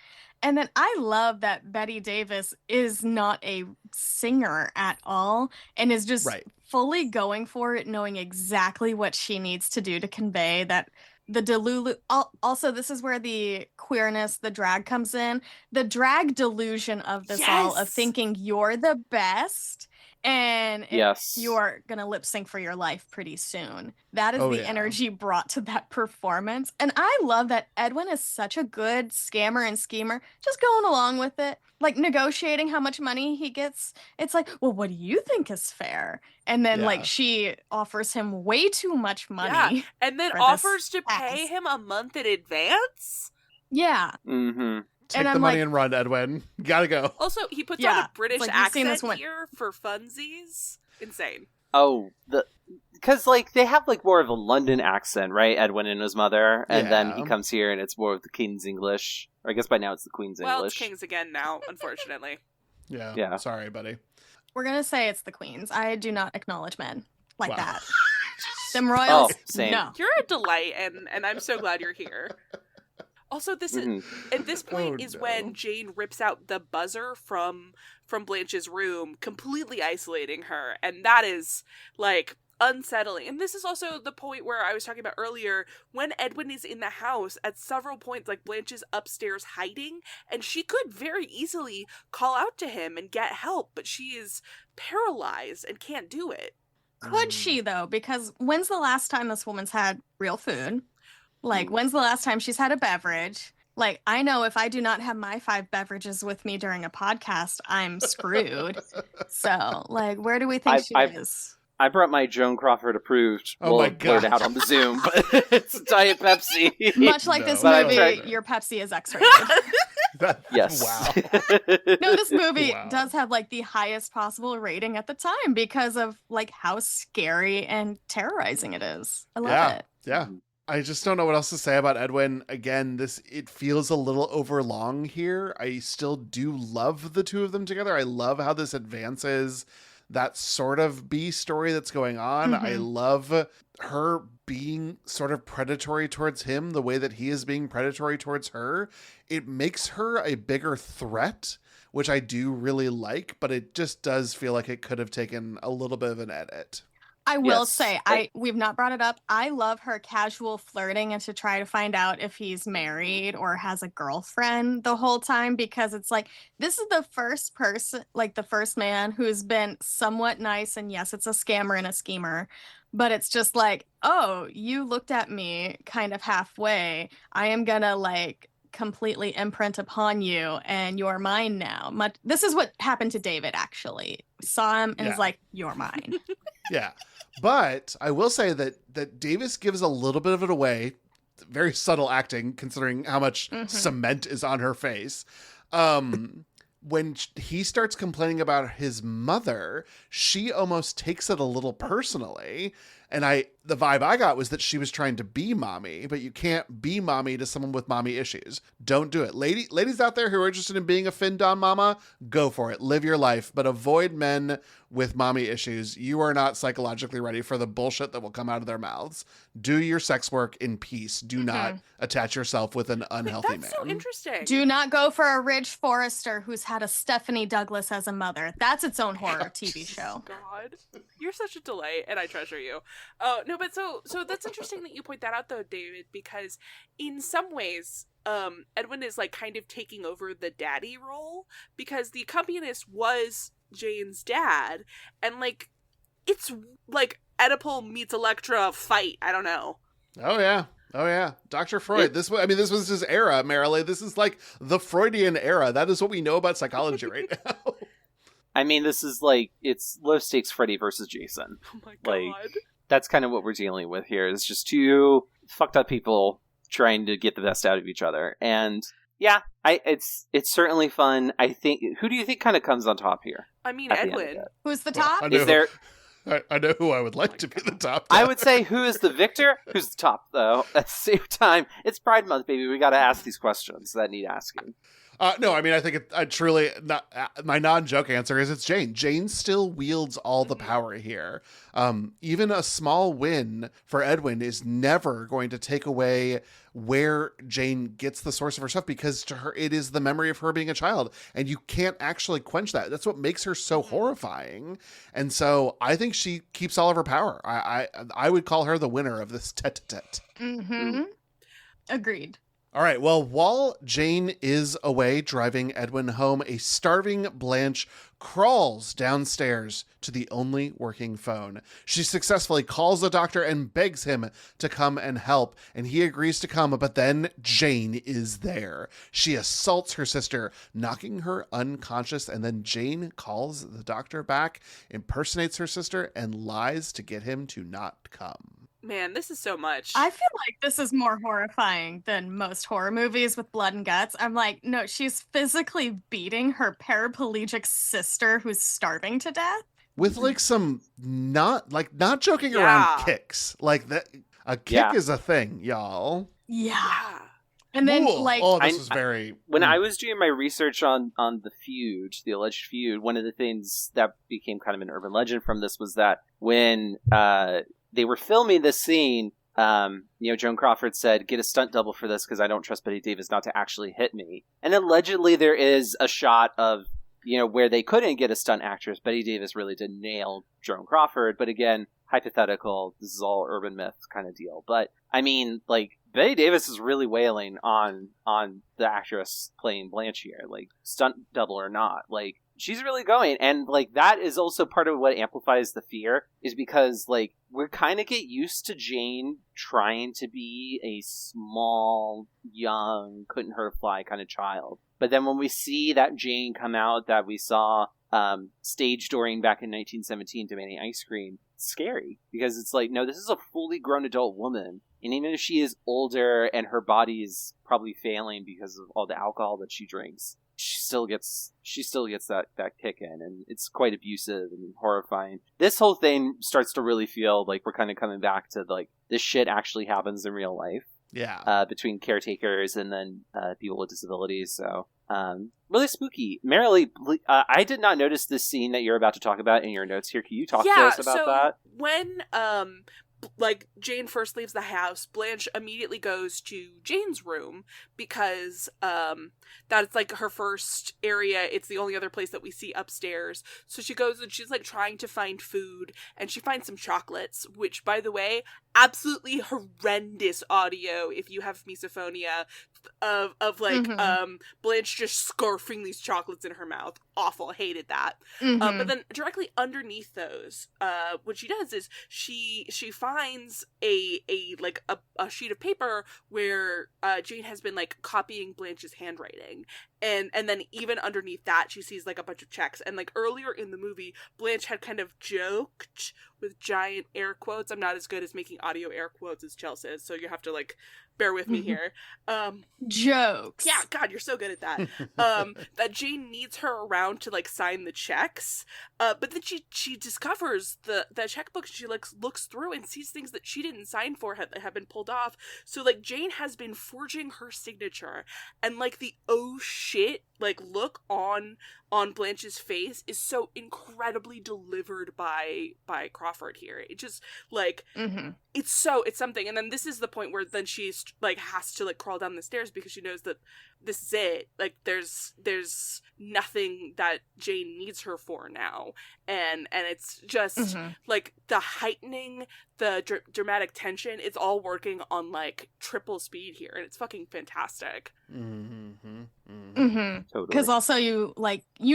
Speaker 4: And then I love that Bette Davis is not a singer at all and is just fully going for it, knowing exactly what she needs to do to convey that the delulu. Also, this is where the queerness, the drag comes in. The drag delusion of this all, of thinking you're the best. And you're going to lip sync for your life pretty soon. That is the energy brought to that performance. And I love that Edwin is such a good scammer and schemer, just going along with it, like negotiating how much money he gets. It's like, well, what do you think is fair? And then like she offers him way too much money.
Speaker 2: Yeah. And then offers to pay him a month in advance.
Speaker 4: Yeah.
Speaker 1: Take the money and run, Edwin. Gotta go.
Speaker 2: Also, he puts on a British accent here for funsies. Insane.
Speaker 3: Oh, because like they have like more of a London accent, right? Edwin and his mother, and then he comes here and it's more of the King's English. Or I guess by now it's the Queen's English.
Speaker 2: Well, it's King's again now, unfortunately.
Speaker 1: Yeah. Sorry, buddy.
Speaker 4: We're gonna say it's the Queen's. I do not acknowledge men like that. Them royals.
Speaker 3: Oh, same.
Speaker 4: No.
Speaker 2: You're a delight, and I'm so glad you're here. Also, this is at this point is when Jane rips out the buzzer from Blanche's room, completely isolating her, and that is like unsettling. And this is also the point where I was talking about earlier, when Edwin is in the house at several points, like Blanche is upstairs hiding, and she could very easily call out to him and get help, but she is paralyzed and can't do it.
Speaker 4: Could she though? Because when's the last time this woman's had real food? Like, when's the last time she's had a beverage? Like, I know if I do not have my 5 beverages with me during a podcast, I'm screwed. So, like, where do we think she is?
Speaker 3: I brought my Joan Crawford approved.
Speaker 1: Oh my God.
Speaker 3: Blurt out on the Zoom, but it's Diet Pepsi.
Speaker 4: Much like this movie, your Pepsi is X-rated.
Speaker 3: Yes.
Speaker 1: Wow.
Speaker 4: No, this movie does have like the highest possible rating at the time because of like how scary and terrorizing it is. I love it.
Speaker 1: Yeah. I just don't know what else to say about Edwin. Again, it feels a little overlong here. I still do love the two of them together. I love how this advances that sort of B story that's going on. I love her being sort of predatory towards him the way that he is being predatory towards her. It makes her a bigger threat, which I do really like, but it just does feel like it could have taken a little bit of an edit.
Speaker 4: I will say, we've not brought it up. I love her casual flirting and to try to find out if he's married or has a girlfriend the whole time, because it's like, this is the first person, like the first man who's been somewhat nice. And yes, it's a scammer and a schemer, but it's just like, oh, you looked at me kind of halfway. I am gonna like completely imprint upon you and you're mine now. This is what happened to David, actually. Saw him and is like, you're mine.
Speaker 1: Yeah. But I will say that Davis gives a little bit of it away. Very subtle acting, considering how much cement is on her face. When he starts complaining about his mother, she almost takes it a little personally. And the vibe I got was that she was trying to be mommy, but you can't be mommy to someone with mommy issues. Don't do it. Ladies out there who are interested in being a fin-dom mama, go for it. Live your life, but avoid men with mommy issues. You are not psychologically ready for the bullshit that will come out of their mouths. Do your sex work in peace. Do not attach yourself with an unhealthy man.
Speaker 2: That's so interesting.
Speaker 4: Do not go for a Ridge Forrester who's had a Stephanie Douglas as a mother. That's its own horror TV show.
Speaker 2: God, you're such a delight, and I treasure you. No, but so that's interesting that you point that out, though, David, because in some ways, Edwin is like kind of taking over the daddy role, because the accompanist was Jane's dad, and like it's like Oedipal meets Electra fight. I don't know.
Speaker 1: Oh yeah, Dr. Freud. This was his era, Marilee. This is like the Freudian era. That is what we know about psychology right now.
Speaker 3: I mean, this is like, it's low stakes Freddy versus Jason.
Speaker 2: Oh my god.
Speaker 3: Like, that's kind of what we're dealing with here. It's just two fucked up people trying to get the best out of each other. And yeah, it's certainly fun. I think, who do you think kind of comes on top here?
Speaker 2: I mean, Edwin.
Speaker 4: Who's the top?
Speaker 1: I know who I would like to be the top.
Speaker 3: I would say, who is the victor? Who's the top, though? At the same time, it's Pride Month, baby. We got to ask these questions that need asking.
Speaker 1: No, I mean, I think I truly, my non-joke answer is it's Jane. Jane still wields all the power here. Even a small win for Edwin is never going to take away where Jane gets the source of her stuff, because to her, it is the memory of her being a child, and you can't actually quench that. That's what makes her so horrifying. And so I think she keeps all of her power. I would call her the winner of this tete-a-tete.
Speaker 4: Mm-hmm. Agreed.
Speaker 1: All right, well, while Jane is away driving Edwin home, a starving Blanche crawls downstairs to the only working phone. She successfully calls the doctor and begs him to come and help, and he agrees to come, but then Jane is there. She assaults her sister, knocking her unconscious, and then Jane calls the doctor back, impersonates her sister, and lies to get him to not come.
Speaker 2: Man, this is so much.
Speaker 4: I feel like this is more horrifying than most horror movies with blood and guts. I'm like, no, she's physically beating her paraplegic sister who's starving to death.
Speaker 1: With like some not joking around kicks. Like that, a kick is a thing, y'all.
Speaker 4: Yeah. And then
Speaker 1: this is very.
Speaker 3: When I was doing my research on the feud, the alleged feud, one of the things that became kind of an urban legend from this was that when they were filming this scene, Joan Crawford said, "Get a stunt double for this because I don't trust Bette Davis not to actually hit me." And allegedly there is a shot of, where they couldn't get a stunt actress. Bette Davis really did nail Joan Crawford. But again, hypothetical, this is all urban myth kind of deal. But I mean, like, Bette Davis is really wailing on the actress playing Blanche here, like, stunt double or not. Like, she's really going. And, like, that is also part of what amplifies the fear, is because, like, we kind of get used to Jane trying to be a small, young, couldn't hurt a fly kind of child. But then when we see that Jane come out that we saw stage dooring back in 1917 demanding ice cream, it's scary. Because it's like, no, this is a fully grown adult woman. And even if she is older and her body is probably failing because of all the alcohol that she drinks, she still gets that kick in, and it's quite abusive and horrifying. This whole thing starts to really feel like we're kind of coming back to, like, this shit actually happens in real life.
Speaker 1: Yeah.
Speaker 3: Between caretakers and then people with disabilities. So really spooky. Marilee, I did not notice this scene that you're about to talk about in your notes here. Can you talk to us about that?
Speaker 2: When Jane first leaves the house, Blanche immediately goes to Jane's room because that's like her first area. It's the only other place that we see upstairs. So she goes and she's like trying to find food, and she finds some chocolates, which, by the way, absolutely horrendous audio if you have misophonia of Blanche just scarfing these chocolates in her mouth. Awful. Hated that.
Speaker 4: Mm-hmm.
Speaker 2: But then directly underneath those, what she does is she finds a sheet of paper where Jane has been like copying Blanche's handwriting, and then even underneath that she sees like a bunch of checks. And like earlier in the movie, Blanche had kind of joked with giant air quotes. I'm not as good as making audio air quotes as Chels is, so you have to like bear with me here.
Speaker 4: Jokes.
Speaker 2: Yeah, God, you're so good at that. That Jane needs her around to like sign the checks. But then she discovers the checkbook. She like looks through and sees things that she didn't sign for have been pulled off. So like Jane has been forging her signature, and like the oh shit like look on Blanche's face is so incredibly delivered by Crawford here. It just like it's something. And then this is the point where then she's like has to like crawl down the stairs because she knows that this is it. Like there's nothing that Jane needs her for now, and it's just like the heightening the dramatic tension. It's all working on like triple speed here, and it's fucking fantastic.
Speaker 4: Totally. Because also you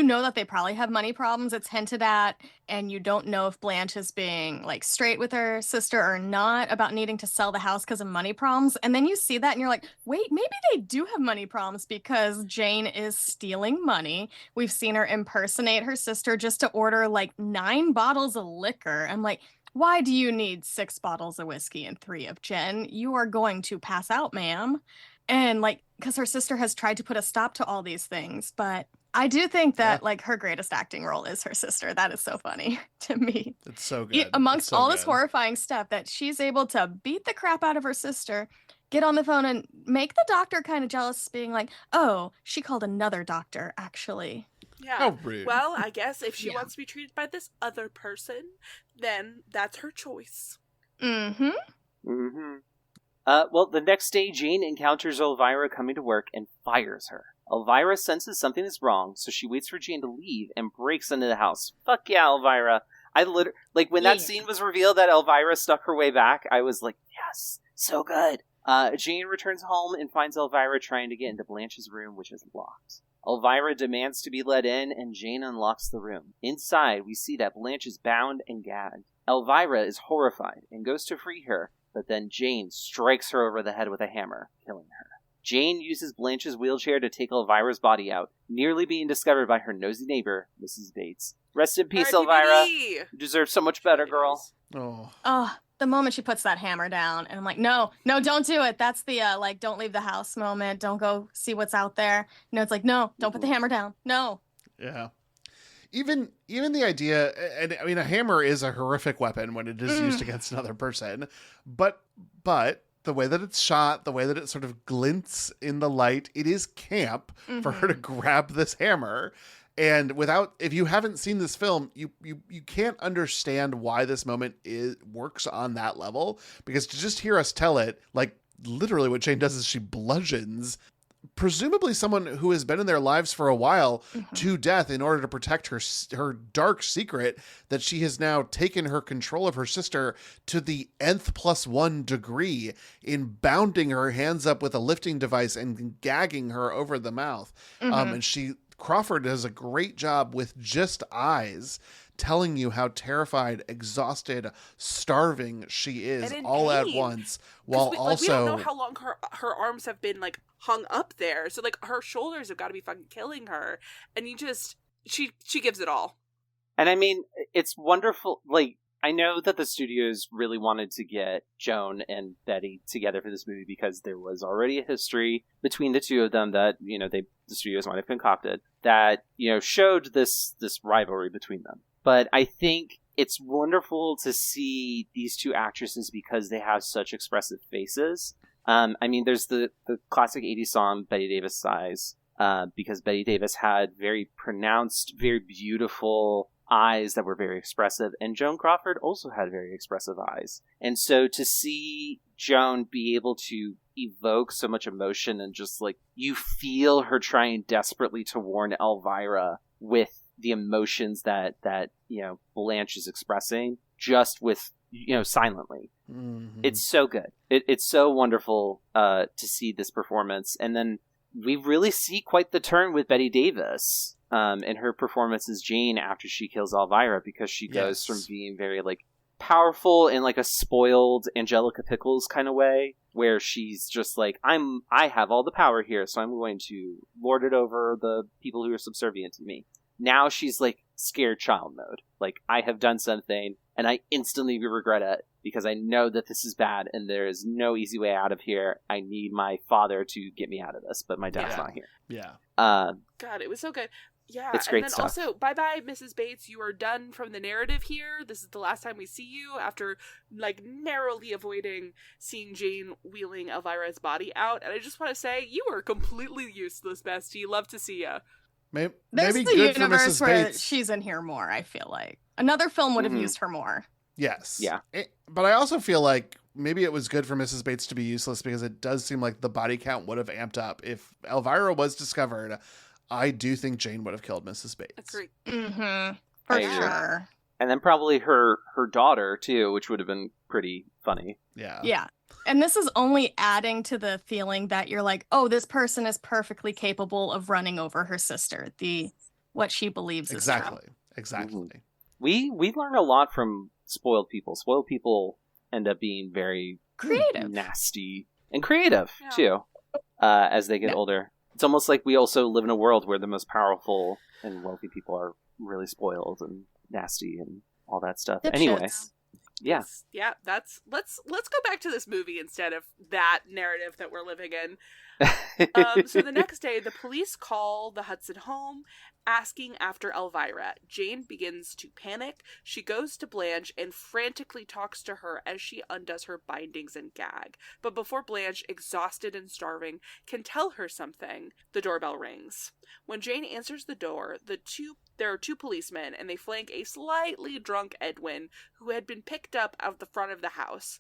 Speaker 4: know that they probably have money problems. It's hinted at, and you don't know if Blanche is being like straight with her sister or not about needing to sell the house because of money problems. And then you see that and you're like, wait, maybe they do have money problems because Jane is stealing money. We've seen her impersonate her sister just to order like 9 bottles of liquor. I'm like, why do you need 6 bottles of whiskey and 3 of gin? You are going to pass out, ma'am. And like, because her sister has tried to put a stop to all these things, but I do think that like her greatest acting role is her sister. That is so funny to me.
Speaker 1: It's so good.
Speaker 4: Amongst
Speaker 1: It's so
Speaker 4: all
Speaker 1: good.
Speaker 4: this horrifying stuff, that she's able to beat the crap out of her sister, get on the phone and make the doctor kind of jealous, being like, oh, she called another doctor, actually.
Speaker 2: Yeah.
Speaker 1: How rude.
Speaker 2: Well, I guess if she
Speaker 4: Yeah.
Speaker 2: wants to be treated by this other person, then that's her choice.
Speaker 4: Mm-hmm.
Speaker 3: Mm-hmm. Well, the next day, Jane encounters Elvira coming to work and fires her. Elvira senses something is wrong, so she waits for Jane to leave and breaks into the house. Fuck yeah, Elvira. When that scene was revealed that Elvira stuck her way back, I was like, yes, so good. Jane returns home and finds Elvira trying to get into Blanche's room, which is locked. Elvira demands to be let in, and Jane unlocks the room. Inside, we see that Blanche is bound and gagged. Elvira is horrified and goes to free her, but then Jane strikes her over the head with a hammer, killing her. Jane uses Blanche's wheelchair to take Elvira's body out, nearly being discovered by her nosy neighbor, Mrs. Bates. Rest in peace, Elvira. You deserve so much better, girl.
Speaker 1: Oh.
Speaker 4: The moment she puts that hammer down, and I'm like, no, don't do it. That's the don't leave the house moment. Don't go see what's out there. It's like, no, don't put the hammer down. No.
Speaker 1: Yeah. Even the idea, and I mean, a hammer is a horrific weapon when it is used against another person, but the way that it's shot, the way that it sort of glints in the light, it is camp for her to grab this hammer. And if you haven't seen this film, you can't understand why this moment works on that level, because to just hear us tell it, like literally what Jane does is she bludgeons presumably someone who has been in their lives for a while to death in order to protect her dark secret that she has now taken her control of her sister to the nth+1 degree in bounding her hands up with a lifting device and gagging her over the mouth. And Crawford does a great job with just eyes telling you how terrified, exhausted, starving she is all at once, while also
Speaker 2: we don't know how long her arms have been like hung up there, so like her shoulders have got to be fucking killing her, and she gives it all.
Speaker 3: And I mean, it's wonderful. Like, I know that the studios really wanted to get Joan and Betty together for this movie because there was already a history between the two of them that, the studios might have concocted that, showed this rivalry between them. But I think it's wonderful to see these two actresses because they have such expressive faces. I mean, there's the classic 80s song, Betty Davis Sighs, because Betty Davis had very pronounced, very beautiful eyes that were very expressive, and Joan Crawford also had very expressive eyes. And so to see Joan be able to evoke so much emotion and just like you feel her trying desperately to warn Elvira with the emotions that Blanche is expressing just with silently. It's so good. It's so wonderful to see this performance. And then we really see quite the turn with Betty Davis in her performance as Jane after she kills Elvira, because she goes from being very like powerful in like a spoiled Angelica Pickles kind of way, where she's just like, I have all the power here, so I'm going to lord it over the people who are subservient to me. Now she's like scared child mode. Like, I have done something and I instantly regret it because I know that this is bad and there is no easy way out of here. I need my father to get me out of this, but my dad's not here.
Speaker 1: Yeah.
Speaker 2: God, it was so good. Yeah,
Speaker 3: it's great
Speaker 2: and then
Speaker 3: stuff.
Speaker 2: Also, bye-bye, Mrs. Bates. You are done from the narrative here. This is the last time we see you after, like, narrowly avoiding seeing Jane wheeling Elvira's body out. And I just want to say, you were completely useless, bestie. Love to see ya.
Speaker 1: Maybe
Speaker 4: There's the
Speaker 1: good for
Speaker 4: universe
Speaker 1: Mrs.
Speaker 4: where
Speaker 1: Bates.
Speaker 4: she's in here more, I feel like. Another film would have used her more.
Speaker 1: Yes.
Speaker 3: Yeah.
Speaker 1: But I also feel like maybe it was good for Mrs. Bates to be useless because it does seem like the body count would have amped up. If Elvira was discovered, I do think Jane would have killed Mrs. Bates.
Speaker 2: Agree.
Speaker 4: For sure.
Speaker 3: And then probably her daughter, too, which would have been pretty funny.
Speaker 1: Yeah.
Speaker 4: Yeah. And this is only adding to the feeling that you're like, oh, this person is perfectly capable of running over her sister. What she believes is true.
Speaker 1: Exactly.
Speaker 3: We learn a lot from spoiled people. Spoiled people end up being very
Speaker 4: creative,
Speaker 3: nasty, and creative, too, as they get older. It's almost like we also live in a world where the most powerful and wealthy people are really spoiled and nasty and all that stuff.
Speaker 4: Dipshits.
Speaker 3: Anyway, Yeah.
Speaker 2: Yeah, let's go back to this movie instead of that narrative that we're living in. So the next day, the police call the Hudson home, asking after Elvira. Jane begins to panic. She goes to Blanche and frantically talks to her as she undoes her bindings and gag. But before Blanche, exhausted and starving, can tell her something, the doorbell rings. When Jane answers the door, there are two policemen, and they flank a slightly drunk Edwin, who had been picked up out the front of the house,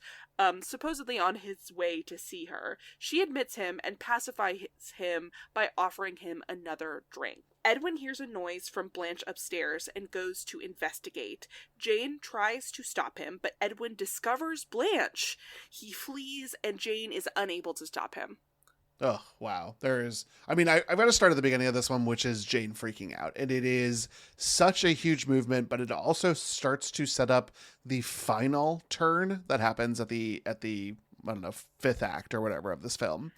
Speaker 2: supposedly on his way to see her. She admits him and pacifies him by offering him another drink. Edwin hears a noise from Blanche upstairs and goes to investigate. Jane tries to stop him, but Edwin discovers Blanche. He flees, and Jane is unable to stop him.
Speaker 1: Oh, wow. I've got to start at the beginning of this one, which is Jane freaking out. And it is such a huge movement, but it also starts to set up the final turn that happens at the I don't know, fifth act or whatever of this film.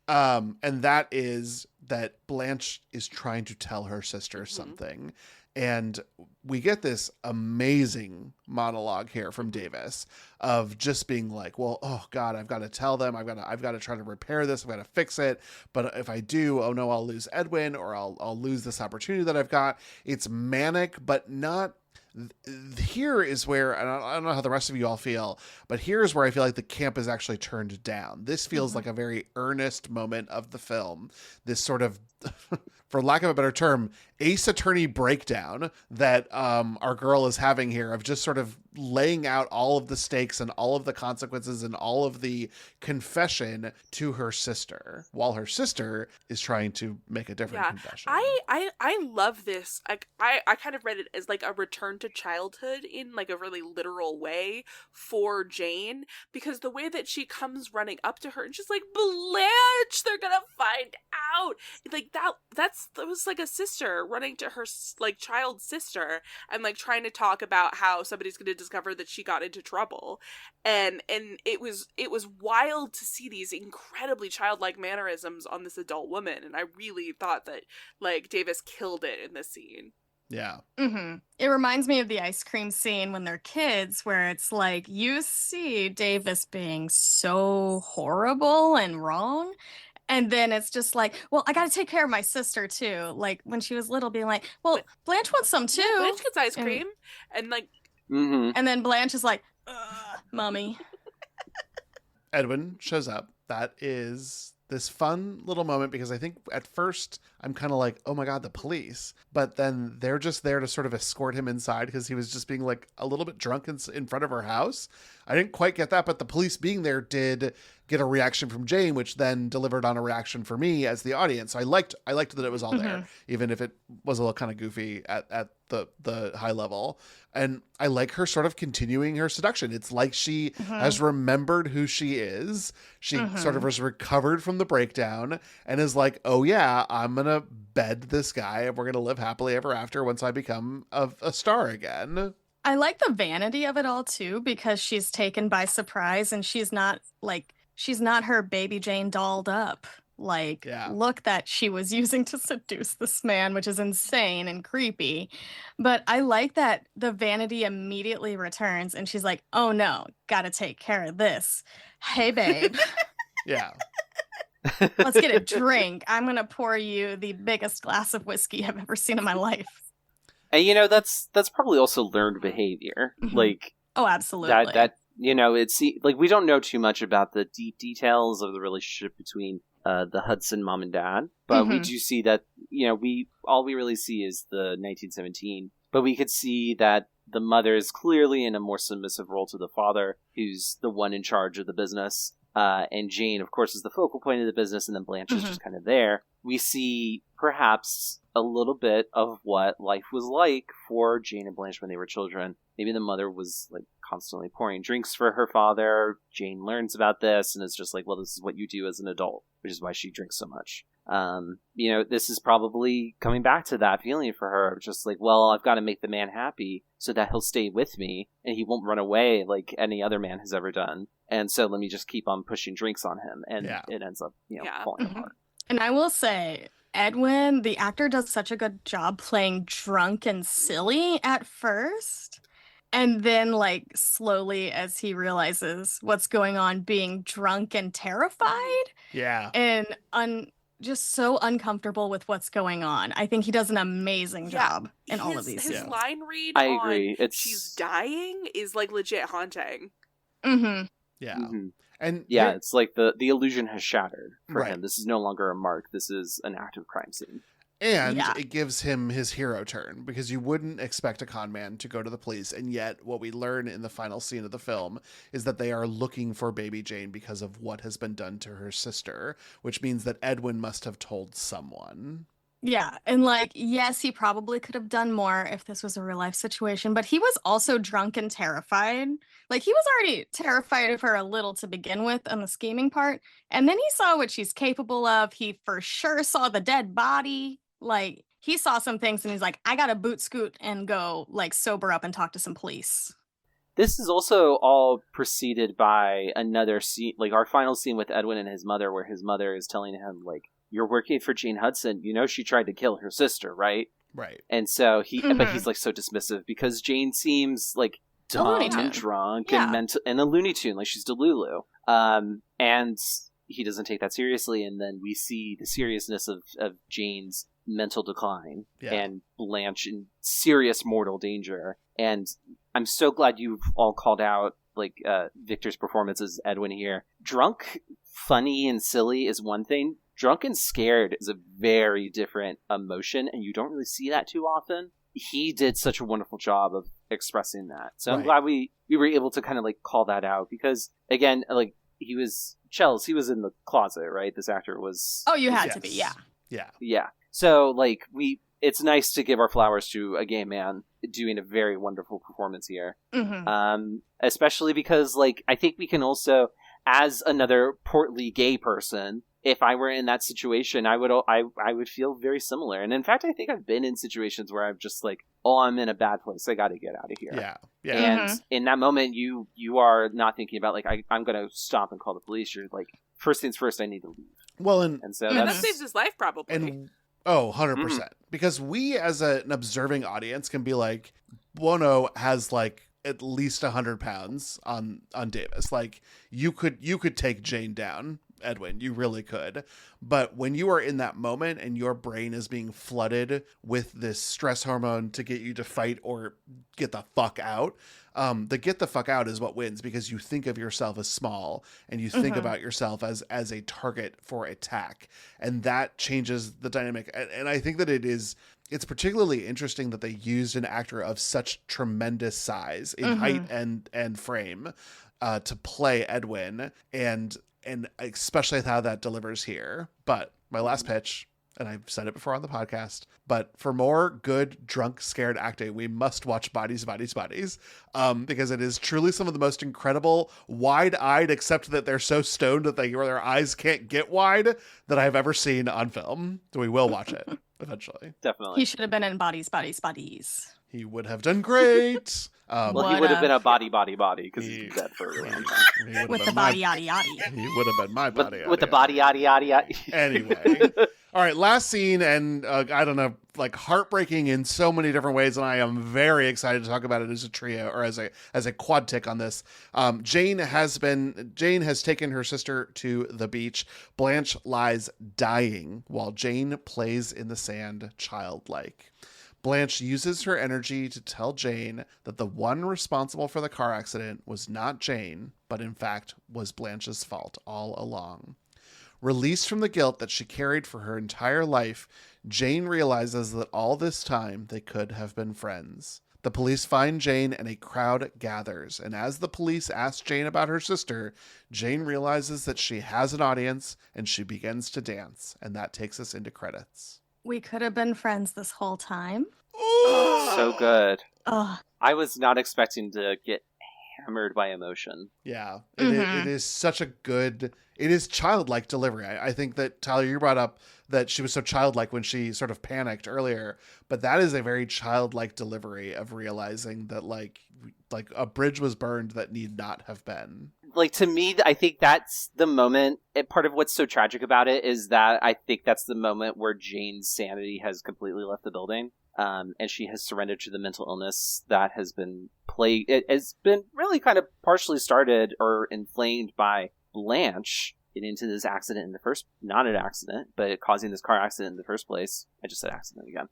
Speaker 1: And that is that Blanche is trying to tell her sister something. And we get this amazing monologue here from Davis of just being like, well, oh God, I've got to tell them, I've got to try to repair this. I've got to fix it. But if I do, oh no, I'll lose Edwin, or I'll lose this opportunity that I've got. It's manic, but not. Here is where, and I don't know how the rest of you all feel, but here's where I feel like the camp is actually turned down. This feels like a very earnest moment of the film. This sort of, for lack of a better term, Ace Attorney breakdown that our girl is having here, of just sort of laying out all of the stakes and all of the consequences and all of the confession to her sister, while her sister is trying to make a different confession.
Speaker 2: I love this. I kind of read it as like a return to childhood in like a really literal way for Jane, because the way that she comes running up to her and she's like, Blanche, they're gonna find out. Like that was like a sister running to her like child sister and like trying to talk about how somebody's gonna discover that she got into trouble, and it was wild to see these incredibly childlike mannerisms on this adult woman, and I really thought that like Davis killed it in this scene.
Speaker 1: Yeah.
Speaker 4: Mm-hmm. It reminds me of the ice cream scene when they're kids, where it's like you see Davis being so horrible and wrong. And then it's just like, well, I got to take care of my sister too. Like when she was little, being like, well, Blanche wants some too.
Speaker 2: Yeah, Blanche gets ice cream. And like,
Speaker 4: and then Blanche is like, mommy.
Speaker 1: Edwin shows up. That is this fun little moment, because I think at first I'm kind of like, oh my God, the police. But then they're just there to sort of escort him inside because he was just being like a little bit drunk in front of her house. I didn't quite get that, but the police being there did get a reaction from Jane, which then delivered on a reaction for me as the audience. So I liked that it was all there, even if it was a little kind of goofy at the high level. And I like her sort of continuing her seduction. It's like she has remembered who she is. She sort of has recovered from the breakdown and is like, oh yeah, I'm going to bed this guy and we're going to live happily ever after once I become a star again.
Speaker 4: I like the vanity of it all too, because she's taken by surprise and she's not her baby Jane dolled up look that she was using to seduce this man, which is insane and creepy. But I like that the vanity immediately returns and she's like, oh no, gotta take care of this. Hey babe.
Speaker 1: Yeah.
Speaker 4: Let's get a drink. I'm gonna pour you the biggest glass of whiskey I've ever seen in my life.
Speaker 3: And that's probably also learned behavior. Like,
Speaker 4: oh, absolutely.
Speaker 3: That it's like we don't know too much about the deep details of the relationship between the Hudson mom and dad, but we do see that we really see is the 1917. But we could see that the mother is clearly in a more submissive role to the father, who's the one in charge of the business. And Jane, of course, is the focal point of the business, and then Blanche is just kind of there. We see perhaps a little bit of what life was like for Jane and Blanche when they were children. Maybe the mother was like constantly pouring drinks for her father. Jane learns about this and is just like, well, this is what you do as an adult, which is why she drinks so much. This is probably coming back to that feeling for her, just like, well, I've got to make the man happy so that he'll stay with me and he won't run away like any other man has ever done. And so let me just keep on pushing drinks on him, and it ends up, falling apart.
Speaker 4: And I will say, Edwin, the actor, does such a good job playing drunk and silly at first. And then, like, slowly, as he realizes what's going on, being drunk and terrified
Speaker 1: Yeah.
Speaker 4: and just so uncomfortable with what's going on. I think he does an amazing job in all of these
Speaker 2: his
Speaker 4: scenes.
Speaker 2: line read
Speaker 3: I
Speaker 2: on
Speaker 3: agree.
Speaker 2: she's dying is like legit haunting.
Speaker 4: Mm-hmm.
Speaker 1: Yeah.
Speaker 3: Mhm.
Speaker 1: And
Speaker 3: Yeah,
Speaker 1: here-
Speaker 3: it's like the illusion has shattered for
Speaker 1: Right.
Speaker 3: him. This is no longer a mark. This is an active crime scene.
Speaker 1: And
Speaker 4: Yeah.
Speaker 1: it gives him his hero turn, because you wouldn't expect a con man to go to the police. And yet what we learn in the final scene of the film is that they are looking for baby Jane because of what has been done to her sister, which means that Edwin must have told someone.
Speaker 4: Yeah, and like, yes, he probably could have done more if this was a real life situation, but he was also drunk and terrified. Like, he was already terrified of her a little to begin with on the scheming part, and then he saw what she's capable of. He for sure saw the dead body. Like, he saw some things and he's like, I gotta boot scoot and go, like, sober up and talk to some police.
Speaker 3: This is also all preceded by another scene, like our final scene with Edwin and his mother, where his mother is telling him, like, you're working for Jane Hudson. You know she tried to kill her sister, right?
Speaker 1: Right.
Speaker 3: And so but
Speaker 4: Mhm.
Speaker 3: he's like so dismissive because Jane seems like
Speaker 4: A Looney
Speaker 3: dumb and
Speaker 4: Tune.
Speaker 3: drunk
Speaker 4: Yeah.
Speaker 3: and mental and a Looney Tune, like she's Delulu. And he doesn't take that seriously, and then we see the seriousness of Jane's mental decline
Speaker 1: Yeah.
Speaker 3: and Blanche in serious mortal danger. And I'm so glad you've all called out like Victor's performance as Edwin here. Drunk, funny, and silly is one thing. Drunk and scared is a very different emotion, and you don't really see that too often. He did such a wonderful job of expressing that. So I'm
Speaker 1: Right.
Speaker 3: glad we were able to kind of like call that out, because again, like he was Chels, he was in the closet, right? This actor was.
Speaker 4: Oh, you had to be,
Speaker 1: Yes.
Speaker 4: yeah.
Speaker 1: Yeah.
Speaker 3: Yeah. So like it's nice to give our flowers to a gay man doing a very wonderful performance here.
Speaker 4: Mm-hmm.
Speaker 3: Especially because like I think we can also, as another portly gay person, if I were in that situation, I would feel very similar. And in fact, I think I've been in situations where I'm just like, oh, I'm in a bad place. I got to get out of here.
Speaker 1: Yeah. Yeah.
Speaker 3: And in that moment, you are not thinking about like, I'm going to stop and call the police. You're like, first things first, I need to leave.
Speaker 1: Well, and
Speaker 3: And so
Speaker 2: And that
Speaker 3: that's
Speaker 2: saves his life, probably.
Speaker 1: And 100%. Because we as an observing audience can be like, Bono has like at least 100 pounds on Davis. Like you could take Jane down, Edwin, you really could. But when you are in that moment and your brain is being flooded with this stress hormone to get you to fight or get the fuck out, the get the fuck out is what wins, because you think of yourself as small and you think about yourself as a target for attack, and that changes the dynamic. And I think that it's particularly interesting that they used an actor of such tremendous size in height and frame to play Edwin, and especially how that delivers here. But my last pitch, and I've said it before on the podcast, but for more good, drunk, scared acting, we must watch Bodies, Bodies, Bodies, because it is truly some of the most incredible, wide-eyed, except that they're so stoned that their eyes can't get wide, that I've ever seen on film. So we will watch it eventually.
Speaker 3: definitely.
Speaker 4: He should have been in Bodies, Bodies, Bodies.
Speaker 1: He would have done great.
Speaker 3: Well, he would have been a body, because
Speaker 1: He-
Speaker 3: he's been dead for a really long time.
Speaker 1: he would have
Speaker 4: With
Speaker 1: been
Speaker 4: the
Speaker 1: my-
Speaker 4: body, yaddy, yaddy.
Speaker 1: He would have been my body.
Speaker 3: With the body, yaddy, yaddy, yaddy.
Speaker 1: Anyway. All right, last scene, and I don't know, like heartbreaking in so many different ways, and I am very excited to talk about it as a trio or as a quad tick on this. Jane has taken her sister to the beach. Blanche lies dying while Jane plays in the sand, childlike. Blanche uses her energy to tell Jane that the one responsible for the car accident was not Jane, but in fact was Blanche's fault all along. Released from the guilt that she carried for her entire life, Jane realizes that all this time they could have been friends. The police find Jane and a crowd gathers, and as the police ask Jane about her sister, Jane realizes that she has an audience and she begins to dance, and that takes us into credits.
Speaker 4: We could have been friends this whole time.
Speaker 3: So good.
Speaker 4: Ugh.
Speaker 3: I was not expecting to get hammered by emotion.
Speaker 1: Yeah, it is such a good, it is childlike delivery. I think that, Tyler, you brought up that she was so childlike when she sort of panicked earlier, but that is a very childlike delivery of realizing that like a bridge was burned that need not have been.
Speaker 3: Like, to me, I think that's the moment. Part of what's so tragic about it is that I think that's the moment where Jane's sanity has completely left the building. And she has surrendered to the mental illness that has been it has been really kind of partially started or inflamed by Blanche getting into this accident in the first, not an accident, but causing this car accident in the first place. I just said accident again.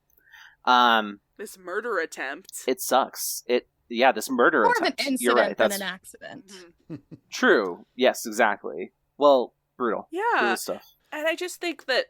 Speaker 2: This murder attempt.
Speaker 3: It sucks. This murder
Speaker 4: More
Speaker 3: attempt.
Speaker 4: of an
Speaker 3: You're
Speaker 4: incident
Speaker 3: right.
Speaker 4: than
Speaker 3: That's
Speaker 4: an accident.
Speaker 2: Mhm.
Speaker 3: true. Yes, exactly. Well, brutal.
Speaker 2: Yeah.
Speaker 3: Brutal stuff.
Speaker 2: And I just think that,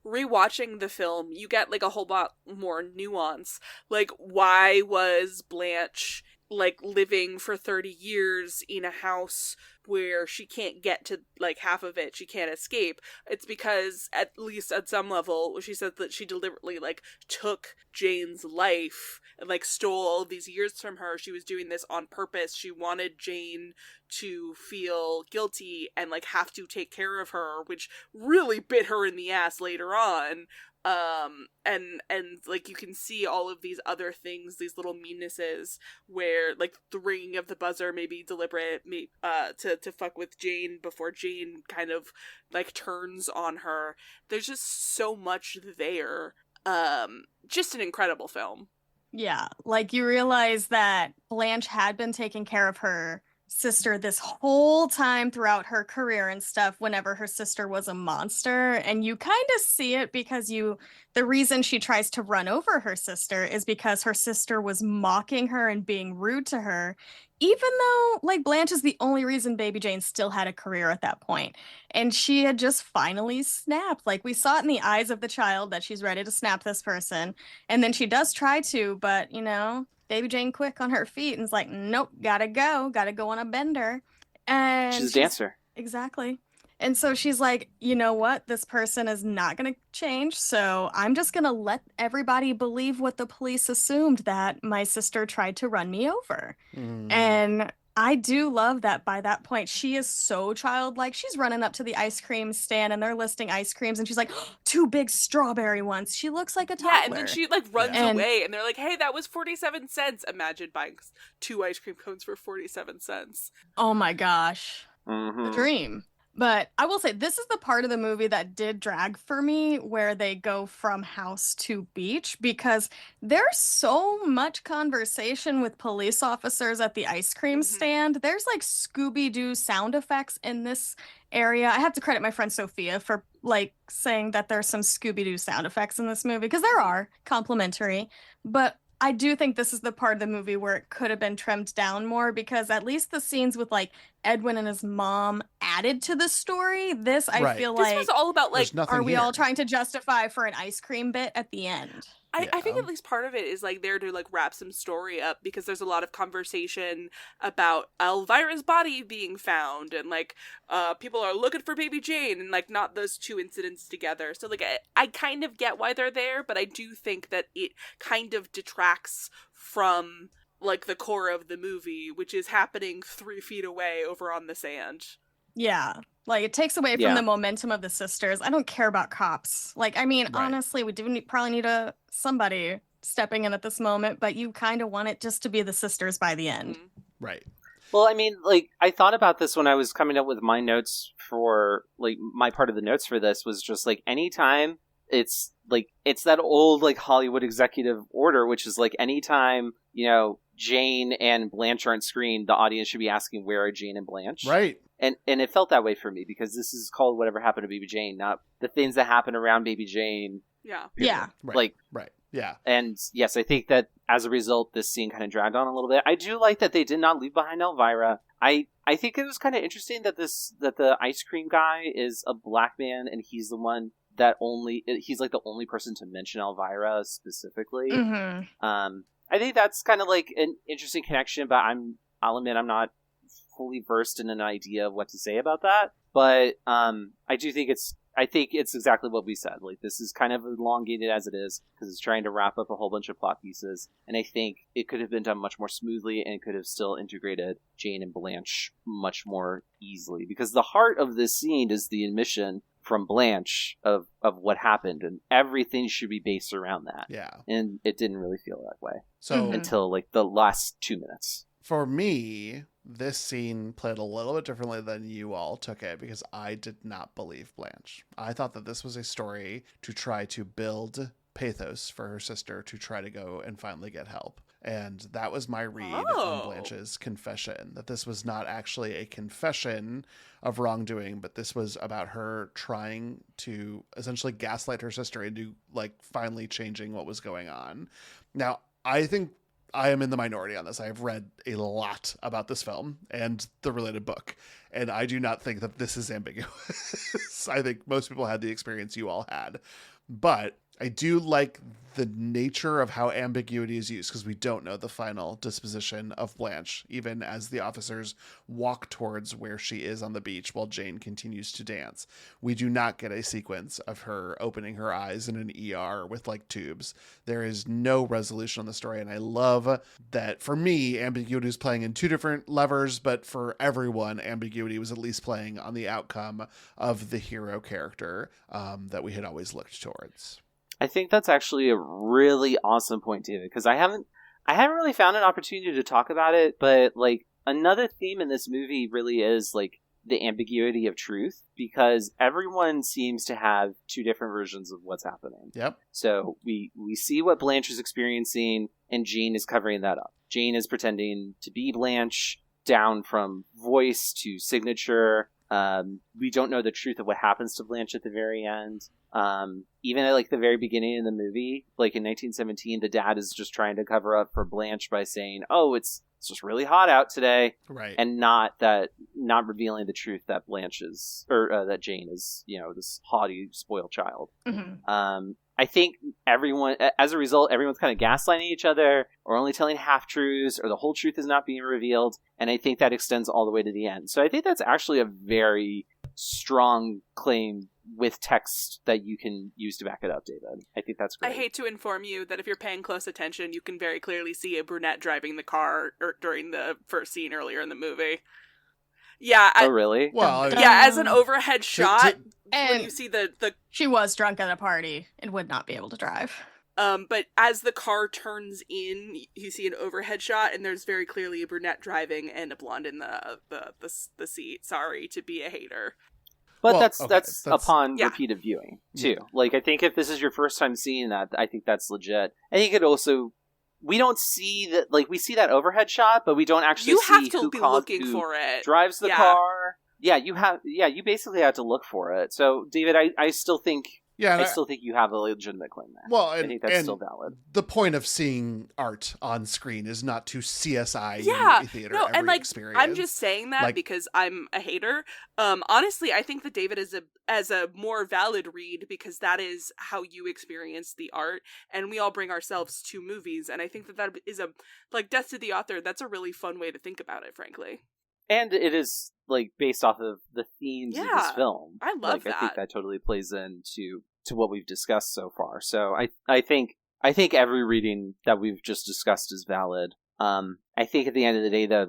Speaker 2: rewatching the film, you get, like, a whole lot more nuance. Like, why was Blanche, like, living for 30 years in a house where she can't get to, like, half of it, she can't escape? It's because, at least at some level, she said that she deliberately, like, took Jane's life and, like, stole all of these years from her. She was doing this on purpose. She wanted Jane to feel guilty and, like, have to take care of her, which really bit her in the ass later on. And like, you can see all of these other things, these little meannesses where, like, the ringing of the buzzer may be deliberate, to fuck with Jane before Jane kind of, like, turns on her. There's just so much there. Just an incredible film.
Speaker 4: Yeah, like, you realize that Blanche had been taking care of her sister this whole time throughout her career and stuff whenever her sister was a monster, and you kind of see it because the reason she tries to run over her sister is because her sister was mocking her and being rude to her, even though, like, Blanche is the only reason Baby Jane still had a career at that point. And she had just finally snapped. Like, we saw it in the eyes of the child that she's ready to snap this person, and then she does try to, but Baby Jane quick on her feet and is like, nope, gotta go on a bender. And
Speaker 3: She's a dancer.
Speaker 4: Exactly. And so she's like, you know what? This person is not going to change. So I'm just going to let everybody believe what the police assumed, that my sister tried to run me over. And I do love that by that point, she is so childlike. She's running up to the ice cream stand and they're listing ice creams and she's like, 2 big strawberry ones. She looks like a toddler.
Speaker 2: Yeah, and then she, like, runs
Speaker 4: Yeah.
Speaker 2: away and they're like, hey, that was 47 cents. Imagine buying 2 ice cream cones for 47 cents.
Speaker 4: Oh my gosh.
Speaker 3: Mm-hmm.
Speaker 4: The dream. But I will say, this is the part of the movie that did drag for me, where they go from house to beach, because there's so much conversation with police officers at the ice cream stand. There's, like, Scooby-Doo sound effects in this area. I have to credit my friend Sophia for, like, saying that there's some Scooby-Doo sound effects in this movie, because there are, complimentary. But I do think this is the part of the movie where it could have been trimmed down more, because at least the scenes with, like, Edwin and his mom added to the story. This, I feel
Speaker 2: This
Speaker 4: like,
Speaker 2: was all about, like,
Speaker 4: are we all trying to justify for an ice cream bit at the end?
Speaker 2: I think at least part of it is, like, there to, like, wrap some story up, because there's a lot of conversation about Elvira's body being found, and, like, people are looking for Baby Jane, and, like, not those 2 incidents together. So, like, I kind of get why they're there, but I do think that it kind of detracts from, like, the core of the movie, which is happening 3 feet away over on the sand.
Speaker 4: Yeah. Like, it takes away from the momentum of the sisters. I don't care about cops. Like, I mean, honestly, we do probably need somebody stepping in at this moment, but you kind of want it just to be the sisters by the end.
Speaker 1: Right.
Speaker 3: Well, I mean, like, I thought about this when I was coming up with my notes for, like, my part of the notes for this was just, like, anytime it's that old, like, Hollywood executive order, which is, like, anytime, Jane and Blanche are on screen, the audience should be asking, where are Jane and Blanche?
Speaker 1: Right.
Speaker 3: And it felt that way for me, because this is called Whatever Happened to Baby Jane, not the things that happen around Baby Jane.
Speaker 2: Yeah.
Speaker 4: Yeah.
Speaker 1: Right. Right. Yeah.
Speaker 3: And yes, I think that as a result, this scene kind of dragged on a little bit. I do like that they did not leave behind Elvira. I think it was kind of interesting that the ice cream guy is a black man, and he's the one he's like the only person to mention Elvira specifically. I think that's kind of like an interesting connection, but I'll admit I'm not fully versed in an idea of what to say about that. But I think it's exactly what we said. Like, this is kind of elongated as it is, because it's trying to wrap up a whole bunch of plot pieces, and I think it could have been done much more smoothly, and could have still integrated Jane and Blanche much more easily, because the heart of this scene is the admission from Blanche of what happened, and everything should be based around that.
Speaker 1: Yeah.
Speaker 3: And it didn't really feel that way.
Speaker 1: So
Speaker 3: until, like, the last 2 minutes.
Speaker 1: For me, this scene played a little bit differently than you all took it, because I did not believe Blanche. I thought that this was a story to try to build pathos for her sister to try to go and finally get help. And that was my read on Blanche's confession, that this was not actually a confession of wrongdoing, but this was about her trying to essentially gaslight her sister into like finally changing what was going on. Now, I think I am in the minority on this. I have read a lot about this film and the related book, and I do not think that this is ambiguous. I think most people had the experience you all had, but I do like the nature of how ambiguity is used, because we don't know the final disposition of Blanche, even as the officers walk towards where she is on the beach while Jane continues to dance. We do not get a sequence of her opening her eyes in an ER with like tubes. There is no resolution on the story, and I love that. For me, ambiguity is playing in two different levers, but for everyone, ambiguity was at least playing on the outcome of the hero character that we had always looked towards.
Speaker 3: I think that's actually a really awesome point, David, because I haven't really found an opportunity to talk about it, but like another theme in this movie really is like the ambiguity of truth, because everyone seems to have two different versions of what's happening.
Speaker 1: Yep.
Speaker 3: So we see what Blanche is experiencing, and Jane is covering that up. Jane is pretending to be Blanche, down from voice to signature. We don't know the truth of what happens to Blanche at the very end. Even at like the very beginning of the movie, like in 1917, the dad is just trying to cover up for Blanche by saying, "Oh, it's just really hot out today,"
Speaker 1: right? And
Speaker 3: not revealing the truth that Blanche is, or that Jane is, you know, this haughty, spoiled child.
Speaker 4: Mm-hmm.
Speaker 3: I think everyone, as a result, everyone's kind of gaslighting each other, or only telling half truths, or the whole truth is not being revealed. And I think that extends all the way to the end. So I think that's actually a very strong claim with text that you can use to back it up, David. I think that's great.
Speaker 2: I hate to inform you that if you're paying close attention, you can very clearly see a brunette driving the car during the first scene earlier in the movie. Yeah.
Speaker 3: Oh, really?
Speaker 1: Well,
Speaker 2: yeah, as an overhead shot, when you see the...
Speaker 4: She was drunk at a party and would not be able to drive.
Speaker 2: But as the car turns in, you see an overhead shot, and there's very clearly a brunette driving and a blonde in the seat. Sorry to be a hater.
Speaker 3: But well, that's upon repeated viewing, too. Yeah. Like, I think if this is your first time seeing that, I think that's legit. I think it also... We don't see that, like, we see that overhead shot, but we don't actually see
Speaker 2: have to be looking for it.
Speaker 3: Drives the car. Yeah, you basically have to look for it. So, David, I still think... Yeah, I still think you have a legitimate claim there.
Speaker 1: Well,
Speaker 3: I think that's still valid.
Speaker 1: The point of seeing art on screen is not to CSI theater every
Speaker 2: and
Speaker 1: experience.
Speaker 2: I'm just saying that because I'm a hater. Honestly, I think that David is a more valid read, because that is how you experience the art, and we all bring ourselves to movies, and I think that is death to the author. That's a really fun way to think about it, frankly.
Speaker 3: And it is like based off of the themes of this film.
Speaker 2: I love that.
Speaker 3: I think that totally plays into what we've discussed so far. So I think every reading that we've just discussed is valid. I think at the end of the day, though,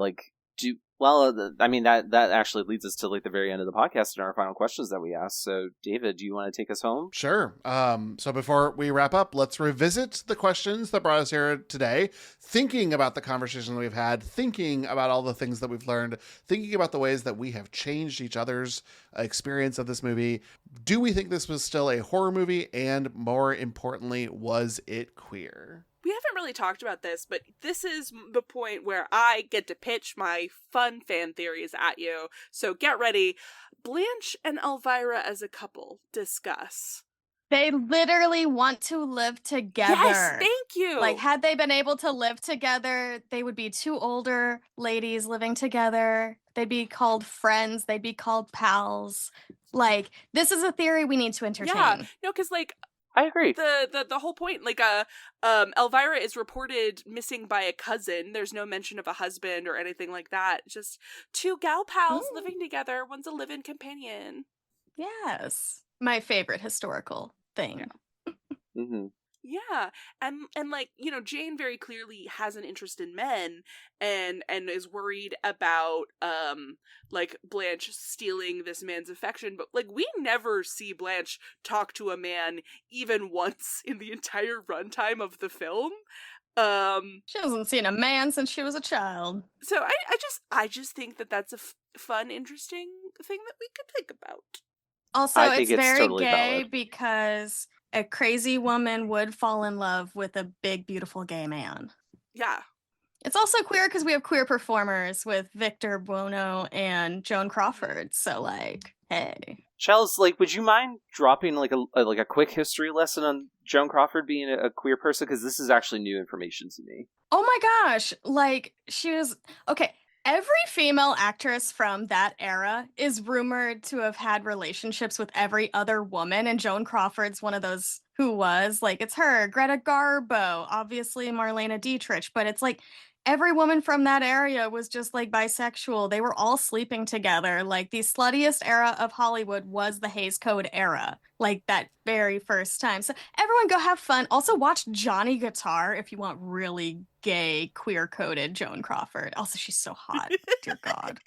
Speaker 3: that actually leads us to like the very end of the podcast and our final questions that we asked. So, David, do you want to take us home?
Speaker 1: Sure. So before we wrap up, let's revisit the questions that brought us here today, thinking about the conversation that we've had, thinking about all the things that we've learned, thinking about the ways that we have changed each other's experience of this movie. Do we think this was still a horror movie? And more importantly, was it queer?
Speaker 2: We haven't really talked about this, but this is the point where I get to pitch my fun fan theories at you. So get ready. Blanche and Elvira as a couple, discuss.
Speaker 4: They literally want to live together.
Speaker 2: Yes, thank you.
Speaker 4: Like, had they been able to live together, they would be two older ladies living together. They'd be called friends. They'd be called pals. Like, this is a theory we need to entertain.
Speaker 2: Yeah, no, because, like...
Speaker 3: I agree.
Speaker 2: The whole point, like, Elvira is reported missing by a cousin. There's no mention of a husband or anything like that. Just two gal pals living together. One's a live-in companion.
Speaker 4: Yes. My favorite historical thing.
Speaker 2: Yeah.
Speaker 3: Mm-hmm.
Speaker 2: Yeah, and like, you know, Jane very clearly has an interest in men and is worried about like Blanche stealing this man's affection, but like we never see Blanche talk to a man even once in the entire runtime of the film.
Speaker 4: She hasn't seen a man since she was a child.
Speaker 2: So I just think that that's a fun, interesting thing that we could think about.
Speaker 4: Also, it's very totally gay valid. Because a crazy woman would fall in love with a big, beautiful gay man.
Speaker 2: Yeah.
Speaker 4: It's also queer because we have queer performers with Victor Buono and Joan Crawford. So, like, hey.
Speaker 3: Chels, like, would you mind dropping like a quick history lesson on Joan Crawford being a queer person? Because this is actually new information to me.
Speaker 4: Oh my gosh. Like, she was. Okay. Every female actress from that era is rumored to have had relationships with every other woman. And Joan Crawford's one of those who was. Like, it's her, Greta Garbo, obviously Marlene Dietrich. But it's like, every woman from that area was just like bisexual. They were all sleeping together. Like the sluttiest era of Hollywood was the Hays Code era, like that very first time. So everyone go have fun. Also watch Johnny Guitar if you want really gay, queer coded Joan Crawford. Also, she's so hot. Dear God.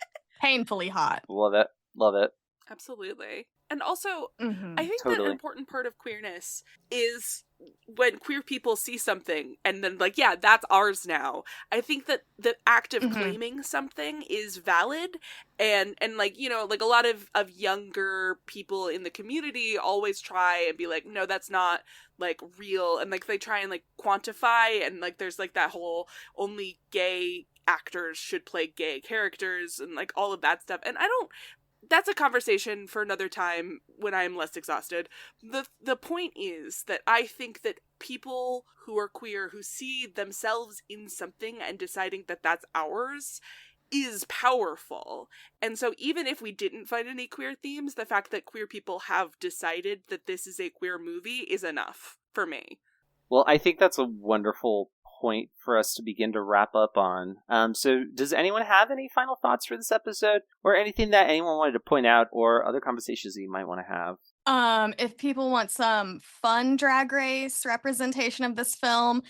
Speaker 4: Painfully hot.
Speaker 3: Love it. Love it.
Speaker 2: Absolutely. And also,
Speaker 4: Mhm.
Speaker 2: I think that an important part of queerness is when queer people see something and then like, yeah, that's ours now. I think that the act of claiming something is valid and like, you know, like a lot of younger people in the community always try and be like, no, that's not like real. And like they try and like quantify and like there's like that whole only gay actors should play gay characters and like all of that stuff. And that's a conversation for another time when I am less exhausted. The point is that I think that people who are queer, who see themselves in something and deciding that that's ours, is powerful. And so even if we didn't find any queer themes, the fact that queer people have decided that this is a queer movie is enough for me.
Speaker 3: Well, I think that's a wonderful point for us to begin to wrap up on. So does anyone have any final thoughts for this episode or anything that anyone wanted to point out or other conversations that you might want to have?
Speaker 4: If people want some fun drag race representation of this film,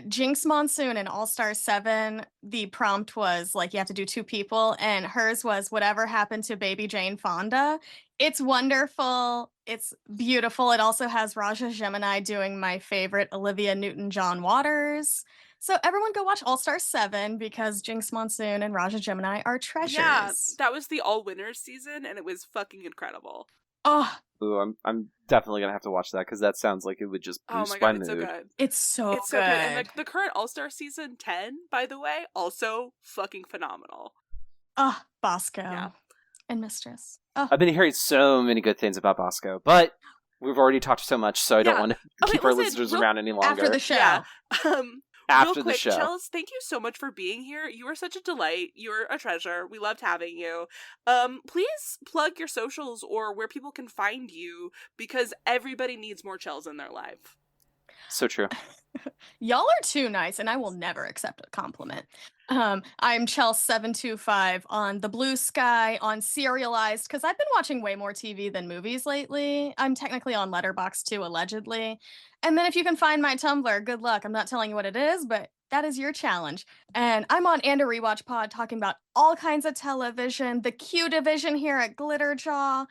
Speaker 4: Jinx Monsoon in All-Star 7, the prompt was like you have to do two people, and hers was whatever happened to baby Jane Fonda. It's wonderful. It's beautiful. It also has Raja Gemini doing my favorite Olivia Newton-John Waters. So everyone go watch All-Star 7 because Jinx Monsoon and Raja Gemini are treasures.
Speaker 2: Yeah, that was the all winners season and it was fucking incredible.
Speaker 4: Oh,
Speaker 3: Ooh, I'm definitely gonna have to watch that because that sounds like it would just boost my mood.
Speaker 2: It's so good.
Speaker 4: It's so
Speaker 2: It's so good. And the current All-Star season 10, by the way, also fucking phenomenal.
Speaker 4: Bosco.
Speaker 2: Yeah.
Speaker 4: And Mistress.
Speaker 3: I've been hearing so many good things about Bosco, but we've already talked so much, so I don't want to keep our listeners around any longer.
Speaker 4: After the show.
Speaker 2: Yeah.
Speaker 3: After
Speaker 2: Real quick,
Speaker 3: the show.
Speaker 2: Chels, thank you so much for being here. You are such a delight. You're a treasure. We loved having you. Please plug your socials or where people can find you because everybody needs more Chels in their life.
Speaker 3: So true.
Speaker 4: Y'all are too nice, and I will never accept a compliment. I'm Chels725 on The Blue Sky, on Serialized, because I've been watching way more TV than movies lately. I'm technically on Letterboxd too, allegedly. And then if you can find my Tumblr, good luck. I'm not telling you what it is, but that is your challenge. And I'm on And a Rewatch Pod talking about all kinds of television, the Q division here at Glitterjaw.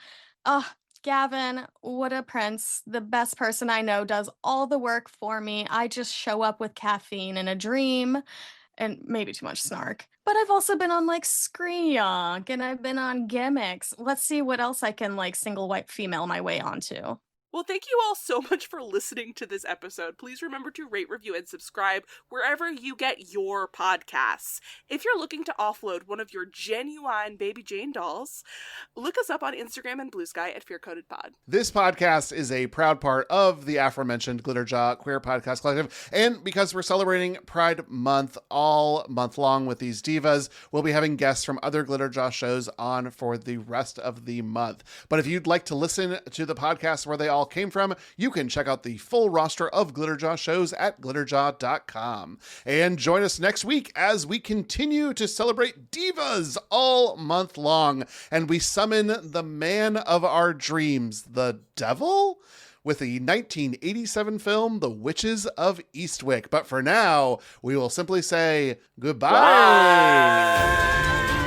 Speaker 4: Gavin, what a prince. The best person I know does all the work for me. I just show up with caffeine and a dream and maybe too much snark. But I've also been on like Screeyonk and I've been on Gimmicks. Let's see what else I can like single white female my way onto.
Speaker 2: Well, thank you all so much for listening to this episode. Please remember to rate, review, and subscribe wherever you get your podcasts. If you're looking to offload one of your genuine Baby Jane dolls, look us up on Instagram and Blue Sky at FearCodedPod.
Speaker 1: This podcast is a proud part of the aforementioned Glitterjaw Queer Podcast Collective, and because we're celebrating Pride Month all month long with these divas, we'll be having guests from other Glitterjaw shows on for the rest of the month. But if you'd like to listen to the podcast where they all came from, you can check out the full roster of Glitterjaw shows at glitterjaw.com. And join us next week as we continue to celebrate divas all month long, and we summon the man of our dreams, the devil, with the 1987 film The Witches of Eastwick. But for now, we will simply say goodbye.
Speaker 3: Bye.